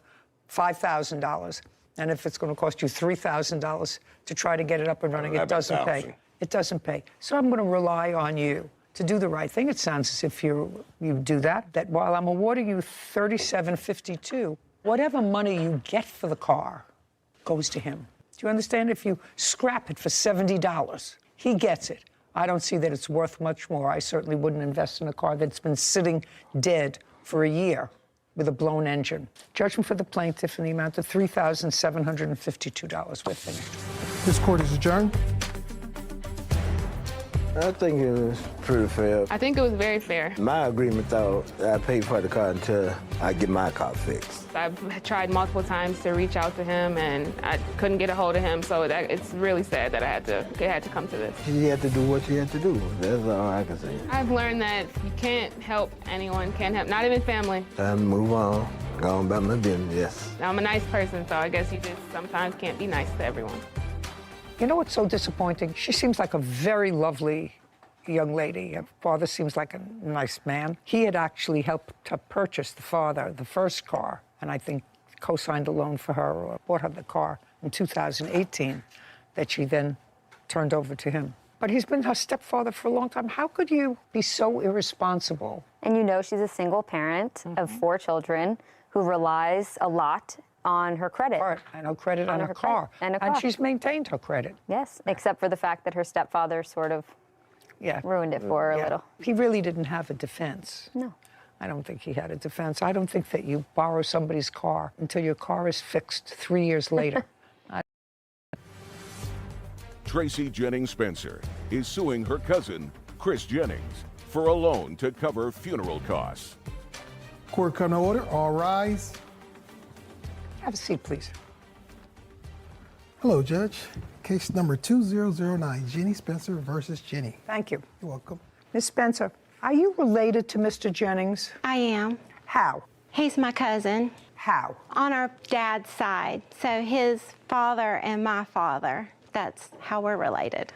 $5,000. And if it's going to cost you $3,000 to try to get it up and running, it doesn't pay. $11,000. It doesn't pay. So I'm going to rely on you to do the right thing. It sounds as if you do that. That while I'm awarding you $3,752, whatever money you get for the car goes to him. Do you understand? If you scrap it for $70, he gets it. I don't see that it's worth much more. I certainly wouldn't invest in a car that's been sitting dead for a year with a blown engine. Judgment for the plaintiff in the amount of $3,752. We're finished. This court is adjourned. I think it was pretty fair. I think it was very fair. My agreement, though, I paid for the car until I get my car fixed. I've tried multiple times to reach out to him, and I couldn't get a hold of him, so it's really sad that it had to come to this. She had to do what she had to do. That's all I can say. I've learned that you can't help anyone, not even family. Time to move on. Go on about my business, yes. I'm a nice person, so I guess you just sometimes can't be nice to everyone. You know what's so disappointing? She seems like a very lovely young lady. Her father seems like a nice man. He had actually helped to purchase the first car, and I think co-signed a loan for her or bought her the car in 2018 that she then turned over to him. But he's been her stepfather for a long time. How could you be so irresponsible? And you know she's a single parent of 4 children who relies a lot on her credit. And her credit on her car. And she's maintained her credit. Yes, except for the fact that her stepfather sort of ruined it for her a little. He really didn't have a defense. No. I don't think he had a defense. I don't think that you borrow somebody's car until your car is fixed 3 years later. Tracy Jennings Spencer is suing her cousin, Chris Jennings, for a loan to cover funeral costs. Court come to order. All rise. Have a seat, please. Hello, Judge. Case number 2009, Jenny Spencer versus Jenny. Thank you. You're welcome. Miss Spencer, are you related to Mr. Jennings? I am. How? He's my cousin. How? On our dad's side. So his father and my father. That's how we're related.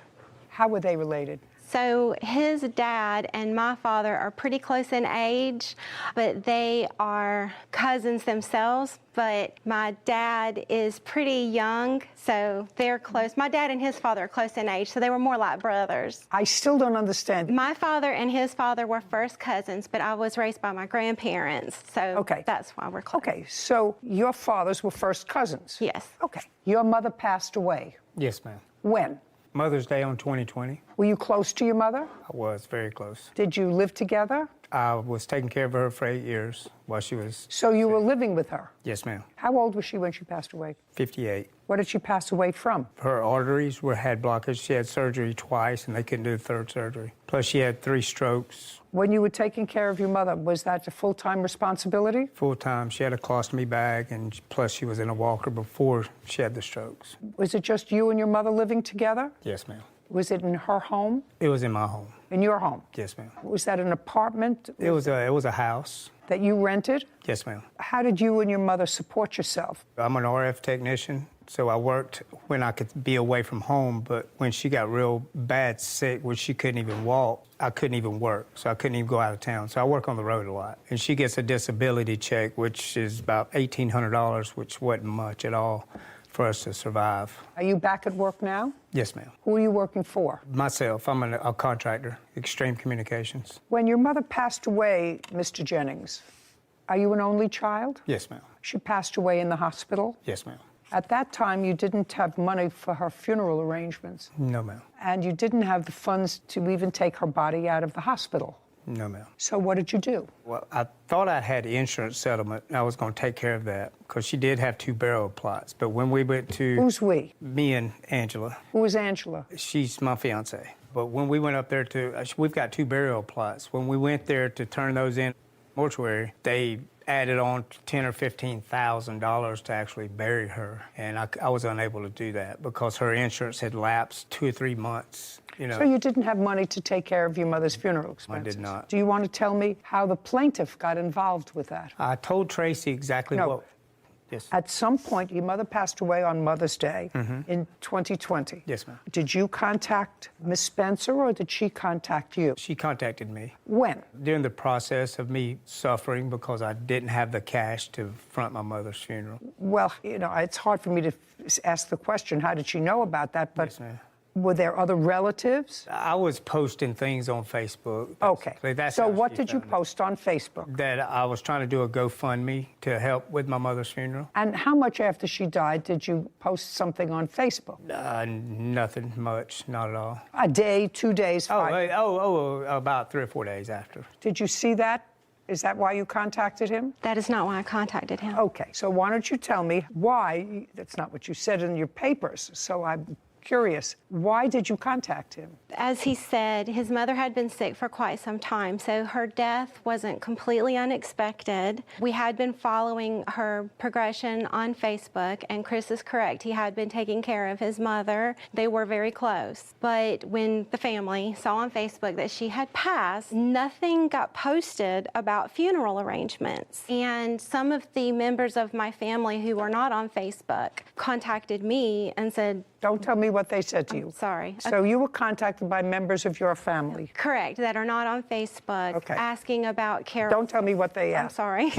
How were they related? So his dad and my father are pretty close in age, but they are cousins themselves. But my dad is pretty young, so they're close. My dad and his father are close in age, so they were more like brothers. I still don't understand. My father and his father were first cousins, but I was raised by my grandparents, so that's why we're close. Okay, so your fathers were first cousins? Yes. Okay. Your mother passed away. Yes, ma'am. When? Mother's Day on 2020. Were you close to your mother? I was very close. Did you live together? I was taking care of her for 8 years while she was... So you were living with her? Yes, ma'am. How old was she when she passed away? 58. What did she pass away from? Her arteries had blockage. She had surgery twice, and they couldn't do the third surgery. Plus, she had 3 strokes. When you were taking care of your mother, was that a full-time responsibility? Full-time. She had a colostomy bag, and plus she was in a walker before she had the strokes. Was it just you and your mother living together? Yes, ma'am. Was it in her home? It was in my home. In your home? Yes, ma'am. Was that an apartment? It was a house. That you rented? Yes, ma'am. How did you and your mother support yourself? I'm an RF technician, so I worked when I could be away from home, but when she got real bad sick, where she couldn't even walk, I couldn't even work, so I couldn't even go out of town. So I work on the road a lot. And she gets a disability check, which is about $1,800, which wasn't much at all for us to survive. Are you back at work now? Yes, ma'am. Who are you working for? Myself. I'm a contractor, Extreme Communications. When your mother passed away, Mr. Jennings, are you an only child? Yes, ma'am. She passed away in the hospital? Yes, ma'am. At that time, you didn't have money for her funeral arrangements. No, ma'am. And you didn't have the funds to even take her body out of the hospital. No, ma'am. So what did you do? Well, I thought I had insurance settlement. I was going to take care of that because she did have 2 burial plots. But when we went to... Who's we? Me and Angela. Who is Angela? She's my fiance. But when we went up there to... we've got 2 burial plots. When we went there to turn those in mortuary, they added on $10,000 or $15,000 to actually bury her. And I was unable to do that because her insurance had lapsed 2 or 3 months. You know. So you didn't have money to take care of your mother's funeral expenses? I did not. Do you want to tell me how the plaintiff got involved with that? I told Tracy exactly what... Yes. At some point, your mother passed away on Mother's Day in 2020. Yes, ma'am. Did you contact Miss Spencer or did she contact you? She contacted me. When? During the process of me suffering because I didn't have the cash to front my mother's funeral. Well, you know, it's hard for me to ask the question, how did she know about that? But yes, ma'am. Were there other relatives? I was posting things on Facebook. Okay. That's so what did you post on Facebook? That I was trying to do a GoFundMe to help with my mother's funeral. And how much after she died did you post something on Facebook? Nothing much, not at all. A day, 2 days? About 3 or 4 days after. Did you see that? Is that why you contacted him? That is not why I contacted him. Okay, so why don't you tell me why? That's not what you said in your papers, so I'm curious. Why did you contact him? As he said, his mother had been sick for quite some time, so her death wasn't completely unexpected. We had been following her progression on Facebook, and Chris is correct. He had been taking care of his mother. They were very close. But when the family saw on Facebook that she had passed, nothing got posted about funeral arrangements. And some of the members of my family who were not on Facebook contacted me and said, don't tell me what they said to you. Sorry. So you were contacted by members of your family? Correct, that are not on Facebook, asking about care. Don't tell me what they asked. I'm sorry.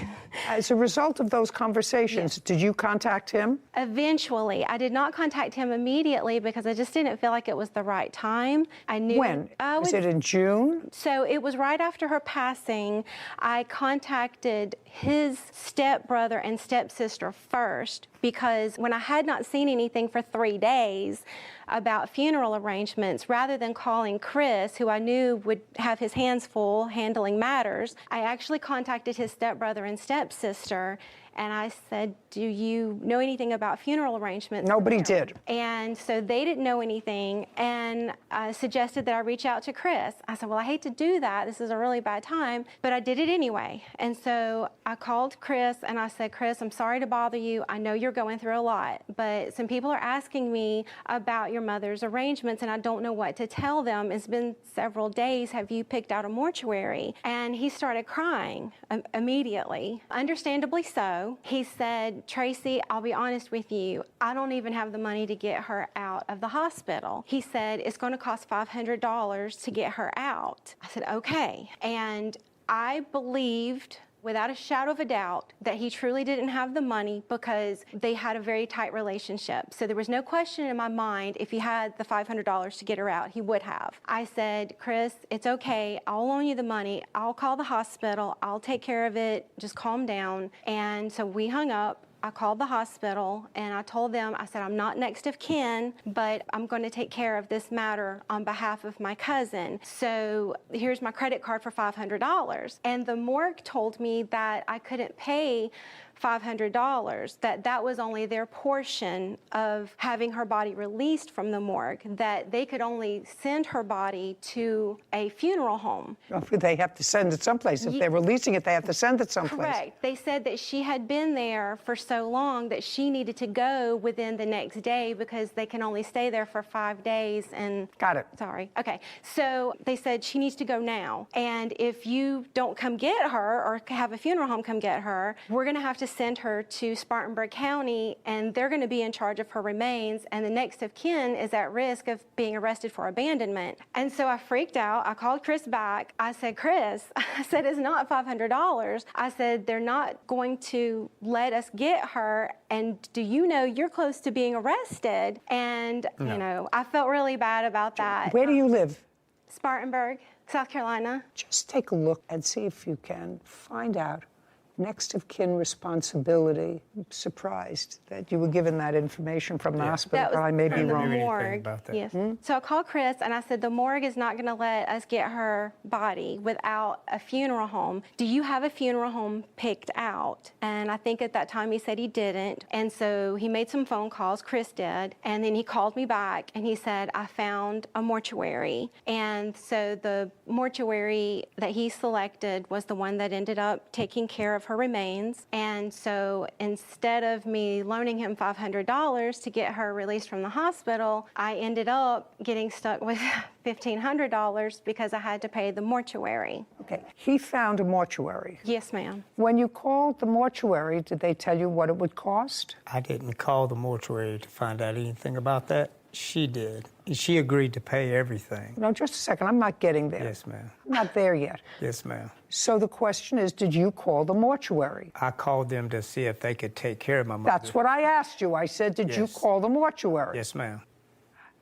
As a result of those conversations, did you contact him? Eventually. I did not contact him immediately because I just didn't feel like it was the right time. I knew. When? Was it in June? So it was right after her passing. I contacted his stepbrother and stepsister first because when I had not seen anything for 3 days about funeral arrangements, rather than calling Chris, who I knew would have his hands full handling matters, I actually contacted his stepbrother and stepsister, and I said, do you know anything about funeral arrangements? Nobody did. And so they didn't know anything, and I suggested that I reach out to Chris. I said, well, I hate to do that. This is a really bad time, but I did it anyway. And so I called Chris, and I said, Chris, I'm sorry to bother you. I know you're going through a lot, but some people are asking me about your mother's arrangements, and I don't know what to tell them. It's been several days. Have you picked out a mortuary? And he started crying immediately, understandably so. He said, Tracy, I'll be honest with you, I don't even have the money to get her out of the hospital. He said, it's going to cost $500 to get her out. I said, okay. And I believed, without a shadow of a doubt, that he truly didn't have the money because they had a very tight relationship. So there was no question in my mind if he had the $500 to get her out, he would have. I said, Chris, it's okay. I'll loan you the money. I'll call the hospital. I'll take care of it. Just calm down. And so we hung up. I called the hospital and I told them, I said, I'm not next of kin, but I'm going to take care of this matter on behalf of my cousin. So here's my credit card for $500. And the morgue told me that I couldn't pay $500, that was only their portion of having her body released from the morgue, that they could only send her body to a funeral home. They have to send it someplace. If they're releasing it, they have to send it someplace. Correct. They said that she had been there for so long that she needed to go within the next day because they can only stay there for 5 days. And got it. Sorry. Okay. So they said she needs to go now. And if you don't come get her or have a funeral home come get her, we're going to have to send her to Spartanburg County, and they're going to be in charge of her remains, and the next of kin is at risk of being arrested for abandonment. And so I freaked out. I called Chris back. I said, Chris, I said, it's not $500. I said, they're not going to let us get her, and do you know you're close to being arrested? And, No. you know, I felt really bad about that. Where do you live? Spartanburg, South Carolina. Just take a look and see if you can find out next of kin responsibility. I'm surprised that you were given that information from the hospital, but I may be wrong. Morgue. Yes. So I called Chris and I said, the morgue is not going to let us get her body without a funeral home. Do you have a funeral home picked out? And I think at that time he said he didn't. And so he made some phone calls, Chris did, and then he called me back and he said, I found a mortuary. And so the mortuary that he selected was the one that ended up taking care of her remains. And so instead of me loaning him $500 to get her released from the hospital, I ended up getting stuck with $1,500 because I had to pay the mortuary. Okay, he found a mortuary. Yes, ma'am. When you called the mortuary, did they tell you what it would cost? I didn't call the mortuary to find out anything about that. She did. She agreed to pay everything. No, just a second. I'm not getting there. Yes, ma'am. I'm not there yet. Yes, ma'am. So the question is, did you call the mortuary? I called them to see if they could take care of my mother. That's what I asked you. I said, did you call the mortuary? Yes, ma'am.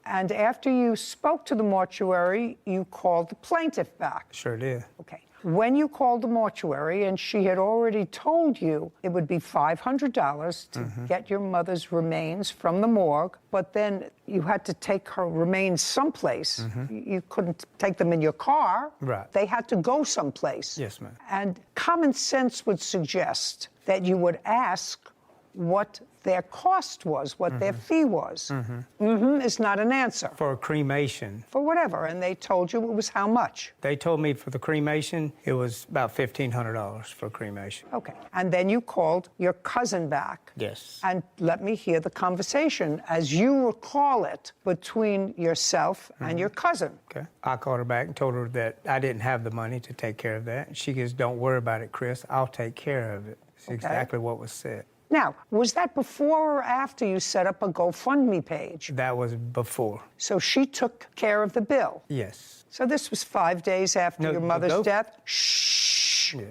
And after you spoke to the mortuary, you called the plaintiff back. Sure did. Okay. When you called the mortuary and she had already told you it would be $500 to get your mother's remains from the morgue, but then you had to take her remains someplace. You couldn't take them in your car. Right. They had to go someplace. Yes, ma'am. And common sense would suggest that you would ask what their cost was, what their fee was. Is not an answer. For a cremation. For whatever, and they told you it was how much? They told me for the cremation, it was about $1,500 for cremation. Okay, and then you called your cousin back. Yes. And let me hear the conversation, as you recall it, between yourself and your cousin. Okay. I called her back and told her that I didn't have the money to take care of that. She goes, don't worry about it, Chris. I'll take care of it. It's exactly what was said. Now, was that before or after you set up a GoFundMe page? That was before. So she took care of the bill? Yes. So this was 5 days after your mother's death? Shh. Yeah.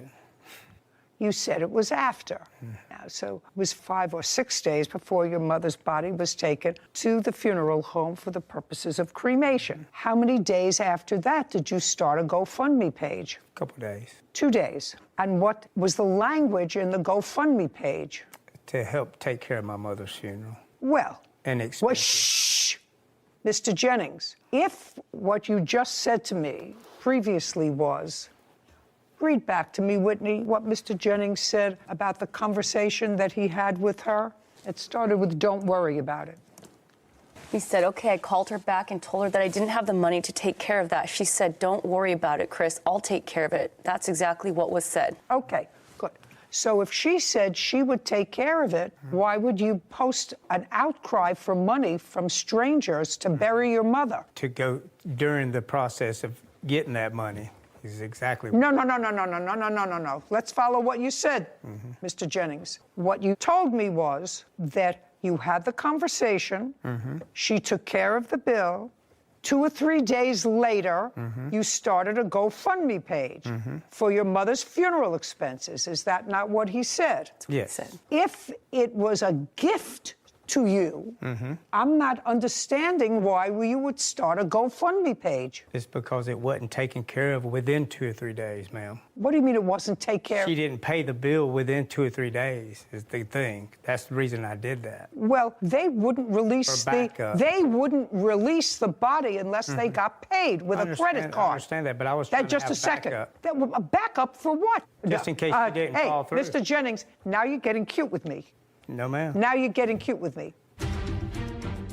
You said it was after. Now, so it was 5 or 6 days before your mother's body was taken to the funeral home for the purposes of cremation. How many days after that did you start a GoFundMe page? A couple days. 2 days. And what was the language in the GoFundMe page? To help take care of my mother's funeral. Well, and expenses. Shh, Mr. Jennings, if what you just said to me previously was, read back to me, Whitney, what Mr. Jennings said about the conversation that he had with her. It started with, don't worry about it. He said, okay, I called her back and told her that I didn't have the money to take care of that. She said, don't worry about it, Chris. I'll take care of it. That's exactly what was said. Okay, good. So if she said she would take care of it, why would you post an outcry for money from strangers to bury your mother? To go during the process of getting that money is exactly No. Let's follow what you said, Mr. Jennings. What you told me was that you had the conversation, she took care of the bill. 2 or 3 days later, you started a GoFundMe page for your mother's funeral expenses. Is that not what he said? Yes. If it was a gift to you, I'm not understanding why you would start a GoFundMe page. It's because it wasn't taken care of within 2 or 3 days, ma'am. What do you mean it wasn't taken care of? She didn't pay the bill within 2 or 3 days is the thing. That's the reason I did that. Well, they wouldn't release they wouldn't release the body unless they got paid with a credit card. I understand that, but I was trying Just to have a second. backup. A backup for what? Just in case you didn't hey, fall through. Mr. Jennings, now you're getting cute with me. No, ma'am. Now you're getting cute with me.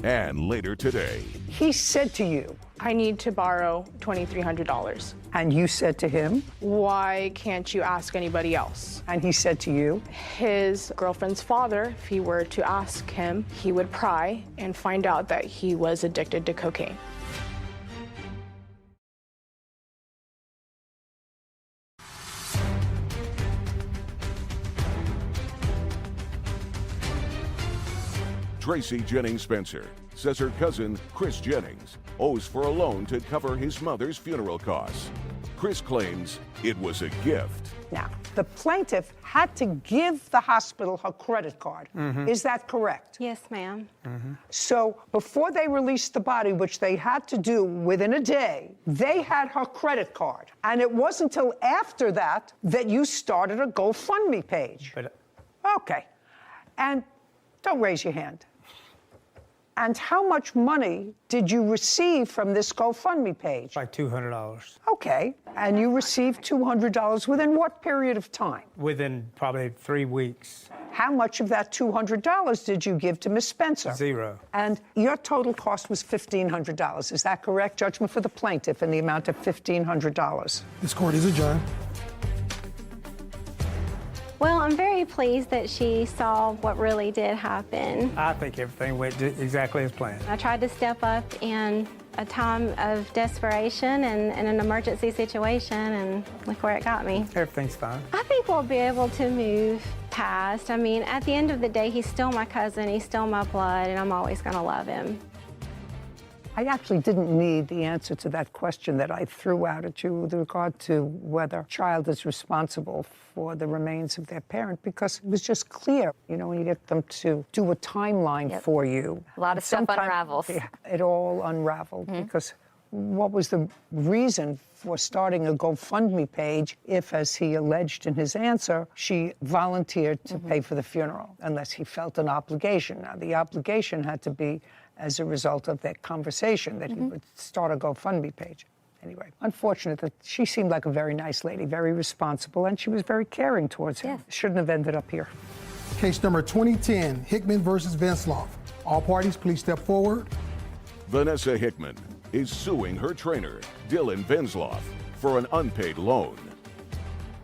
And later today, He said to you, I need to borrow $2,300. and you said to him, Why can't you ask anybody else? and he said to you, His girlfriend's father, if he were to ask him, he would pry and find out that he was addicted to cocaine. Tracy Jennings Spencer says her cousin, Chris Jennings, owes for a loan to cover his mother's funeral costs. Chris claims it was a gift. now, the plaintiff had to give the hospital her credit card. Is that correct? Yes, ma'am. So before they released the body, which they had to do within a day, they had her credit card. And it wasn't until after that that you started a GoFundMe page. Okay. And don't raise your hand. And how much money did you receive from this GoFundMe page? Like $200. Okay. And you received $200 within what period of time? Within probably 3 weeks. How much of that $200 did you give to Miss Spencer? 0. And your total cost was $1,500. Is that correct? Judgment for the plaintiff in the amount of $1,500. This court is adjourned. Well, I'm very pleased that she saw what really did happen. I think everything went exactly as planned. I tried to step up in a time of desperation and an emergency situation, and look where it got me. Everything's fine. I think we'll be able to move past. I mean, at the end of the day, he's still my cousin, he's still my blood, and I'm always going to love him. I actually didn't need the answer to that question that I threw out at you with regard to whether a child is responsible for the remains of their parent, because it was just clear, you know, when you get them to do a timeline for you. A lot of stuff unravels. Yeah, it all unraveled because what was the reason for starting a GoFundMe page if, as he alleged in his answer, she volunteered to pay for the funeral, unless he felt an obligation. Now, the obligation had to be as a result of that conversation that he would start a GoFundMe page. Anyway, unfortunate that she seemed like a very nice lady, very responsible, and she was very caring towards him. Shouldn't have ended up here. Case number 2010, Hickman versus Vensloff. All parties, please step forward. Vanessa Hickman is suing her trainer, Dylan Vensloff, for an unpaid loan.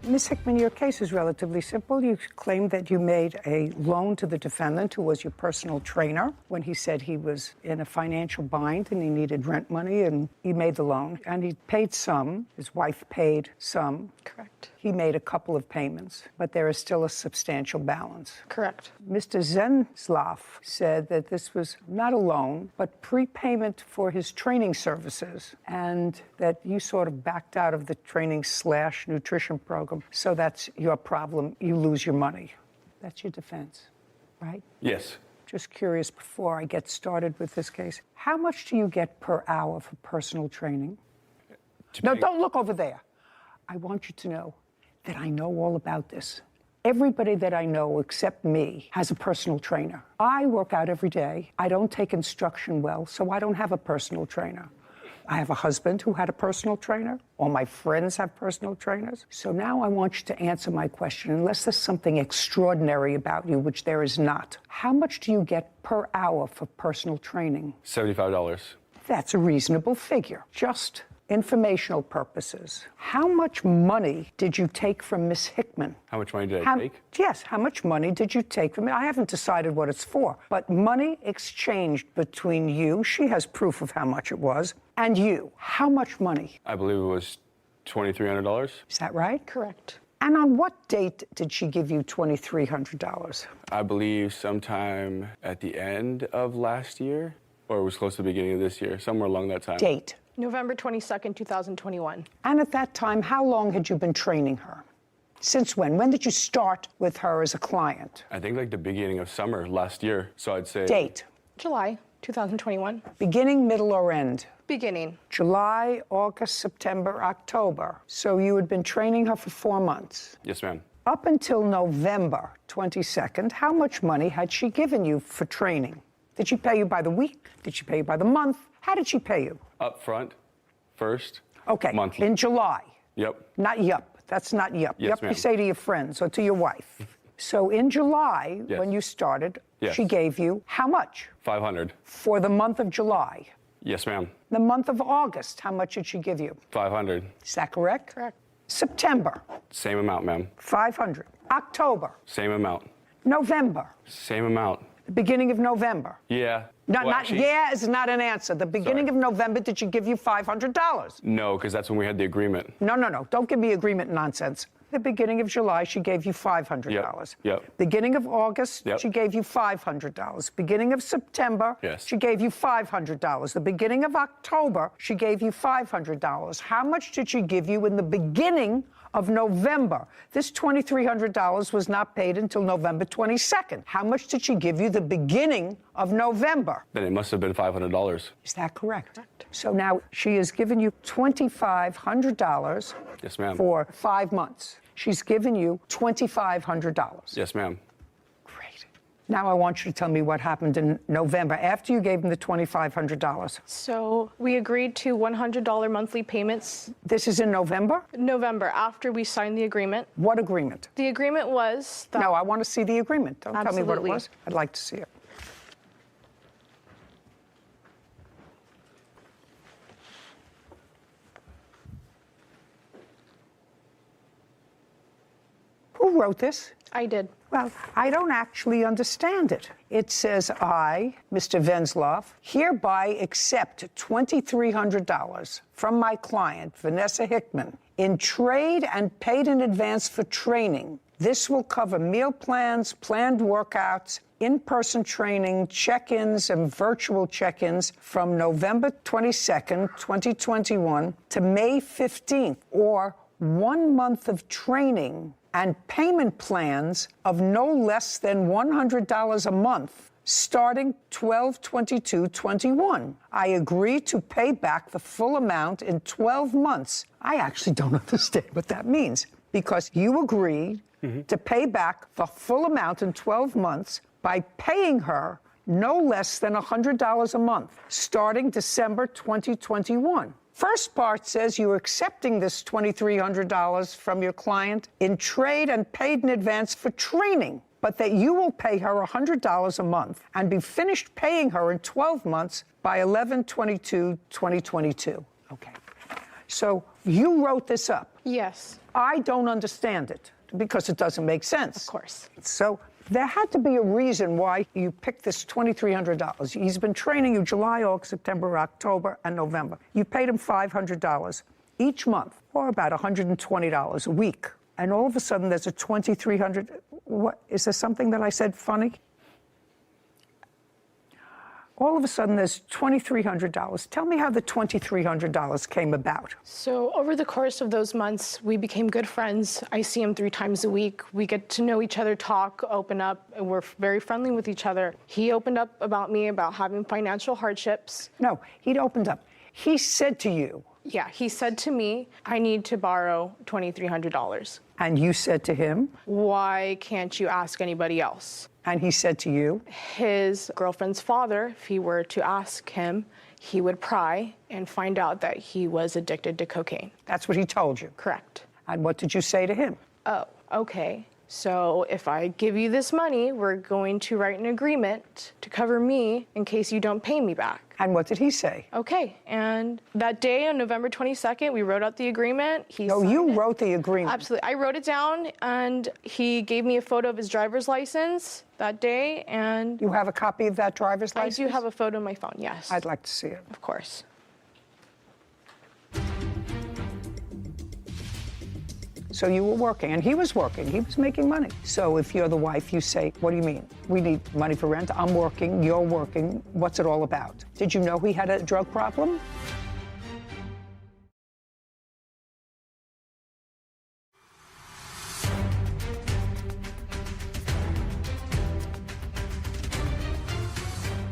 Ms. Hickman, your case is relatively simple. You claim that you made a loan to the defendant, who was your personal trainer, when he said he was in a financial bind and he needed rent money, and he made the loan. And he paid some. His wife paid some. Correct. He made a couple of payments, but there is still a substantial balance. Correct. Mr. Vensloff said that this was not a loan, but prepayment for his training services, and that you sort of backed out of the training/nutrition program. So that's your problem. You lose your money. That's your defense, right? Yes. Just curious, before I get started with this case, how much do you get per hour for personal training? No, don't look over there. I want you to know that I know all about this. Everybody that I know except me has a personal trainer. I work out every day. I don't take instruction well, so I don't have a personal trainer. I have a husband who had a personal trainer. All my friends have personal trainers. So now I want you to answer my question, unless there's something extraordinary about you, which there is not. How much do you get per hour for personal training? $75. That's a reasonable figure. Just informational purposes. How much money did you take from Miss Hickman? How much money did I take? Yes, how much money did you take from it? I haven't decided what it's for, but money exchanged between you, she has proof of how much it was, and you. How much money? I believe it was $2,300. Is that right? Correct. And on what date did she give you $2,300? I believe sometime at the end of last year, or it was close to the beginning of this year, somewhere along that time. Date? November 22nd, 2021. And at that time, how long had you been training her? Since when? When did you start with her as a client? I think like the beginning of summer last year. So I'd say. Date? July 2021. Beginning, middle, or end? Beginning. July, August, September, October. So you had been training her for 4 months. Yes, ma'am. Up until November 22nd, how much money had she given you for training? Did she pay you by the week? Did she pay you by the month? How did she pay you? Up front, first. Okay. Monthly. In July. Yep. Not yup. That's not yup. Yes, Yup ma'am. you say to your friends or to your wife. So in July, Yes. when you started, Yes. she gave you how much? 500. For the month of July. Yes, ma'am. The month of August, how much did she give you? 500. Is that correct? Correct. September, Same amount, ma'am. 500. October, Same amount. November, Same amount. the beginning of November. Yeah. No, Well, not actually, yeah is not an answer. The beginning of November, did she give you $500? No, because that's when we had the agreement. No. Don't give me agreement nonsense. The beginning of July, she gave you $500. Yep. Beginning of August, Yep. she gave you $500. Beginning of September, Yes. she gave you $500. The beginning of October, she gave you $500. How much did she give you in the beginning of November? This $2,300 was not paid until November 22nd. How much did she give you the beginning of November? Then it must have been $500. Is that correct? So now she has given you $2,500 Yes, ma'am. for 5 months. She's given you $2,500. Yes, ma'am. Now I want you to tell me what happened in November after you gave him the $2,500. So we agreed to $100 monthly payments. This is in November? November, after we signed the agreement. What agreement? The agreement was that... No, I want to see the agreement. Don't tell me what it Absolutely. was. I'd like to see it. Who wrote this? I did. Well, I don't actually understand it. It says, I, Mr. Venzloff, hereby accept $2,300 from my client, Vanessa Hickman, in trade and paid in advance for training. This will cover meal plans, planned workouts, in-person training, check-ins, and virtual check-ins from November 22nd, 2021 to May 15th, or 1 month of training and payment plans of no less than $100 a month, starting 12/22/21. I agree to pay back the full amount in 12 months. I actually don't understand what that means, because you agreed to pay back the full amount in 12 months by paying her no less than $100 a month, starting December 2021. First part says you're accepting this $2,300 from your client in trade and paid in advance for training, but that you will pay her $100 a month and be finished paying her in 12 months by 11/22/2022. Okay. So you wrote this up. Yes. I don't understand it because it doesn't make sense. Of course. So there had to be a reason why you picked this $2,300. He's been training you July, August, September, October, and November. You paid him $500 each month, or about $120 a week. And all of a sudden, there's a $2,300. What is there something that I said funny? All of a sudden, there's $2,300. Tell me how the $2,300 came about. So over the course of those months, we became good friends. I see him 3 times a week. We get to know each other, talk, open up, and we're very friendly with each other. He opened up about me, about having financial hardships. No, he'd opened up. He said to you. Yeah, he said to me, I need to borrow $2,300. And you said to him? Why can't you ask anybody else? And he said to you? His girlfriend's father, if he were to ask him, he would pry and find out that he was addicted to cocaine. That's what he told you? Correct. And what did you say to him? Oh, okay. So if I give you this money, we're going to write an agreement to cover me in case you don't pay me back. And what did he say? Okay. And that day on November 22nd, we wrote out the agreement. No, you wrote the agreement. Absolutely. I wrote it down, and he gave me a photo of his driver's license that day. And you have a copy of that driver's license? I do have a photo on my phone, yes. I'd like to see it. Of course. So you were working, and he was working. He was making money. So if you're the wife, you say, what do you mean? We need money for rent. I'm working. You're working. What's it all about? Did you know he had a drug problem?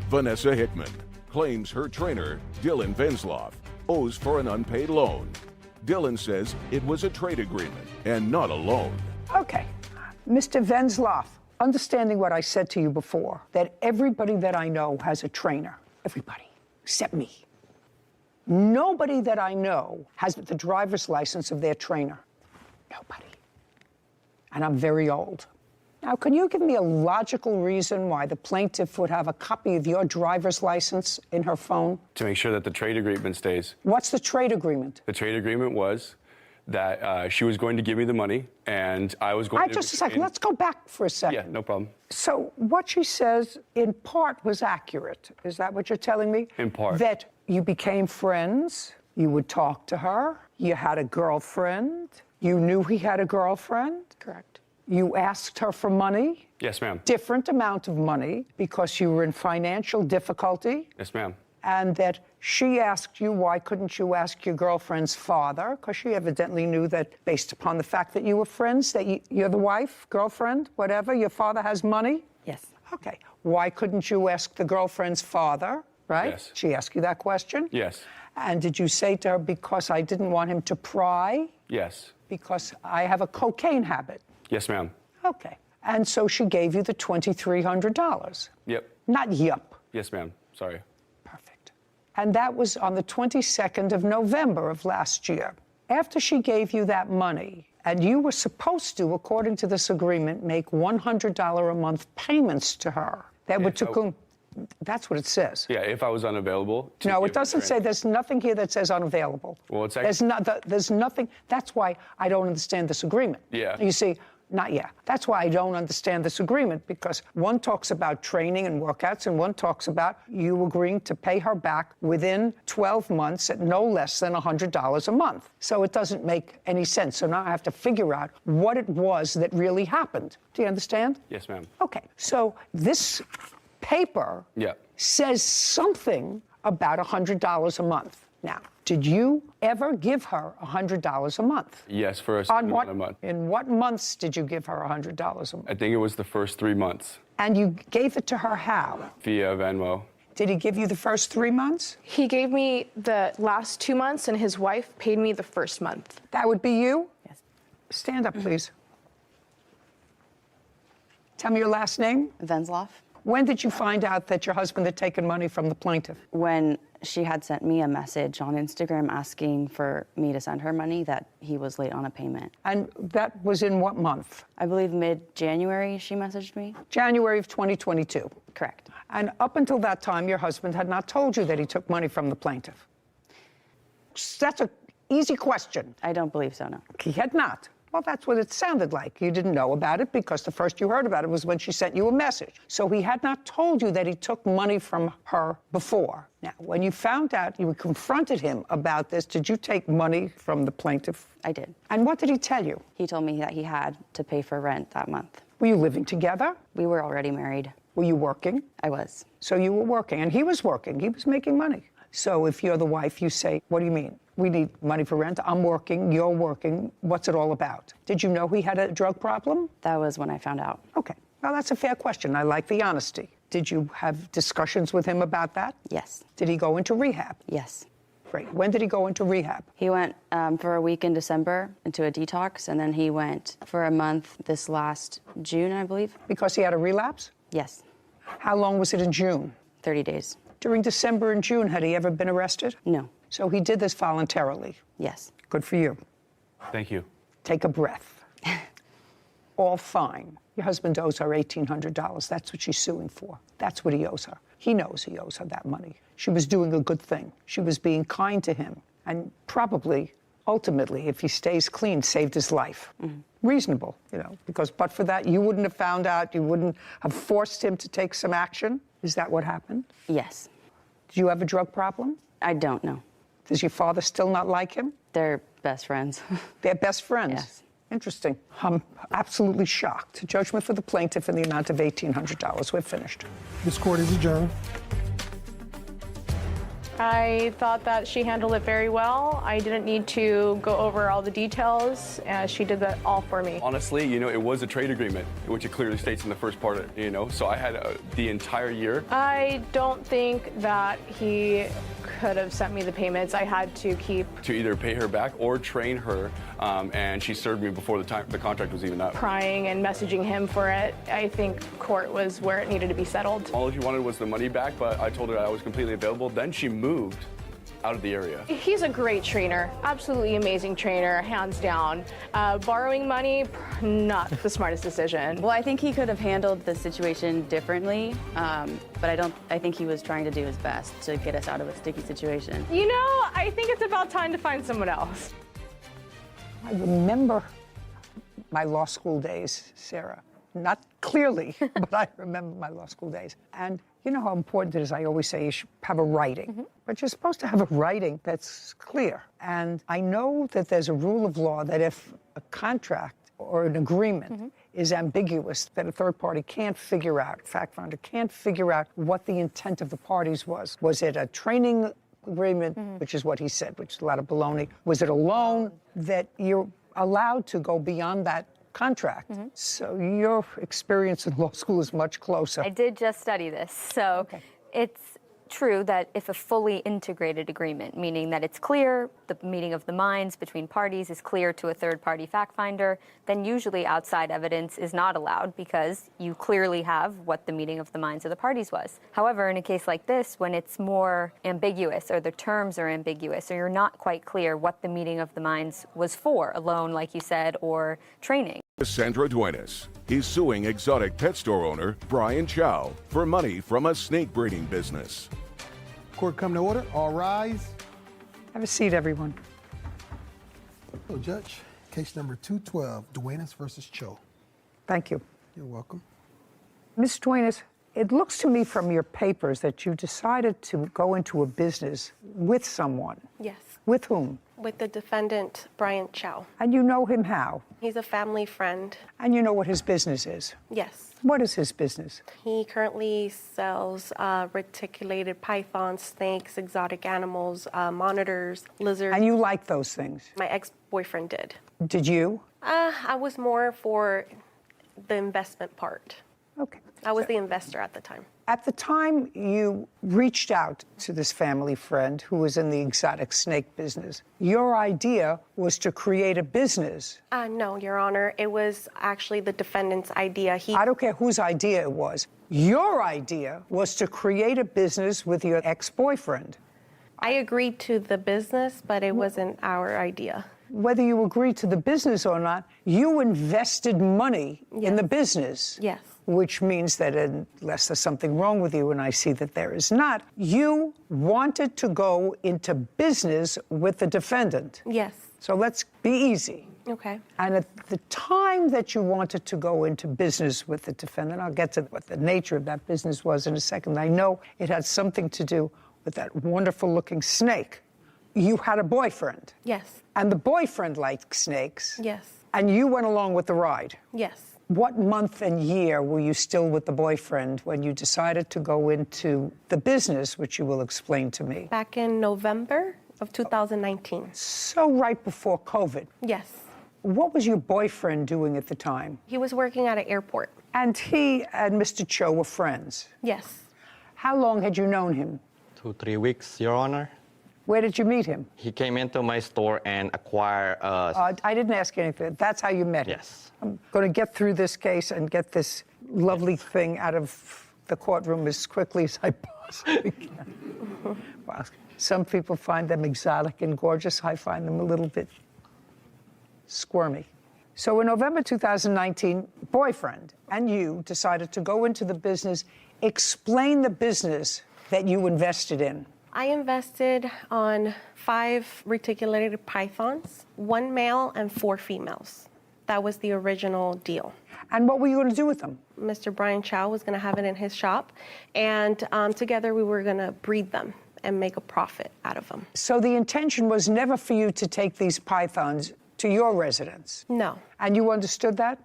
Vanessa Hickman claims her trainer, Dylan Venzloff, owes for an unpaid loan. Dylan says it was a trade agreement and not a loan. Okay, Mr. Venzloff, understanding what I said to you before, that everybody that I know has a trainer. Everybody, except me. Nobody that I know has the driver's license of their trainer. Nobody. And I'm very old. Now, can you give me a logical reason why the plaintiff would have a copy of your driver's license in her phone? To make sure that the trade agreement stays. What's the trade agreement? The trade agreement was that she was going to give me the money, and I was going to... Just a second. Let's go back for a second. Yeah, no problem. So what she says, in part, was accurate. Is that what you're telling me? In part. That you became friends, you would talk to her, you had a girlfriend, you knew he had a girlfriend. Correct. You asked her for money. Yes, ma'am. Different amount of money because you were in financial difficulty. Yes, ma'am. And that she asked you, why couldn't you ask your girlfriend's father? Because she evidently knew that based upon the fact that you were friends, that you're the wife, girlfriend, whatever, your father has money? Yes. Okay. Why couldn't you ask the girlfriend's father, right? Yes. She asked you that question? Yes. And did you say to her, because I didn't want him to pry? Yes. Because I have a cocaine habit? Yes, ma'am. Okay. And so she gave you the $2,300. Yep. Not yup. Yes, ma'am. Sorry. And that was on the 22nd of November of last year. After she gave you that money, and you were supposed to, according to this agreement, make $100 a month payments to her. That would that's what it says. Yeah, if I was unavailable. No, it doesn't say, there's nothing here that says unavailable. Well, it's actually... There's nothing, that's why I don't understand this agreement. Yeah. You see, not yet. That's why I don't understand this agreement, because one talks about training and workouts, and one talks about you agreeing to pay her back within 12 months at no less than $100 a month. So it doesn't make any sense. So now I have to figure out what it was that really happened. Do you understand? Yes, ma'am. Okay. So this paper says something about $100 a month. Now, did you ever give her $100 a month? Yes, for a month. In what months did you give her $100 a month? I think it was the first 3 months. And you gave it to her how? Via Venmo. Did he give you the first 3 months? He gave me the last 2 months, and his wife paid me the first month. That would be you? Yes. Stand up, please. Tell me your last name. Venzloff. When did you find out that your husband had taken money from the plaintiff? When she had sent me a message on Instagram asking for me to send her money that he was late on a payment. And that was in what month? I believe mid-January she messaged me. January of 2022. Correct. And up until that time, your husband had not told you that he took money from the plaintiff. That's an easy question. I don't believe so, no. He had not. Well, that's what it sounded like. You didn't know about it because the first you heard about it was when she sent you a message. So he had not told you that he took money from her before. Now, when you found out, you confronted him about this, did you take money from the plaintiff? I did. And what did he tell you? He told me that he had to pay for rent that month. Were you living together? We were already married. Were you working? I was. So you were working, and he was working. He was making money. So if you're the wife, you say, what do you mean? We need money for rent. I'm working. You're working. What's it all about? Did you know he had a drug problem? That was when I found out. Okay. Well, that's a fair question. I like the honesty. Did you have discussions with him about that? Yes. Did he go into rehab? Yes. Great. When did he go into rehab? He went for a week in December into a detox, and then he went for a month this last June, I believe. Because he had a relapse? Yes. How long was it in June? 30 days. During December and June, had he ever been arrested? No. So he did this voluntarily? Yes. Good for you. Thank you. Take a breath. All fine. Your husband owes her $1,800. That's what she's suing for. That's what he owes her. He knows he owes her that money. She was doing a good thing. She was being kind to him. And probably, ultimately, if he stays clean, saved his life. Mm-hmm. Reasonable, because but for that, you wouldn't have found out, you wouldn't have forced him to take some action. Is that what happened? Yes. Do you have a drug problem? I don't know. Does your father still not like him? They're best friends. They're best friends? Yes. Interesting. I'm absolutely shocked. Judgment for the plaintiff in the amount of $1,800. We're finished. This court is adjourned. I thought that she handled it very well. I didn't need to go over all the details, and she did that all for me. Honestly, it was a trade agreement, which it clearly states in the first part, so I had the entire year. I don't think that he could have sent me the payments. I had to keep To either pay her back or train her, and she served me before the contract was even up. crying and messaging him for it. I think court was where it needed to be settled. All she wanted was the money back, but I told her I was completely available. Then she moved out of the area. He's a great trainer, absolutely amazing trainer, hands down. Borrowing money, not the smartest decision. Well, I think he could have handled the situation differently, but I think he was trying to do his best to get us out of a sticky situation. I think it's about time to find someone else. I remember my law school days, Sarah. Not clearly, but I remember my law school days. And you know how important it is. I always say you should have a writing, but you're supposed to have a writing that's clear. And I know that there's a rule of law that if a contract or an agreement is ambiguous, that a third party can't figure out, fact finder can't figure out what the intent of the parties was. Was it a training agreement, which is what he said, which is a lot of baloney? Was it a loan that you're allowed to go beyond that contract? So your experience in law school is much closer. I did just study this, so it's true that if a fully integrated agreement, meaning that it's clear, the meeting of the minds between parties is clear to a third-party fact finder, then usually outside evidence is not allowed because you clearly have what the meeting of the minds of the parties was. However, in a case like this, when it's more ambiguous or the terms are ambiguous or you're not quite clear what the meeting of the minds was for, a loan, like you said, or training. Sandra Duenas. He's suing exotic pet store owner Brian Chow for money from a snake breeding business. Court come to order. All rise. Have a seat, everyone. Hello, Judge. Case number 212, Duenas versus Cho. Thank you. You're welcome. Ms. Duenas, it looks to me from your papers that you decided to go into a business with someone. Yes. With whom? With the defendant, Brian Chow. And you know him how? He's a family friend. And you know what his business is? Yes. What is his business? He currently sells reticulated pythons, snakes, exotic animals, monitors, lizards. And you like those things? My ex-boyfriend did. Did you? I was more for the investment part. Okay. I was the investor at the time. At the time you reached out to this family friend who was in the exotic snake business, your idea was to create a business. No, Your Honor. It was actually the defendant's idea. I don't care whose idea it was. Your idea was to create a business with your ex-boyfriend. I agreed to the business, but it wasn't our idea. Whether you agreed to the business or not, you invested money in the business. Yes. Which means that unless there's something wrong with you, and I see that there is not, you wanted to go into business with the defendant. Yes. So let's be easy. Okay. And at the time that you wanted to go into business with the defendant, I'll get to what the nature of that business was in a second. I know it had something to do with that wonderful-looking snake. You had a boyfriend. Yes. And the boyfriend liked snakes. Yes. And you went along with the ride. Yes. What month and year were you still with the boyfriend when you decided to go into the business, which you will explain to me? Back in November of 2019. So right before COVID. Yes. What was your boyfriend doing at the time? He was working at an airport. And he and Mr. Cho were friends? Yes. How long had you known him? 2-3 weeks, Your Honor. Where did you meet him? He came into my store and acquired I didn't ask you anything. That's how you met him? Yes. I'm going to get through this case and get this lovely thing out of the courtroom as quickly as I possibly can. Wow. Some people find them exotic and gorgeous. I find them a little bit squirmy. So in November 2019, boyfriend and you decided to go into the business. Explain the business that you invested in. I invested on 5 reticulated pythons, 1 male and 4 females. That was the original deal. And what were you going to do with them? Mr. Brian Chow was going to have it in his shop, and together we were going to breed them and make a profit out of them. So the intention was never for you to take these pythons to your residence? No. And you understood that?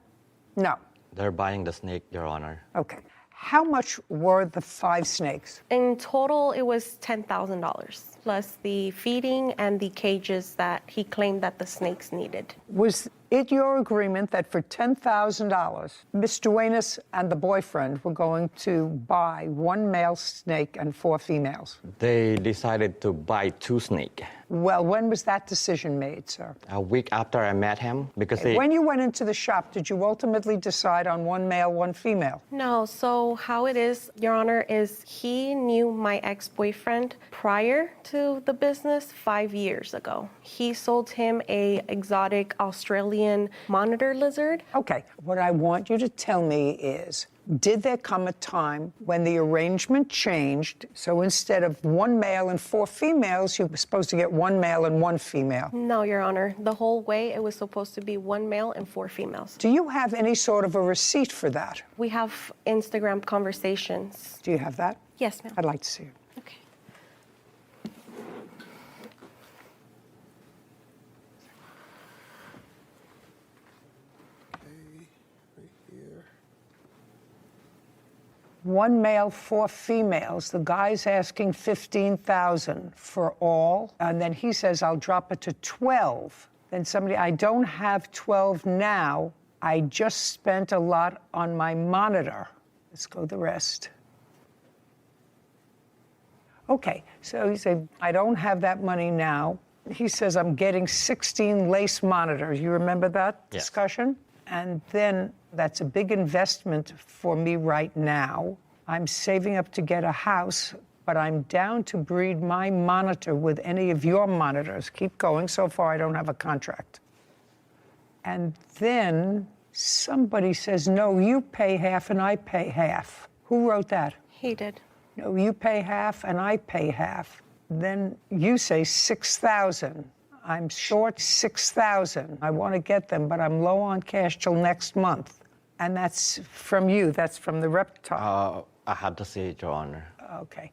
No. They're buying the snake, Your Honor. Okay. How much were the 5 snakes? In total, it was $10,000, plus the feeding and the cages that he claimed that the snakes needed. Was it your agreement that for $10,000, Miss Duenas and the boyfriend were going to buy 1 male snake and 4 females? They decided to buy 2 snakes. Well, when was that decision made, sir? A week after I met him, because When you went into the shop, did you ultimately decide on 1 male, 1 female? No, so how it is, Your Honor, is he knew my ex-boyfriend prior to the business 5 years ago. He sold him a exotic Australian monitor lizard. Okay, what I want you to tell me is, did there come a time when the arrangement changed, so instead of 1 male and 4 females, you were supposed to get 1 male and 1 female? No, Your Honor. The whole way, it was supposed to be 1 male and 4 females. Do you have any sort of a receipt for that? We have Instagram conversations. Do you have that? Yes, ma'am. I'd like to see it. Okay. One male, 4 females. The guy's asking $15,000 for all, and then he says, I'll drop it to 12. Then somebody, I don't have 12 now. I just spent a lot on my monitor. Let's go the rest. Okay, so he said, I don't have that money now. He says, I'm getting 16 lace monitors. You remember that discussion? And then that's a big investment for me right now. I'm saving up to get a house, but I'm down to breed my monitor with any of your monitors. Keep going. So far, I don't have a contract. And then somebody says, no, you pay half and I pay half. Who wrote that? He did. No, you pay half and I pay half. Then you say $6,000. I'm short $6,000. I want to get them, but I'm low on cash till next month. And that's from you. That's from the reptile. I have to say it, Your Honor. Okay.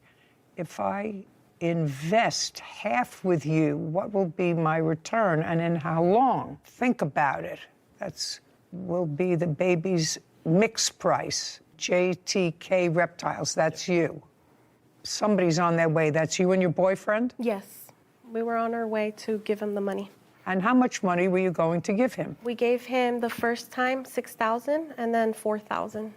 If I invest half with you, what will be my return and in how long? Think about it. That's will be the baby's mix price. JTK Reptiles, that's you. Somebody's on their way. That's you and your boyfriend? Yes. We were on our way to give him the money. And how much money were you going to give him? We gave him the first time $6,000 and then $4,000,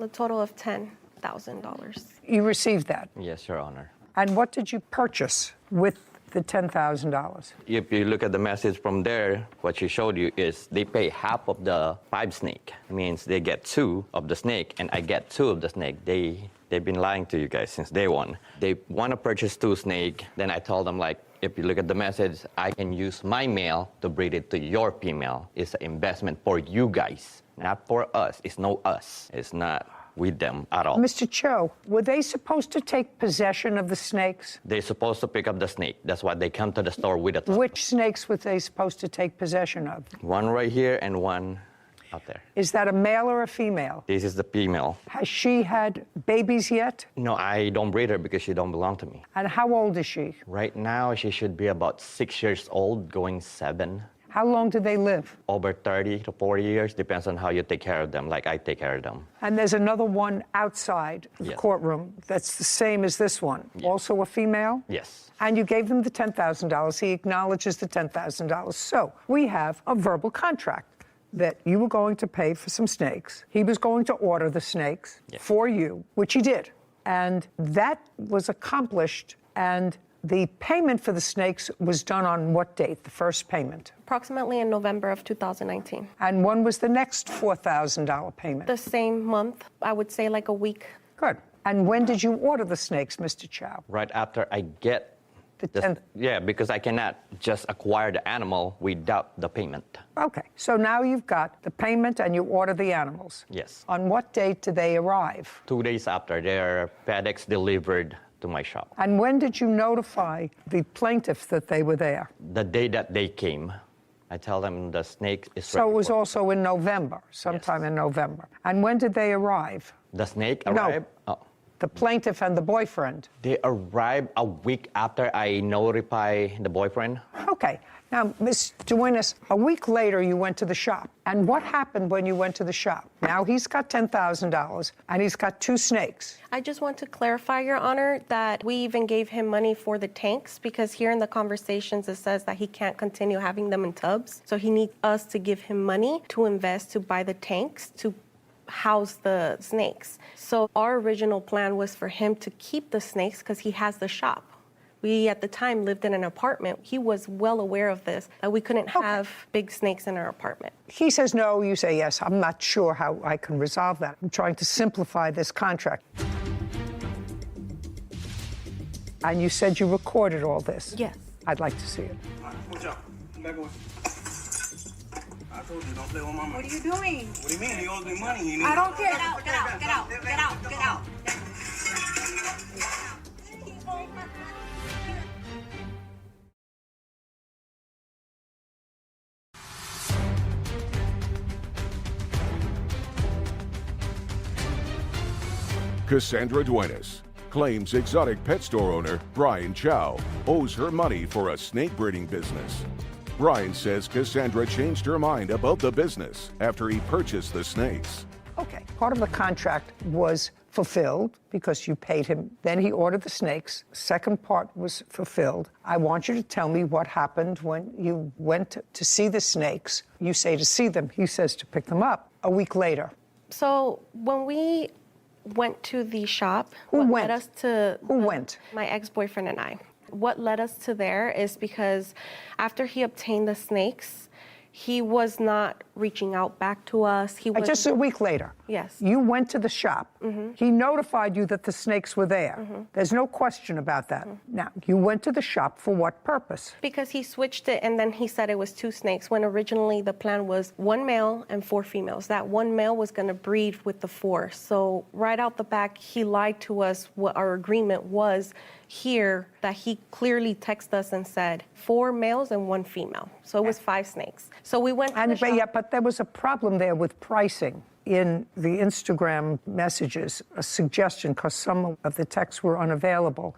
a total of $10,000. You received that? Yes, Your Honor. And what did you purchase with the $10,000? If you look at the message from there, what she showed you is they pay half of the 5 snake. It means they get 2 of the snake, and I get 2 of the snake. They've been lying to you guys since day one. They want to purchase 2 snake. Then I told them, like, if you look at the message, I can use my male to breed it to your female. It's an investment for you guys, not for us. It's no us. It's not with them at all. Mr. Cho, were they supposed to take possession of the snakes? They're supposed to pick up the snake. That's why they come to the store with it. Which snakes were they supposed to take possession of? One right here and one out there. Is that a male or a female? This is the female. Has she had babies yet? No, I don't breed her because she don't belong to me. And how old is she? Right now, she should be about 6 years old, going 7. How long do they live? Over 30 to 40 years, depends on how you take care of them, like I take care of them. And there's another one outside the courtroom that's the same as this one. Yes. Also a female? Yes. And you gave him the $10,000. He acknowledges the $10,000. So we have a verbal contract that you were going to pay for some snakes. He was going to order the snakes for you, which he did. And that was accomplished, and the payment for the snakes was done on what date, the first payment? Approximately in November of 2019. And when was the next $4,000 payment? The same month, I would say like a week. Good. And when did you order the snakes, Mr. Chow? Right after I get yeah, because I cannot just acquire the animal without the payment. Okay, so now you've got the payment and you order the animals. Yes. On what date do they arrive? 2 days after, they're FedEx delivered to my shop. And when did you notify the plaintiffs that they were there? The day that they came. I tell them the snake is ready. So it was also in November, sometime in November. And when did they arrive? The snake arrived? No. The plaintiff and the boyfriend. They arrived a week after I notify the boyfriend. Okay. Now, Ms. Duenas, a week later you went to the shop. And what happened when you went to the shop? Now he's got $10,000 and he's got 2 snakes. I just want to clarify, Your Honor, that we even gave him money for the tanks because here in the conversations it says that he can't continue having them in tubs. So he needs us to give him money to invest to buy the tanks to house the snakes. So our original plan was for him to keep the snakes because he has the shop. We, at the time, lived in an apartment. He was well aware of this, that we couldn't have big snakes in our apartment. He says no, you say yes. I'm not sure how I can resolve that. I'm trying to simplify this contract. And you said you recorded all this? Yes. I'd like to see it. Watch out. Come back away. I told you, don't play with my money. What are you doing? What do you mean? He owes me money. I don't care. Get out, get out, get out, get out, get out. Cassandra Duenas claims exotic pet store owner Brian Chow owes her money for a snake breeding business. Brian says Cassandra changed her mind about the business after he purchased the snakes. Okay, part of the contract was fulfilled because you paid him. Then he ordered the snakes. Second part was fulfilled. I want you to tell me what happened when you went to see the snakes. You say to see them. He says to pick them up a week later. So when we went to the shop, Who what went? led us to Who went? My ex-boyfriend and I. What led us to there is because after he obtained the snakes, he was not reaching out back to us. He was Just a week later. Yes. You went to the shop. He notified you that the snakes were there. There's no question about that. Now, you went to the shop for what purpose? Because he switched it and then he said it was 2 snakes when originally the plan was 1 male and 4 females. That 1 male was going to breed with the 4. So right out the back, he lied to us what our agreement was here, that he clearly texted us and said 4 males and 1 female. So it was 5 snakes. So we went to the shop. Yeah, but there was a problem there with pricing. In the Instagram messages, a suggestion, because some of the texts were unavailable.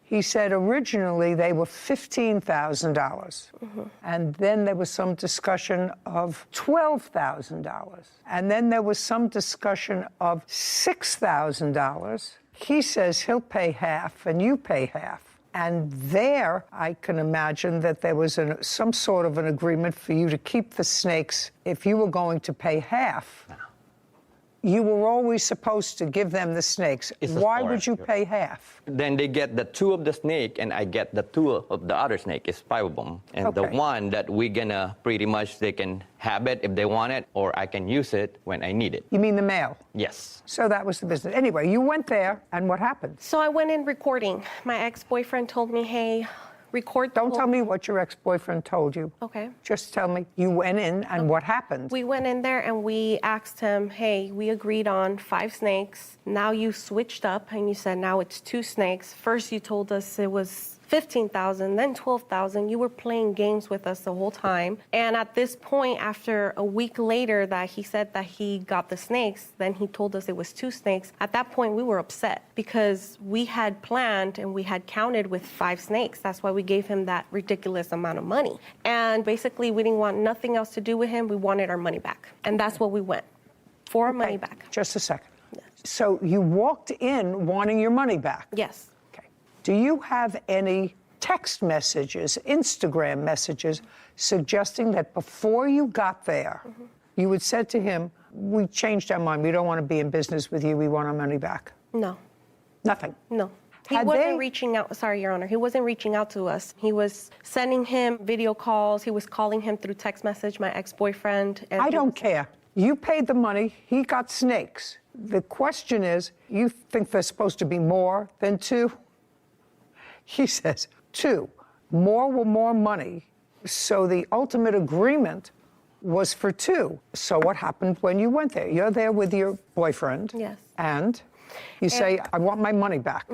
He said originally they were $15,000. And then there was some discussion of $12,000. And then there was some discussion of $6,000. He says he'll pay half and you pay half. And there, I can imagine that there was some sort of an agreement for you to keep the snakes if you were going to pay half. You were always supposed to give them the snakes. Why would you pay half? Then they get the 2 of the snake, and I get the 2 of the other snake. It's 5 of them. And the one that we're gonna pretty much, they can have it if they want it, or I can use it when I need it. You mean the male? Yes. So that was the business. Anyway, you went there, and what happened? So I went in recording. My ex-boyfriend told me, hey, record the Don't tell me what your ex-boyfriend told you. Okay. Just tell me you went in and what happened. We went in there and we asked him, hey, we agreed on 5 snakes. Now you switched up and you said now it's 2 snakes. First you told us it was $15,000, then $12,000. You were playing games with us the whole time. And at this point, after a week later that he said that he got the snakes, then he told us it was 2 snakes. At that point, we were upset because we had planned and we had counted with 5 snakes. That's why we gave him that ridiculous amount of money. And basically, we didn't want nothing else to do with him. We wanted our money back. And that's what we went for, our money back. Just a second. Yes. So you walked in wanting your money back? Yes. Do you have any text messages, Instagram messages, suggesting that before you got there, you had said to him, we changed our mind, we don't want to be in business with you, we want our money back? No. Nothing? No. He wasn't reaching out, sorry, Your Honor, he wasn't reaching out to us. He was sending him video calls, he was calling him through text message, my ex-boyfriend. I don't care. You paid the money, he got snakes. The question is, you think there's supposed to be more than 2? He says 2. More were more money. So the ultimate agreement was for 2. So what happened when you went there? You're there with your boyfriend. Yes. And you say, I want my money back.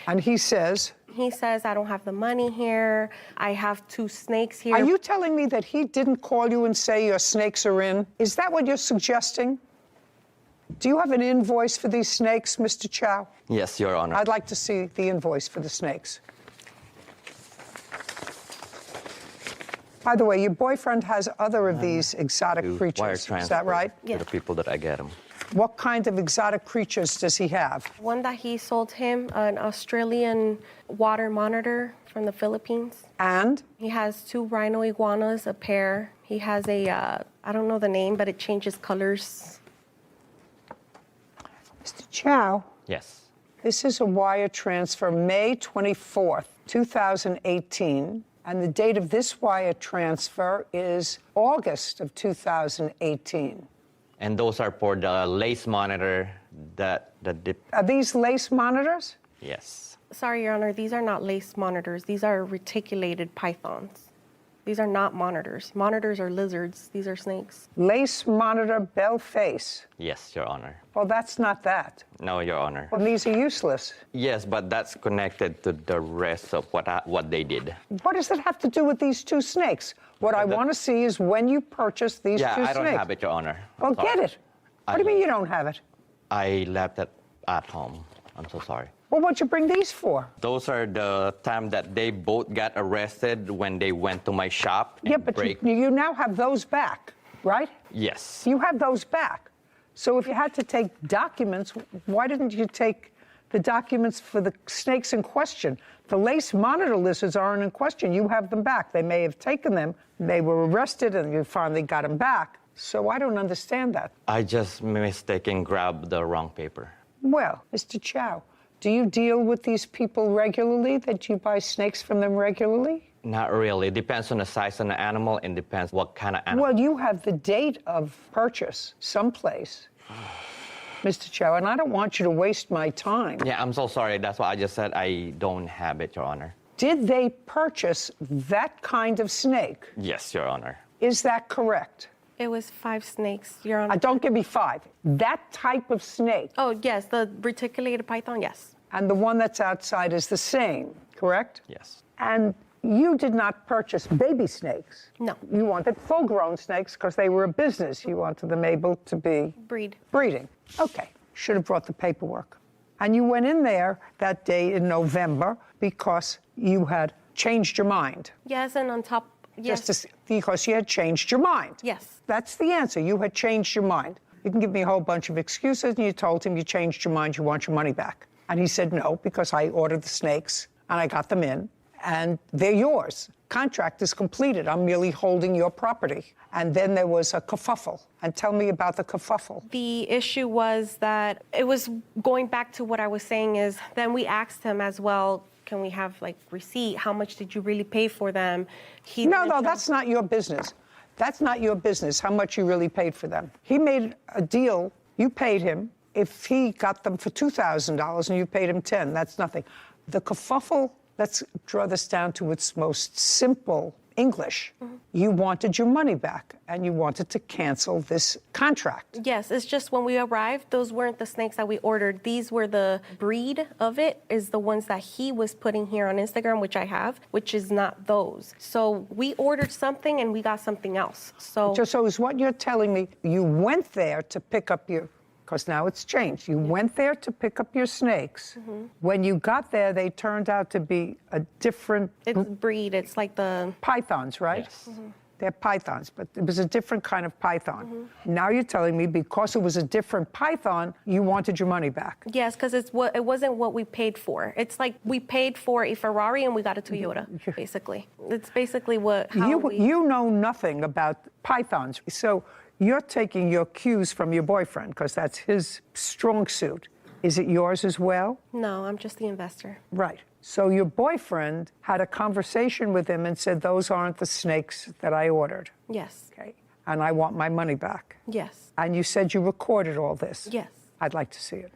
And he says? He says, I don't have the money here. I have 2 snakes here. Are you telling me that he didn't call you and say your snakes are in? Is that what you're suggesting? Do you have an invoice for these snakes, Mr. Chow? Yes, Your Honor. I'd like to see the invoice for the snakes. By the way, your boyfriend has other of these exotic To wire creatures. Is transfer that right? to the people that I get them. What kind of exotic creatures does he have? One that he sold him, an Australian water monitor from the Philippines. And? He has 2 rhino iguanas, a pair. He has a, I don't know the name, but it changes colors. Mr. Chow? Yes. This is a wire transfer May 24th, 2018. And the date of this wire transfer is August of 2018. And those are for the lace monitor that Are these lace monitors? Yes. Sorry, Your Honor, these are not lace monitors. These are reticulated pythons. These are not monitors. Monitors are lizards. These are snakes. Lace monitor bell face. Yes, Your Honor. Well, that's not that. No, Your Honor. Well, these are useless. Yes, but that's connected to the rest of what they did. What does that have to do with these 2 snakes? What I want to see is when you purchased these 2 snakes. Yeah, I don't have it, Your Honor. Well, get it. What do you mean you don't have it? I left it at home. I'm so sorry. Well, what'd you bring these for? Those are the time that they both got arrested when they went to my shop. Yeah, but you now have those back, right? Yes. You have those back. So if you had to take documents, why didn't you take the documents for the snakes in question? The lace monitor lizards aren't in question. You have them back. They may have taken them. They were arrested, and you finally got them back. So I don't understand that. I just mistaken grabbed the wrong paper. Well, Mr. Chow, do you deal with these people regularly, that you buy snakes from them regularly? Not really. It depends on the size of the animal and depends what kind of animal. Well, you have the date of purchase someplace, Mr. Chow, and I don't want you to waste my time. Yeah, I'm so sorry. That's why I just said I don't have it, Your Honor. Did they purchase that kind of snake? Yes, Your Honor. Is that correct? It was 5 snakes, Your Honor. Don't give me 5. That type of snake. Oh, yes, the reticulated python, yes. And the one that's outside is the same, correct? Yes. And you did not purchase baby snakes. No. You wanted full-grown snakes because they were a business. You wanted them able to be breeding. Okay. Should have brought the paperwork. And you went in there that day in November because you had changed your mind. Yes, and on top, yes. Because you had changed your mind. Yes. That's the answer. You had changed your mind. You can give me a whole bunch of excuses, and you told him you changed your mind, you want your money back. And he said no, because I ordered the snakes, and I got them in, and they're yours. Contract is completed. I'm merely holding your property. And then there was a kerfuffle. And tell me about the kerfuffle. The issue was that it was going back to what I was saying is, then we asked him as well, can we have like receipt? How much did you really pay for them? No, that's not your business. That's not your business, how much you really paid for them. He made a deal, you paid him. If he got them for $2,000 and you paid him $10,000, that's nothing. The kerfuffle, let's draw this down to its most simple English. You wanted your money back, and you wanted to cancel this contract. Yes, it's just when we arrived, those weren't the snakes that we ordered. These were the breed of it, is the ones that he was putting here on Instagram, which I have, which is not those. So we ordered something and we got something else. So is what you're telling me, you went there to pick up your, because now it's changed. You went there to pick up your snakes. When you got there, they turned out to be a different... It's breed. It's like the... Pythons, right? Yes. They're pythons, but it was a different kind of python. Now you're telling me because it was a different python, you wanted your money back. Yes, because it wasn't what we paid for. It's like we paid for a Ferrari and we got a Toyota, basically. It's basically You know nothing about pythons, so you're taking your cues from your boyfriend because that's his strong suit. Is it yours as well? No, I'm just the investor. Right. So your boyfriend had a conversation with him and said, those aren't the snakes that I ordered. Yes. Okay. And I want my money back. Yes. And you said you recorded all this. Yes. I'd like to see it.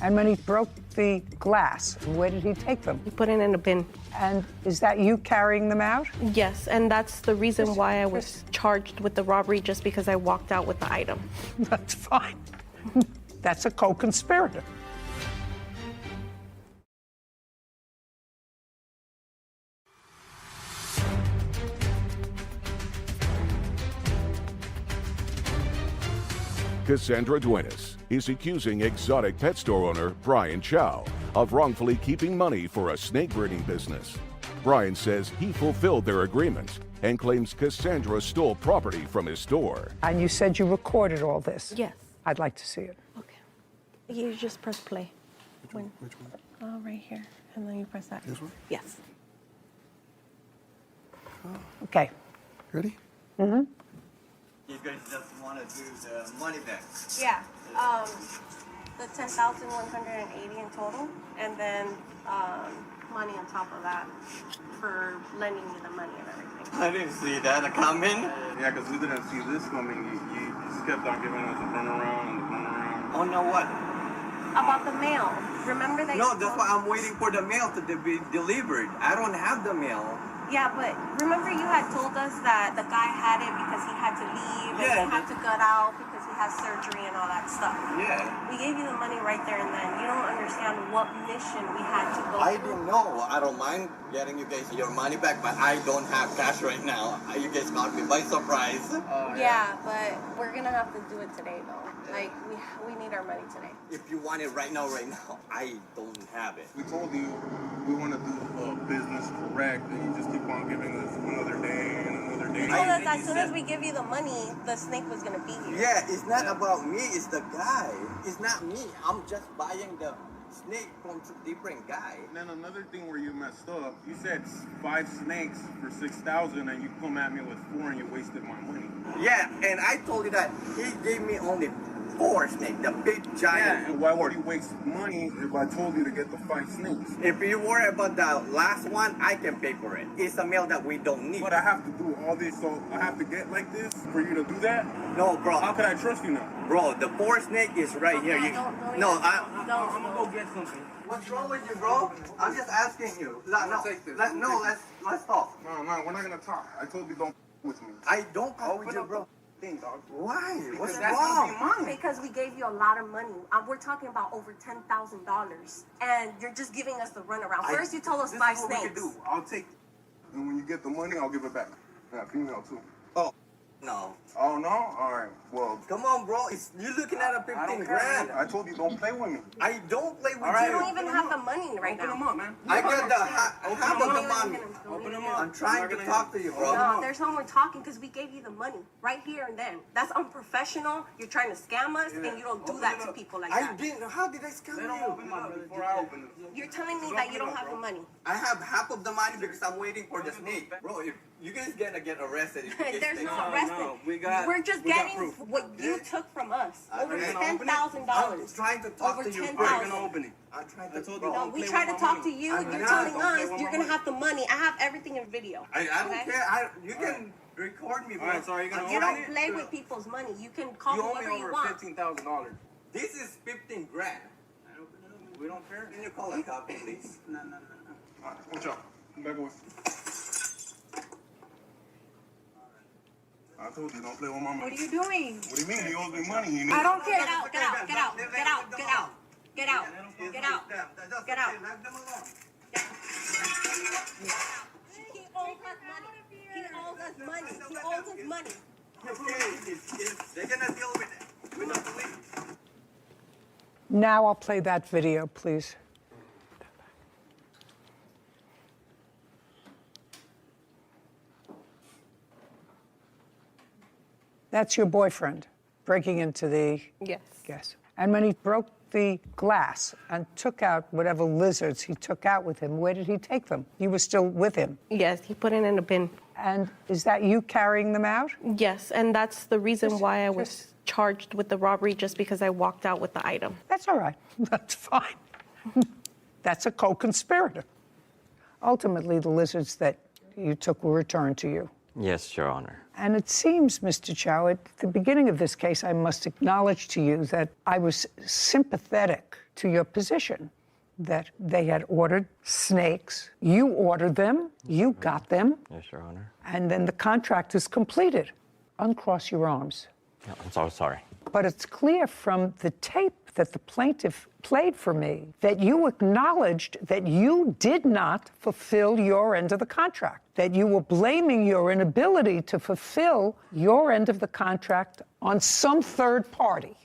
And when he broke the glass, where did he take them? He put it in a bin. And is that you carrying them out? Yes, and that's the reason why I was charged with the robbery, just because I walked out with the item. That's fine. That's a co-conspirator. Cassandra Duenas is accusing exotic pet store owner Brian Chow of wrongfully keeping money for a snake breeding business. Brian says he fulfilled their agreement and claims Cassandra stole property from his store. And you said you recorded all this? Yes. I'd like to see it. Okay. You just press play. Which one? Oh, right here. And then you press that. This one? Yes. Okay. Ready? Mm-hmm. You guys just want to do the money back. Yeah. The 10,180 in total, and then money on top of that for lending you the money and everything. I didn't see that coming. Yeah, because we didn't see this coming. You just kept on giving us a runaround and a runaround. Oh, no, what? About the mail. Remember that? No, that's why I'm waiting for the mail to be delivered. I don't have the mail. Yeah, but remember you had told us that the guy had it because he had to leave and he had to gut out because he has surgery and all that stuff. Yeah. We gave you the money right there and then. You don't understand what mission we had to go I through. didn't know. I don't mind getting you guys your money back, but I don't have cash right now. You guys caught me by surprise. Yeah, but we're gonna have to do it today though. Like we need our money today. If you want it right now, I don't have it. We told you we want to do business correct, and you just keep on giving us another day and another day. You told us as soon as we give you the money, the snake was gonna be here. Yeah, it's not about me, it's the guy. It's not me. I'm just buying the snake from a different guy. And then another thing where you messed up, you said 5 snakes for 6,000, and you come at me with 4 and you wasted my money. Yeah, and I told you that he gave me only 4 snakes, the big giant. Yeah, and why would you waste money if I told you to get the 5 snakes? If you worry about the last one, I can pay for it. It's a mail that we don't need. But I have to do all this, so I have to get like this for you to do that? No, bro. How can I trust you now? Bro, the 4 snake is right here. I'm gonna go get something. What's wrong with you, bro? I'm just asking you. Let's talk. No, we're not gonna talk. I told you don't with me. I don't talk with you, bro. Dog. Why? What's that's wrong? gonna be mine. Because we gave you a lot of money. We're talking about over $10,000, and you're just giving us the runaround. First, you told us 5 snakes. This is what we can do. I'll take, and when you get the money, I'll give it back. Yeah, female too. Oh, no. Oh no? All right. Well, come on, bro. You're looking at a 15 grand. I told you don't play with me. I don't play with you. You don't even have the money right now. Open them up, man. I got the half of the money. Open them up. I'm trying to talk to you, bro. No, there's no more talking because we gave you the money right here and then. That's unprofessional. You're trying to scam us, and you don't do that to people like that. I didn't. How did I scam you? Open it up before I open it. You're telling me that you don't have the money. I have half of the money because I'm waiting for the snake. Bro, if you guys gonna get arrested. There's no arrested. We're just getting what you took from us. Over $10,000. I'm trying to talk to you. $10,000. You're gonna open it. I'm trying to told you. No, we tried to talk to you. You're telling us you're gonna have the money. I have everything in video. I don't care. You can record me, bro. Alright, so are you gonna You open don't it? play with people's money. You can call You owe whoever me you over want. $15,000. This is 15 grand. We don't care. Can you call a cop, please? No. Alright, watch out. Come back away. I told you, don't play with my money. What are you doing? What do you mean? He owes me money. I don't care. Get out. Get out. Get out. Get out. Get out. Get out. Get out. Get out. Let them alone. He owes us money. He owes us money. He owes us money. They're gonna deal with it. With the police. Now I'll play that video, please. That's your boyfriend breaking into the... Yes. Yes. And when he broke the glass and took out whatever lizards he took out with him, where did he take them? You were still with him. Yes, he put it in a bin. And is that you carrying them out? Yes, and that's the reason why I was charged with the robbery, just because I walked out with the item. That's all right. That's fine. That's a co-conspirator. Ultimately, the lizards that you took were returned to you. Yes, Your Honor. And it seems, Mr. Chow, at the beginning of this case, I must acknowledge to you that I was sympathetic to your position, that they had ordered snakes. You ordered them, you got them, Yes, Your Honor. and then the contract is completed. Uncross your arms. No, I'm so sorry. But it's clear from the tape that the plaintiff played for me that you acknowledged that you did not fulfill your end of the contract, that you were blaming your inability to fulfill your end of the contract on some third party.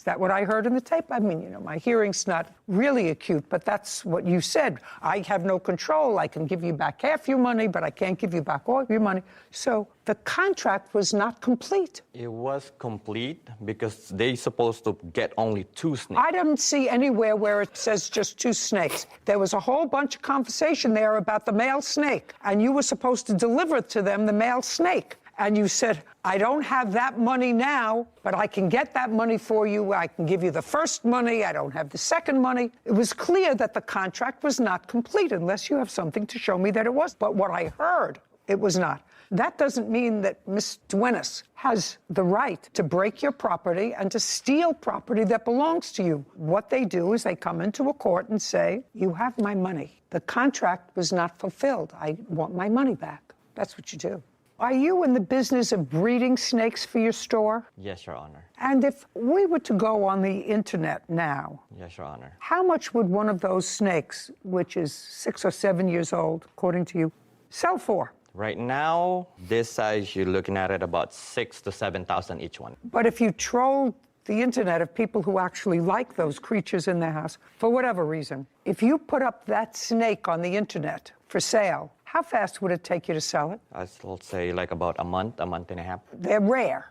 Is that what I heard in the tape? I mean, you know, my hearing's not really acute, but that's what you said. I have no control. I can give you back half your money, but I can't give you back all your money. So the contract was not complete. It was complete because they supposed to get only 2 snakes. I didn't see anywhere where it says just 2 snakes. There was a whole bunch of conversation there about the male snake, and you were supposed to deliver to them the male snake. And you said, I don't have that money now, but I can get that money for you. I can give you the first money. I don't have the second money. It was clear that the contract was not complete unless you have something to show me that it was. But what I heard, it was not. That doesn't mean that Ms. Duenas has the right to break your property and to steal property that belongs to you. What they do is they come into a court and say, you have my money. The contract was not fulfilled. I want my money back. That's what you do. Are you in the business of breeding snakes for your store? Yes, Your Honor. And if we were to go on the internet now, Yes, Your Honor. how much would one of those snakes, which is 6 or 7 years old, according to you, sell for? Right now, this size, you're looking at it about 6,000 to 7,000 each one. But if you trolled the internet of people who actually like those creatures in their house, for whatever reason, if you put up that snake on the internet for sale, how fast would it take you to sell it? I'd say like about a month and a half. They're rare.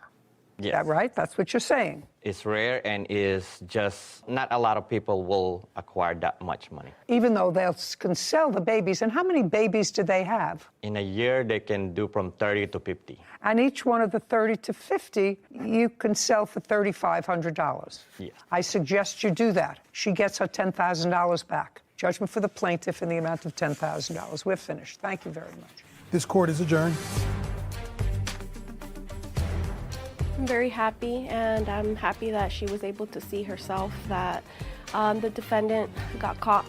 Yes. Is that right? That's what you're saying. It's rare and is just not a lot of people will acquire that much money. Even though they can sell the babies. And how many babies do they have? In a year, they can do from 30 to 50. And each one of the 30 to 50, you can sell for $3,500. Yes. I suggest you do that. She gets her $10,000 back. Judgment for the plaintiff in the amount of $10,000. We're finished. Thank you very much. This court is adjourned. I'm very happy, and I'm happy that she was able to see herself that the defendant got caught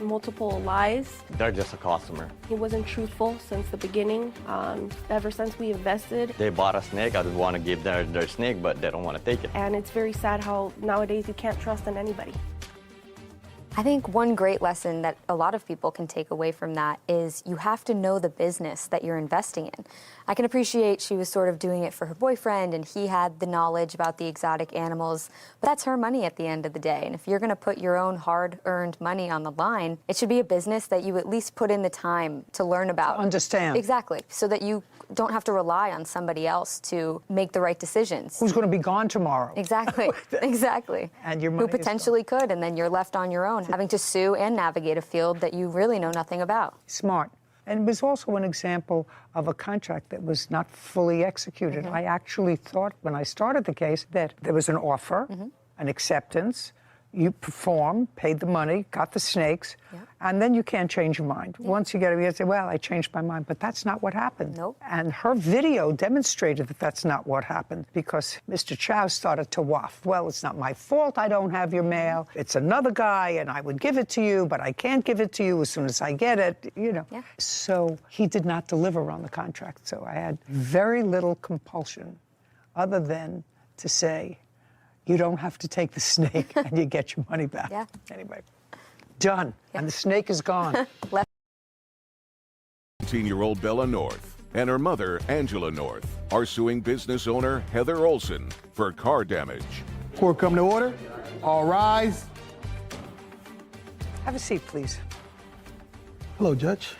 in multiple lies. They're just a customer. He wasn't truthful since the beginning. Ever since we invested. They bought a snake. I would want to give their snake, but they don't want to take it. And it's very sad how nowadays you can't trust in anybody. I think one great lesson that a lot of people can take away from that is you have to know the business that you're investing in. I can appreciate she was sort of doing it for her boyfriend and he had the knowledge about the exotic animals, but that's her money at the end of the day. And if you're going to put your own hard-earned money on the line, it should be a business that you at least put in the time to learn about. To understand. Exactly, so that you don't have to rely on somebody else to make the right decisions. Who's going to be gone tomorrow? Exactly, exactly. And your money who potentially could, and then you're left on your own, having to sue and navigate a field that you really know nothing about. Smart. And it was also an example of a contract that was not fully executed. I actually thought when I started the case that there was an offer, an acceptance, you performed, paid the money, got the snakes, and then you can't change your mind. Once you get it, you say, well, I changed my mind, but that's not what happened. Nope. And her video demonstrated that that's not what happened because Mr. Chow started to waft. Well, it's not my fault I don't have your mail. It's another guy, and I would give it to you, but I can't give it to you as soon as I get it, you know. Yeah. So he did not deliver on the contract. So I had very little compulsion other than to say, you don't have to take the snake and you get your money back. Yeah. Anyway, done. Yeah. And the snake is gone. 17-year-old Bella North and her mother, Angela North, are suing business owner Heather Olson for car damage. Court come to order. All rise. Have a seat, please. Hello, Judge.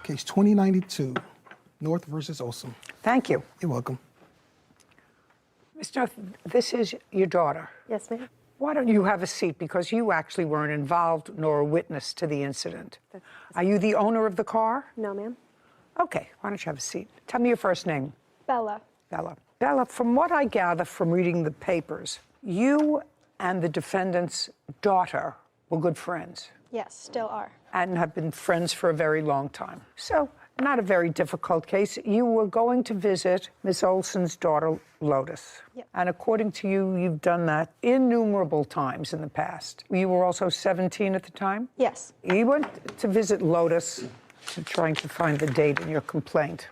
Case 2092, North versus Olson. Thank you. You're welcome. Ms. North, this is your daughter. Yes, ma'am. Why don't you have a seat? Because you actually weren't involved nor a witness to the incident. Are you the owner of the car? No, ma'am. Okay, why don't you have a seat? Tell me your first name. Bella. Bella. Bella, from what I gather from reading the papers, you and the defendant's daughter were good friends. Yes, still are. And have been friends for a very long time. So, not a very difficult case. You were going to visit Ms. Olson's daughter, Lotus. Yep. And according to you, you've done that innumerable times in the past. You were also 17 at the time? Yes. You went to visit Lotus, I'm trying to find the date in your complaint,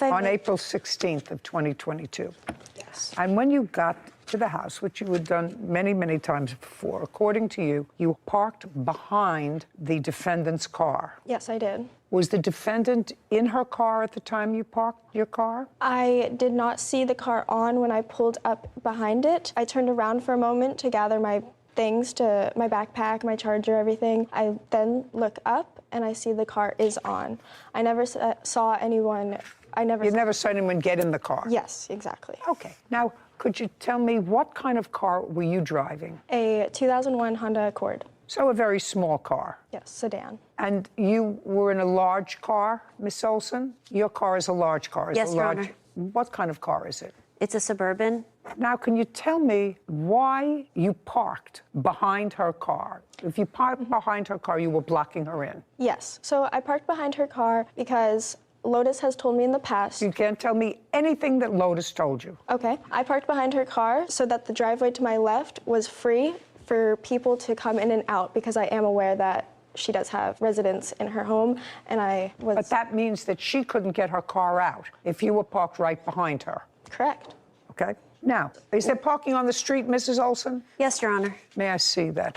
on April 16th of 2022. Yes. And when you got to the house, which you had done many, many times before, according to you, you parked behind the defendant's car. Yes, I did. Was the defendant in her car at the time you parked your car? I did not see the car on when I pulled up behind it. I turned around for a moment to gather my things, to my backpack, my charger, everything. I then look up and I see the car is on. I never saw anyone. You never saw anyone get in the car? Yes, exactly. Okay. Now, could you tell me what kind of car were you driving? A 2001 Honda Accord. So a very small car? Yes, sedan. And you were in a large car, Miss Olson? Your car is a large car. Yes, Your Honor. What kind of car is it? It's a Suburban. Now, can you tell me why you parked behind her car? If you parked behind her car, you were blocking her in. Yes. So I parked behind her car because Lotus has told me in the past. You can't tell me anything that Lotus told you. Okay. I parked behind her car so that the driveway to my left was free for people to come in and out, because I am aware that she does have residents in her home, and I was... But that means that she couldn't get her car out if you were parked right behind her. Correct. Okay. Now, is there parking on the street, Mrs. Olson? Yes, Your Honor. May I see that?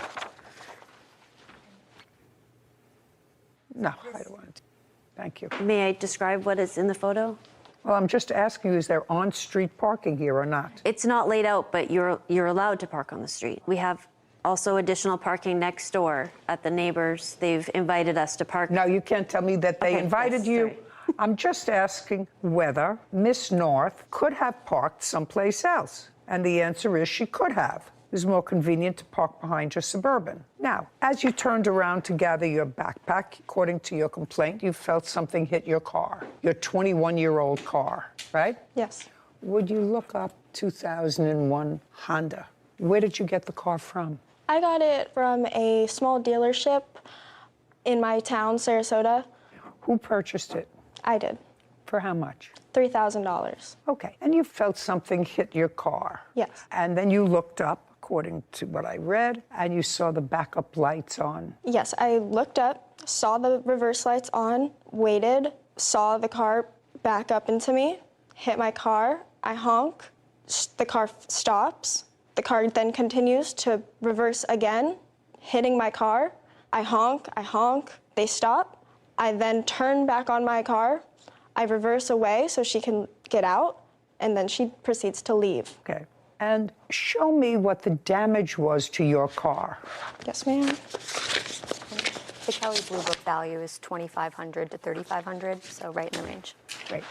No, I don't want to. Thank you. May I describe what is in the photo? Well, I'm just asking you, is there on-street parking here or not? It's not laid out, but you're allowed to park on the street. We have also additional parking next door at the neighbors. They've invited us to park. No, you can't tell me that they invited you. Sorry. I'm just asking whether Miss North could have parked someplace else. And the answer is she could have. It was more convenient to park behind your Suburban. Now, as you turned around to gather your backpack, according to your complaint, you felt something hit your car, your 21-year-old car, right? Yes. Would you look up 2001 Honda? Where did you get the car from? I got it from a small dealership in my town, Sarasota. Who purchased it? I did. For how much? $3,000. Okay. And you felt something hit your car? Yes. And then you looked up, according to what I read, and you saw the backup lights on. Yes, I looked up, saw the reverse lights on, waited, saw the car back up into me, hit my car, I honk, the car stops. The car then continues to reverse again, hitting my car. I honk, they stop. I then turn back on my car. I reverse away so she can get out, and then she proceeds to leave. Okay. And show me what the damage was to your car. Yes, ma'am. The Kelly Blue Book value is $2,500 to $3,500, so right in the range. Great.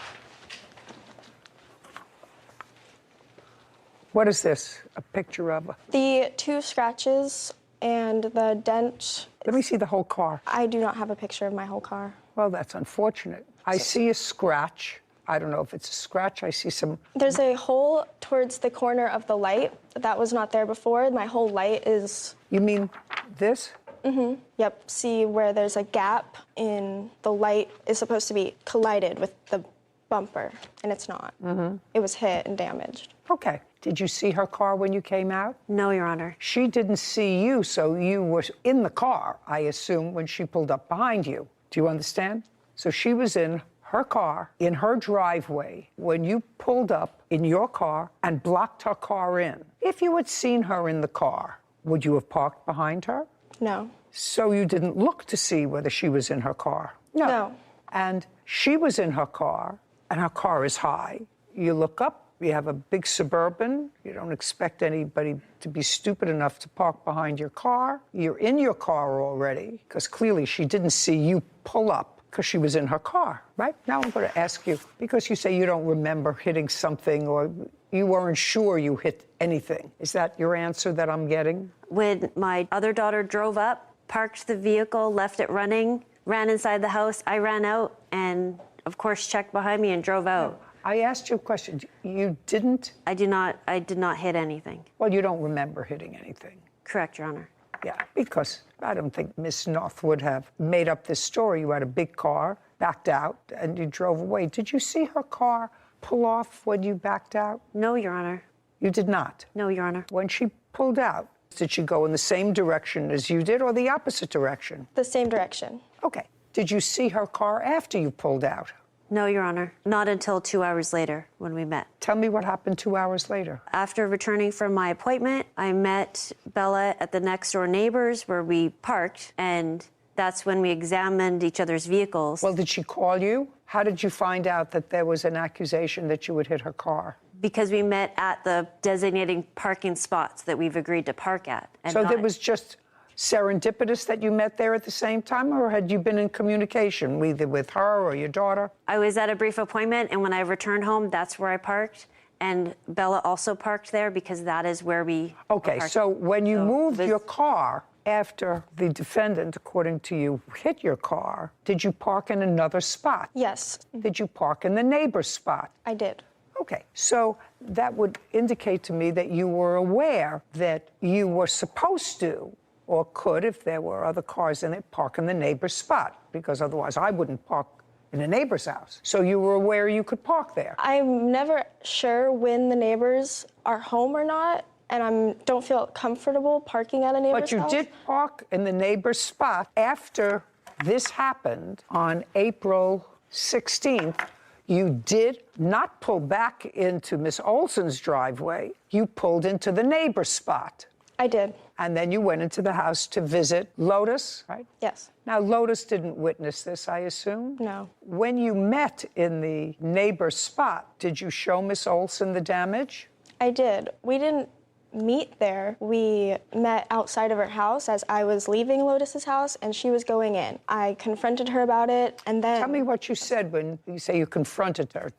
What is this? A picture of? The 2 scratches and the dent. Let me see the whole car. I do not have a picture of my whole car. Well, that's unfortunate. I see a scratch. I don't know if it's a scratch. I see some... There's a hole towards the corner of the light. That was not there before. My whole light is... You mean this? Mm-hmm. Yep. See where there's a gap in the light is supposed to be collided with the bumper, and it's not. Mm-hmm. It was hit and damaged. Okay. Did you see her car when you came out? No, Your Honor. She didn't see you, so you were in the car, I assume, when she pulled up behind you. Do you understand? So she was in her car, in her driveway, when you pulled up in your car and blocked her car in. If you had seen her in the car, would you have parked behind her? No. So you didn't look to see whether she was in her car? No. And she was in her car, and her car is high. You look up, you have a big Suburban. You don't expect anybody to be stupid enough to park behind your car. You're in your car already, because clearly she didn't see you pull up because she was in her car, right? Now I'm going to ask you, because you say you don't remember hitting something or you weren't sure you hit anything. Is that your answer that I'm getting? When my other daughter drove up, parked the vehicle, left it running, ran inside the house, I ran out and, of course, checked behind me and drove out. I asked you a question. You didn't? I did not hit anything. Well, you don't remember hitting anything. Correct, Your Honor. Yeah, because I don't think Miss North would have made up this story. You had a big car, backed out, and you drove away. Did you see her car pull off when you backed out? No, Your Honor. You did not? No, Your Honor. When she pulled out, did she go in the same direction as you did or the opposite direction? The same direction. Okay. Did you see her car after you pulled out? No, Your Honor. Not until 2 hours later when we met. Tell me what happened 2 hours later. After returning from my appointment, I met Bella at the next door neighbors where we parked, and That's when we examined each other's vehicles. Well, did she call you? How did you find out that there was an accusation that you would hit her car? Because we met at the designating parking spots that we've agreed to park at. And So it was just serendipitous that you met there at the same time, or had you been in communication, either with her or your daughter? I was at a brief appointment, and when I returned home, that's where I parked. And Bella also parked there because that is where we Okay, so when you moved your car after the defendant, according to you, hit your car, did you park in another spot? Yes. Did you park in the neighbor's spot? I did. Okay, so that would indicate to me that you were aware that you were supposed to, or could, if there were other cars in it, park in the neighbor's spot, because otherwise I wouldn't park in a neighbor's house. So you were aware you could park there. I'm never sure when the neighbors are home or not, and I don't feel comfortable parking at a neighbor's But you house. did park in the neighbor's spot after this happened on April 16th. You did not pull back into Miss Olson's driveway. You pulled into the neighbor's spot. I did. And then you went into the house to visit Lotus, right? Yes. Now, Lotus didn't witness this, I assume? No. When you met in the neighbor's spot, did you show Miss Olson the damage? I did. We didn't meet there. We met outside of her house as I was leaving Lotus's house and she was going in. I confronted her about it, and then... Tell me what you said when you say you confronted her.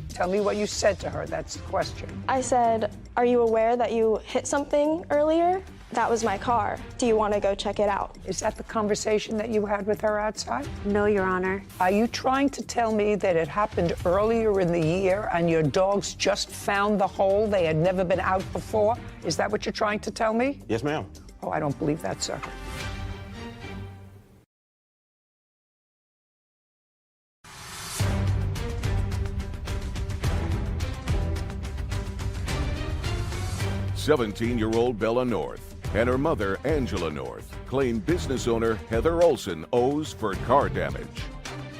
Tell me what you said to her. That's the question. I said, "Are you aware that you hit something earlier? That was my car. Do you want to go check it out?" Is that the conversation that you had with her outside? No, Your Honor. Are you trying to tell me that it happened earlier in the year and your dogs just found the hole? They had never been out before? Is that what you're trying to tell me? Yes, ma'am. Oh, I don't believe that, sir. "17-year-old Bella North and her mother, Angela North, claim business owner Heather Olson owes for car damage."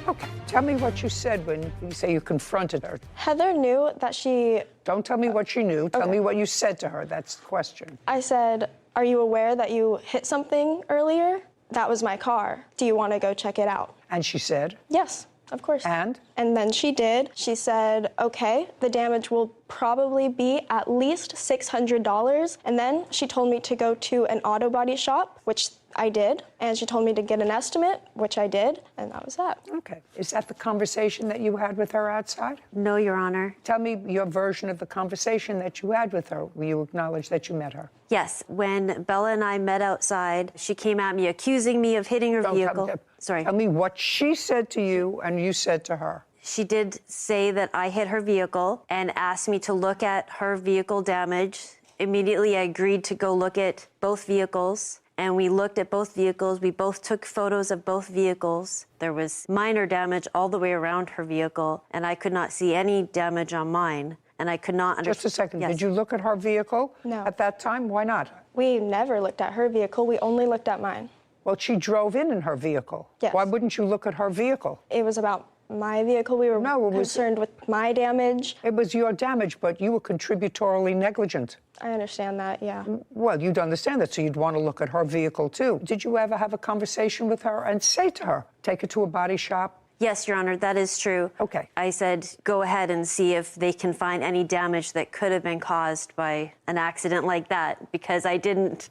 Okay, tell me what you said when you say you confronted her. Heather knew that she... Don't tell me what she knew. Tell Okay. me what you said to her. That's the question. I said, "Are you aware that you hit something earlier? That was my car. Do you want to go check it out?" And she said? Yes, of course. And? And then she did. She said, "Okay, the damage will probably be at least $600. And then she told me to go to an auto body shop, which I did. And she told me to get an estimate, which I did. And that was that. Okay. Is that the conversation that you had with her outside? No, Your Honor. Tell me your version of the conversation that you had with her. Will you acknowledge that you met her? Yes, when Bella and I met outside, she came at me accusing me of hitting her vehicle. Sorry. Tell me what she said to you and you said to her. She did say that I hit her vehicle and asked me to look at her vehicle damage. Immediately, I agreed to go look at both vehicles. And we looked at both vehicles. We both took photos of both vehicles. There was minor damage all the way around her vehicle, and I could not see any damage on mine. And I could not understand. Just a second. Yes. Did you look at her vehicle? No. At that time? Why not? We never looked at her vehicle. We only looked at mine. Well, she drove in her vehicle. Yes. Why wouldn't you look at her vehicle? It was about my vehicle. We were concerned with my damage. It was your damage, but you were contributorily negligent. I understand that, yeah. Well, you'd understand that, so you'd want to look at her vehicle, too. Did you ever have a conversation with her and say to her, take her to a body shop? Yes, Your Honor, that is true. Okay. I said, go ahead and see if they can find any damage that could have been caused by an accident like that, because I didn't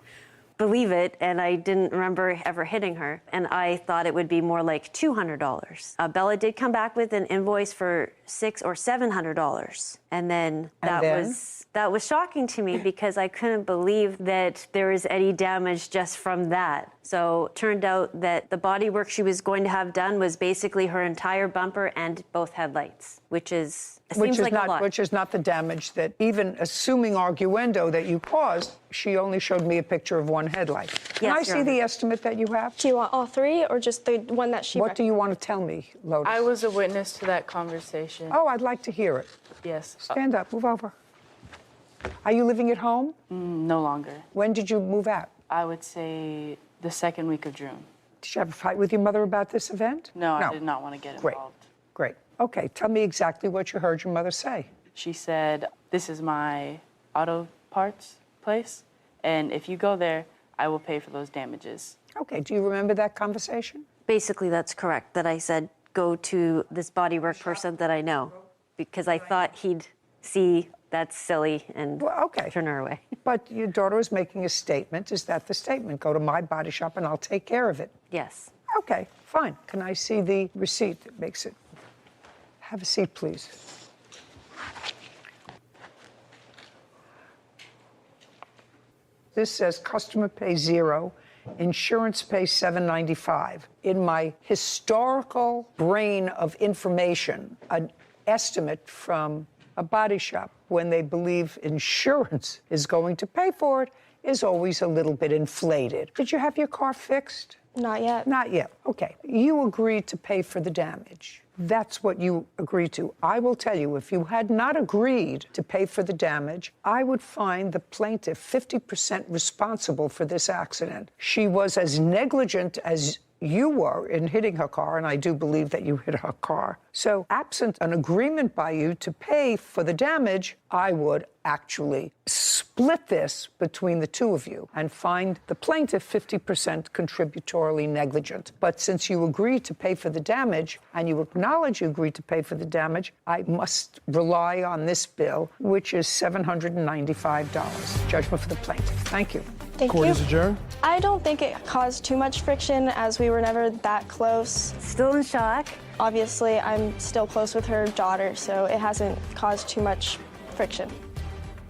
believe it, and I didn't remember ever hitting her. And I thought it would be more like $200. Bella did come back with an invoice for $600 or $700. And then that was shocking to me because I couldn't believe that there was any damage just from that. So it turned out that the body work she was going to have done was basically her entire bumper and both headlights, which seems like a lot. Which is not the damage that, even assuming arguendo that you caused, she only showed me a picture of one headlight. Can I see the estimate that you have? Do you want all three or just the one that she... What do you want to tell me, Lotus? I was a witness to that conversation. Oh, I'd like to hear it. Yes. Stand up, move over. Are you living at home? No longer. When did you move out? I would say the second week of June. Did you have a fight with your mother about this event? No, I did not want to get involved. Great. Okay, tell me exactly what you heard your mother say. She said, "This is my auto parts place, and if you go there, I will pay for those damages. Okay, do you remember that conversation? Basically, that's correct, that I said, go to this bodywork person that I know, because I thought he'd see that's silly and turn her away. But your daughter is making a statement. Is that the statement? Go to my body shop and I'll take care of it. Yes. Okay, fine. Can I see the receipt that makes it? Have a seat, please. This says customer pays $0, insurance pays $7.95. In my historical brain of information, an estimate from a body shop when they believe insurance is going to pay for it is always a little bit inflated. Did you have your car fixed? Not yet. Not yet. Okay. You agreed to pay for the damage. That's what you agreed to. I will tell you, if you had not agreed to pay for the damage, I would find the plaintiff 50% responsible for this accident. She was as negligent as you were in hitting her car, and I do believe that you hit her car. So absent an agreement by you to pay for the damage, I would actually split this between the two of you and find the plaintiff 50% contributorily negligent. But since you agreed to pay for the damage and you acknowledge you agreed to pay for the damage, I must rely on this bill, which is $795. Judgment for the plaintiff. Thank you. Thank Court you. is adjourned. I don't think it caused too much friction as we were never that close. Still in shock. Obviously, I'm still close with her daughter, so it hasn't caused too much friction.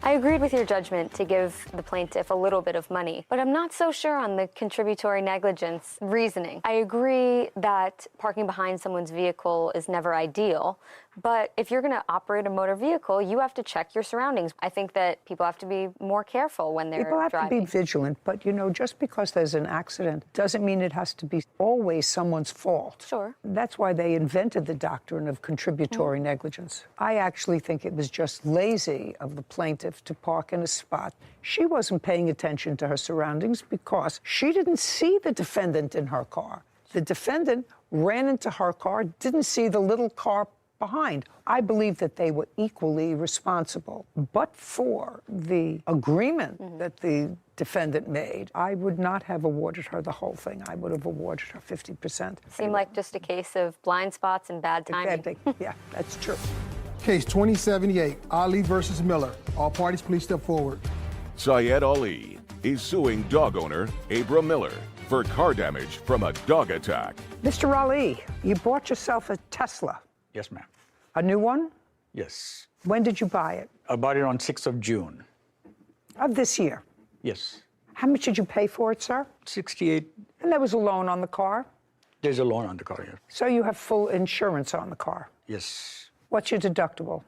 I agreed with your judgment to give the plaintiff a little bit of money, but I'm not so sure on the contributory negligence reasoning. I agree that parking behind someone's vehicle is never ideal, but if you're going to operate a motor vehicle, you have to check your surroundings. I think that people have to be more careful when they're People have driving. to be vigilant, but you know, just because there's an accident doesn't mean it has to be always someone's fault. Sure. That's why they invented the doctrine of contributory negligence. I actually think it was just lazy of the plaintiff to park in a spot. She wasn't paying attention to her surroundings because she didn't see the defendant in her car. The defendant ran into her car, didn't see the little car behind. I believe that they were equally responsible. But for the agreement that the defendant made, I would not have awarded her the whole thing. I would have awarded her 50%. Seemed like just a case of blind spots and bad timing. Yeah, that's true. Case 2078, Ali versus Miller. All parties, please step forward. Syed Ali is suing dog owner Abra Miller for car damage from a dog attack. Mr. Ali, you bought yourself a Tesla. Yes, ma'am. A new one? Yes. When did you buy it? I bought it on 6th of June. Of this year? Yes. How much did you pay for it, sir? 68. And there was a loan on the car? There's a loan on the car here. So you have full insurance on the car? Yes. What's your deductible?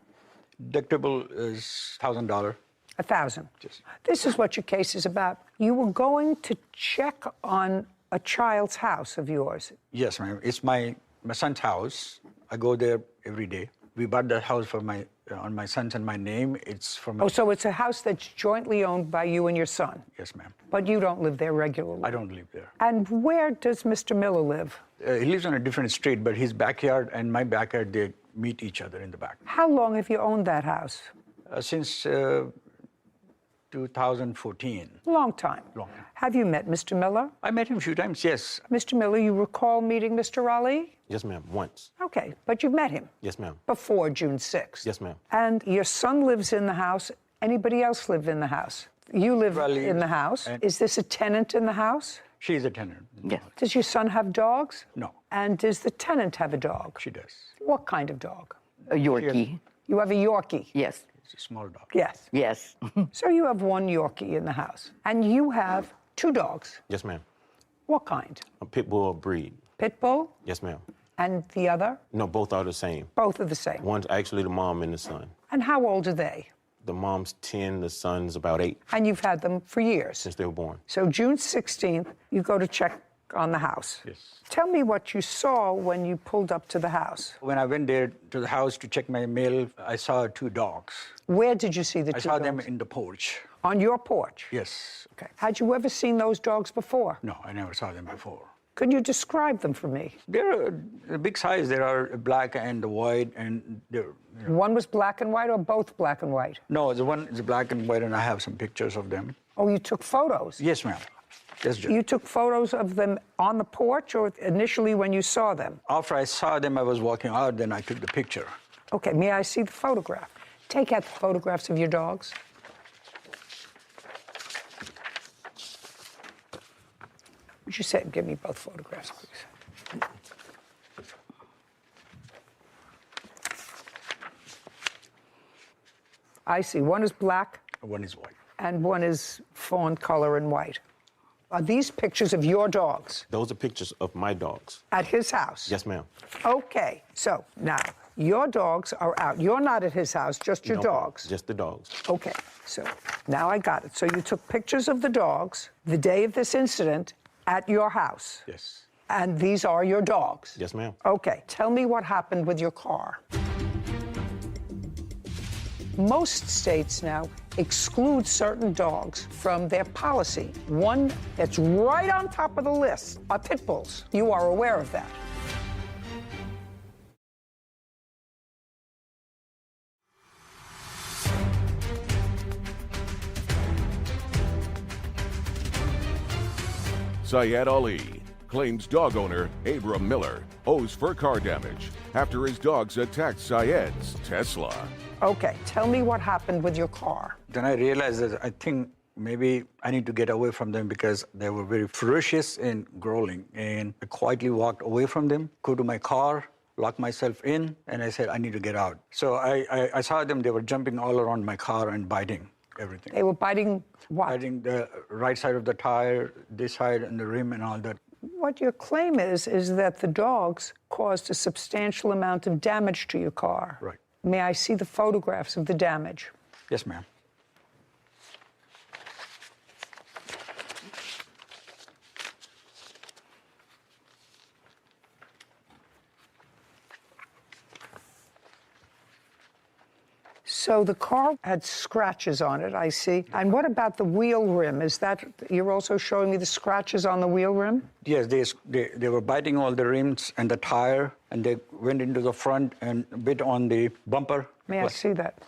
Deductible is $1,000. $1,000. Yes. This is what your case is about. You were going to check on a child's house of yours. Yes, ma'am. It's my son's house. I go there every day. We bought that house for on my son's and my name. It's for my... Oh, so it's a house that's jointly owned by you and your son? Yes, ma'am. But you don't live there regularly? I don't live there. And where does Mr. Miller live? He lives on a different street, but his backyard and my backyard, they meet each other in the back. How long have you owned that house? Since 2014. Long time. Long time. Have you met Mr. Miller? I met him a few times, yes. Mr. Miller, you recall meeting Mr. Ali? Yes, ma'am, once. Okay, but you've met him? Yes, ma'am. Before June 6th? Yes, ma'am. And your son lives in the house. Anybody else live in the house? You live in the house. Is this a tenant in the house? She's a tenant. Yes. Does your son have dogs? No. And does the tenant have a dog? She does. What kind of dog? A Yorkie. You have a Yorkie? Yes. It's a small dog. Yes. Yes. So you have one Yorkie in the house. And you have 2 dogs. Yes, ma'am. What kind? A pit bull breed. Pit bull? Yes, ma'am. And the other? No, both are the same. Both are the same. One's actually the mom and the son. And how old are they? The mom's 10, the son's about 8. And you've had them for years? Since they were born. So June 16th, you go to check on the house. Yes. Tell me what you saw when you pulled up to the house. When I went there to the house to check my mail, I saw 2 dogs. Where did you see the 2 dogs? I saw them in the porch. On your porch? Yes. Okay. Had you ever seen those dogs before? No, I never saw them before. Could you describe them for me? They're a big size. They are black and white, and they're... One was black and white or both black and white? No, the one is black and white, and I have some pictures of them. Oh, you took photos? Yes, ma'am. Yes, Judge. You took photos of them on the porch or initially when you saw them? After I saw them, I was walking out, then I took the picture. Okay, may I see the photograph? Take out the photographs of your dogs. Would you say, give me both photographs, please? I see. One is black. One is white. And one is fawn color and white. Are these pictures of your dogs? Those are pictures of my dogs. At his house? Yes, ma'am. Okay, so now your dogs are out. You're not at his house, just your No, dogs. Just the dogs. Okay, so now I got it. So you took pictures of the dogs the day of this incident at your house? Yes. And these are your dogs? Yes, ma'am. Okay, tell me what happened with your car. Most states now exclude certain dogs from their policy. One that's right on top of the list are pit bulls. You are aware of that. Syed Ali claims dog owner Abram Miller owes for car damage after his dogs attacked Syed's Tesla. Okay, tell me what happened with your car. Then I realized that I think maybe I need to get away from them because they were very ferocious and growling. And I quietly walked away from them, go to my car, lock myself in, and I said, I need to get out. So I saw them, they were jumping all around my car and biting everything. They were biting what? Biting the right side of the tire, this side, and the rim and all that. What your claim is that the dogs caused a substantial amount of damage to your car. Right. May I see the photographs of the damage? Yes, ma'am. So the car had scratches on it, I see. And what about the wheel rim? Is that, you're also showing me the scratches on the wheel rim? Yes, they were biting all the rims and the tire, and they went into the front and bit on the bumper. May I see that?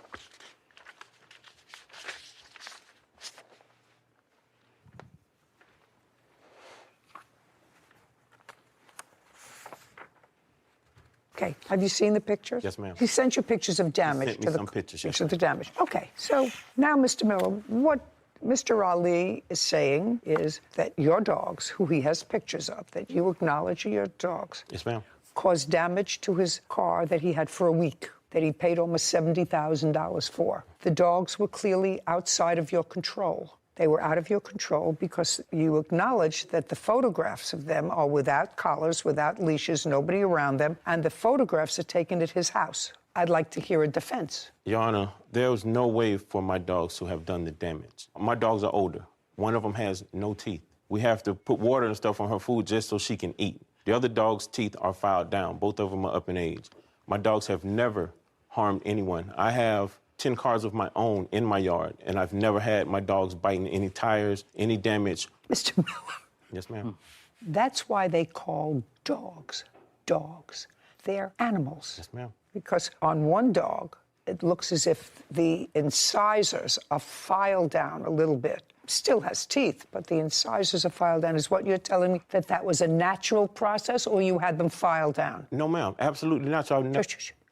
Okay, have you seen the pictures? Yes, ma'am. He sent you pictures of damage. He sent me some pictures, yes, of the damage. Okay, so now, Mr. Miller, what Mr. Ali is saying is that your dogs, who he has pictures of, that you acknowledge are your dogs, Yes, ma'am. caused damage to his car that he had for a week, that he paid almost $70,000 for. The dogs were clearly outside of your control. They were out of your control because you acknowledge that the photographs of them are without collars, without leashes, nobody around them, and the photographs are taken at his house. I'd like to hear a defense. Your Honor, there was no way for my dogs to have done the damage. My dogs are older. One of them has no teeth. We have to put water and stuff on her food just so she can eat. The other dog's teeth are filed down. Both of them are up in age. My dogs have never harmed anyone. I have 10 cars of my own in my yard, and I've never had my dogs biting any tires, any damage. Mr. Miller. Yes, ma'am. That's why they call dogs dogs. They're animals. Yes, ma'am. Because on one dog, it looks as if the incisors are filed down a little bit. Still has teeth, but the incisors are filed down. Is what you're telling me that that was a natural process, or you had them filed down? No, ma'am. Absolutely natural.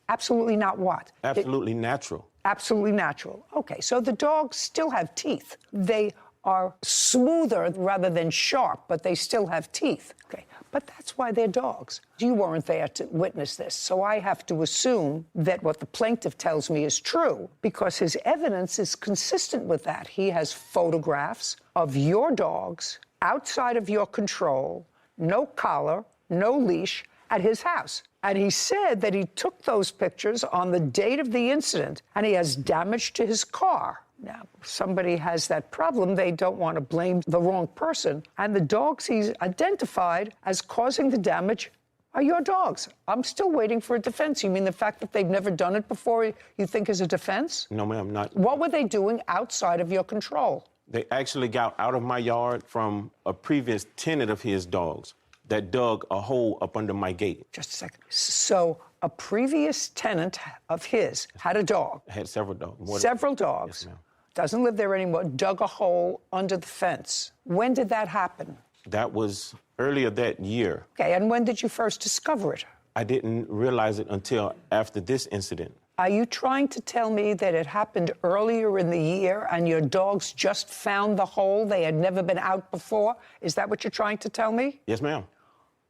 Absolutely not what? Absolutely natural. Absolutely natural. Okay, so the dogs still have teeth. They are smoother rather than sharp, but they still have teeth. Okay, but that's why they're dogs. You weren't there to witness this, so I have to assume that what the plaintiff tells me is true because his evidence is consistent with that. He has photographs of your dogs outside of your control, no collar, no leash, at his house. And he said that he took those pictures on the date of the incident, and he has damage to his car. Now, if somebody has that problem, they don't want to blame the wrong person. And the dogs he's identified as causing the damage are your dogs. I'm still waiting for a defense. You mean the fact that they've never done it before you think is a defense? No, ma'am, not. What were they doing outside of your control? They actually got out of my yard from a previous tenant of his dogs that dug a hole up under my gate. Just a second. So a previous tenant of his had a dog. I had several dogs. Several dogs. Yes, ma'am. doesn't live there anymore, dug a hole under the fence. When did that happen? That was earlier that year. Okay, and when did you first discover it? I didn't realize it until after this incident. Are you trying to tell me that it happened earlier in the year and your dogs just found the hole? They had never been out before? Is that what you're trying to tell me? Yes, ma'am.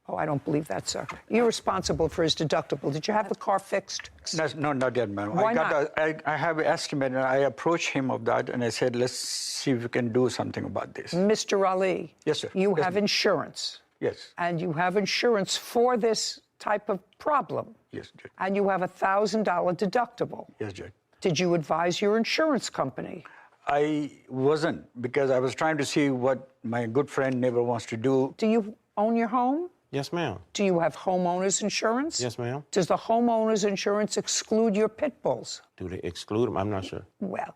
Oh, I don't believe that, sir. You're responsible for his deductible. Did you have the car fixed? No, not yet, ma'am. Why not? I have an estimate, and I approached him of that, and I said, let's see if we can do something about this. Mr. Ali. Yes, sir. You Yes, have ma'am. insurance. Yes. And you have insurance for this type of problem. Yes, Judge. And you have a $1,000 deductible. Yes, Judge. Did you advise your insurance company? I wasn't, because I was trying to see what my good friend neighbor wants to do. Do you own your home? Yes, ma'am. Do you have homeowners insurance? Yes, ma'am. Does the homeowners insurance exclude your pit bulls? Do they exclude them? I'm not sure. Well,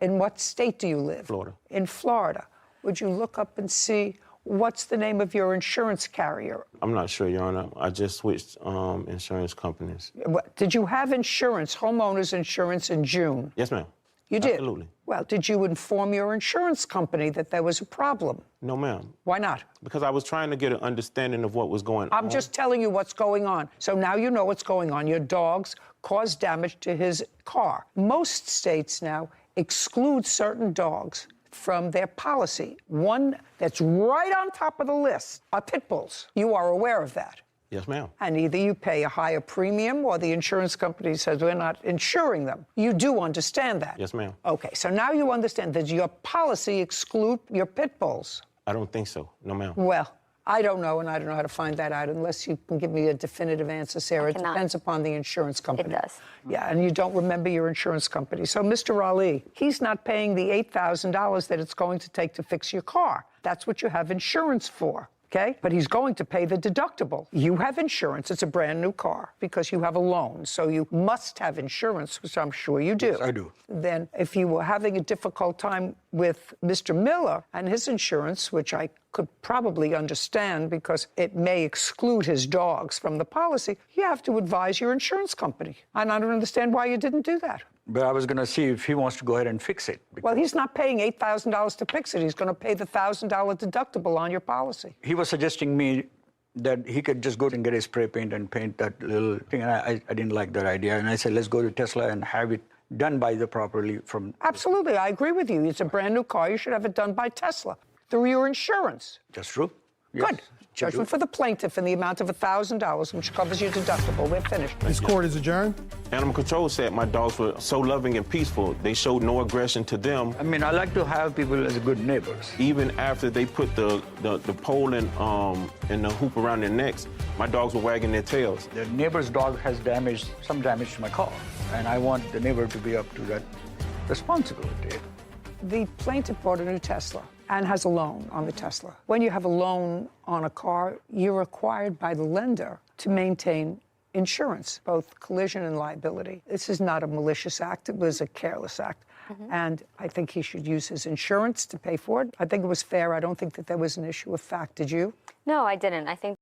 in what state do you live? Florida. In Florida. Would you look up and see what's the name of your insurance carrier? I'm not sure, Your Honor. I just switched insurance companies. Did you have insurance, homeowners insurance, in June? Yes, ma'am. You did? Absolutely. Well, did you inform your insurance company that there was a problem? No, ma'am. Why not? Because I was trying to get an understanding of what was going on. I'm just telling you what's going on. So now you know what's going on. Your dogs caused damage to his car. Most states now exclude certain dogs from their policy. One that's right on top of the list are pit bulls. You are aware of that. Yes, ma'am. And either you pay a higher premium or the insurance company says we're not insuring them. You do understand that? Yes, ma'am. Okay, so now you understand that your policy exclude your pit bulls. I don't think so. No, ma'am. Well, I don't know, and I don't know how to find that out unless you can give me a definitive answer, Sarah. It depends upon the insurance company. It does. Yeah, and you don't remember your insurance company. So, Mr. Ali, he's not paying the $8,000 that it's going to take to fix your car. That's what you have insurance for. Okay? But he's going to pay the deductible. You have insurance. It's a brand new car because you have a loan. So you must have insurance, which I'm sure you do. Yes, I do. Then if you were having a difficult time with Mr. Miller and his insurance, which I could probably understand because it may exclude his dogs from the policy, you have to advise your insurance company. And I don't understand why you didn't do that. But I was going to see if he wants to go ahead and fix it. Well, he's not paying $8,000 to fix it. He's going to pay the $1,000 deductible on your policy. He was suggesting me that he could just go and get a spray paint and paint that little thing. And I didn't like that idea. And I said, let's go to Tesla and have it done by the properly from... Absolutely. I agree with you. It's a brand new car. You should have it done by Tesla through your insurance. That's true. Yes. Good. Judgment for the plaintiff in the amount of $1,000, which covers your deductible. We're finished. This court is adjourned. Animal control said my dogs were so loving and peaceful. They showed no aggression to them. I mean, I like to have people as good neighbors. Even after they put the pole and the hoop around their necks, my dogs were wagging their tails. The neighbor's dog has some damage to my car, and I want the neighbor to be up to that responsibility. The plaintiff bought a new Tesla and has a loan on the Tesla. When you have a loan on a car, you're required by the lender to maintain insurance, both collision and liability. This is not a malicious act. It was a careless act. And I think he should use his insurance to pay for it. I think it was fair. I don't think that there was an issue of fact. Did you? No, I didn't. I think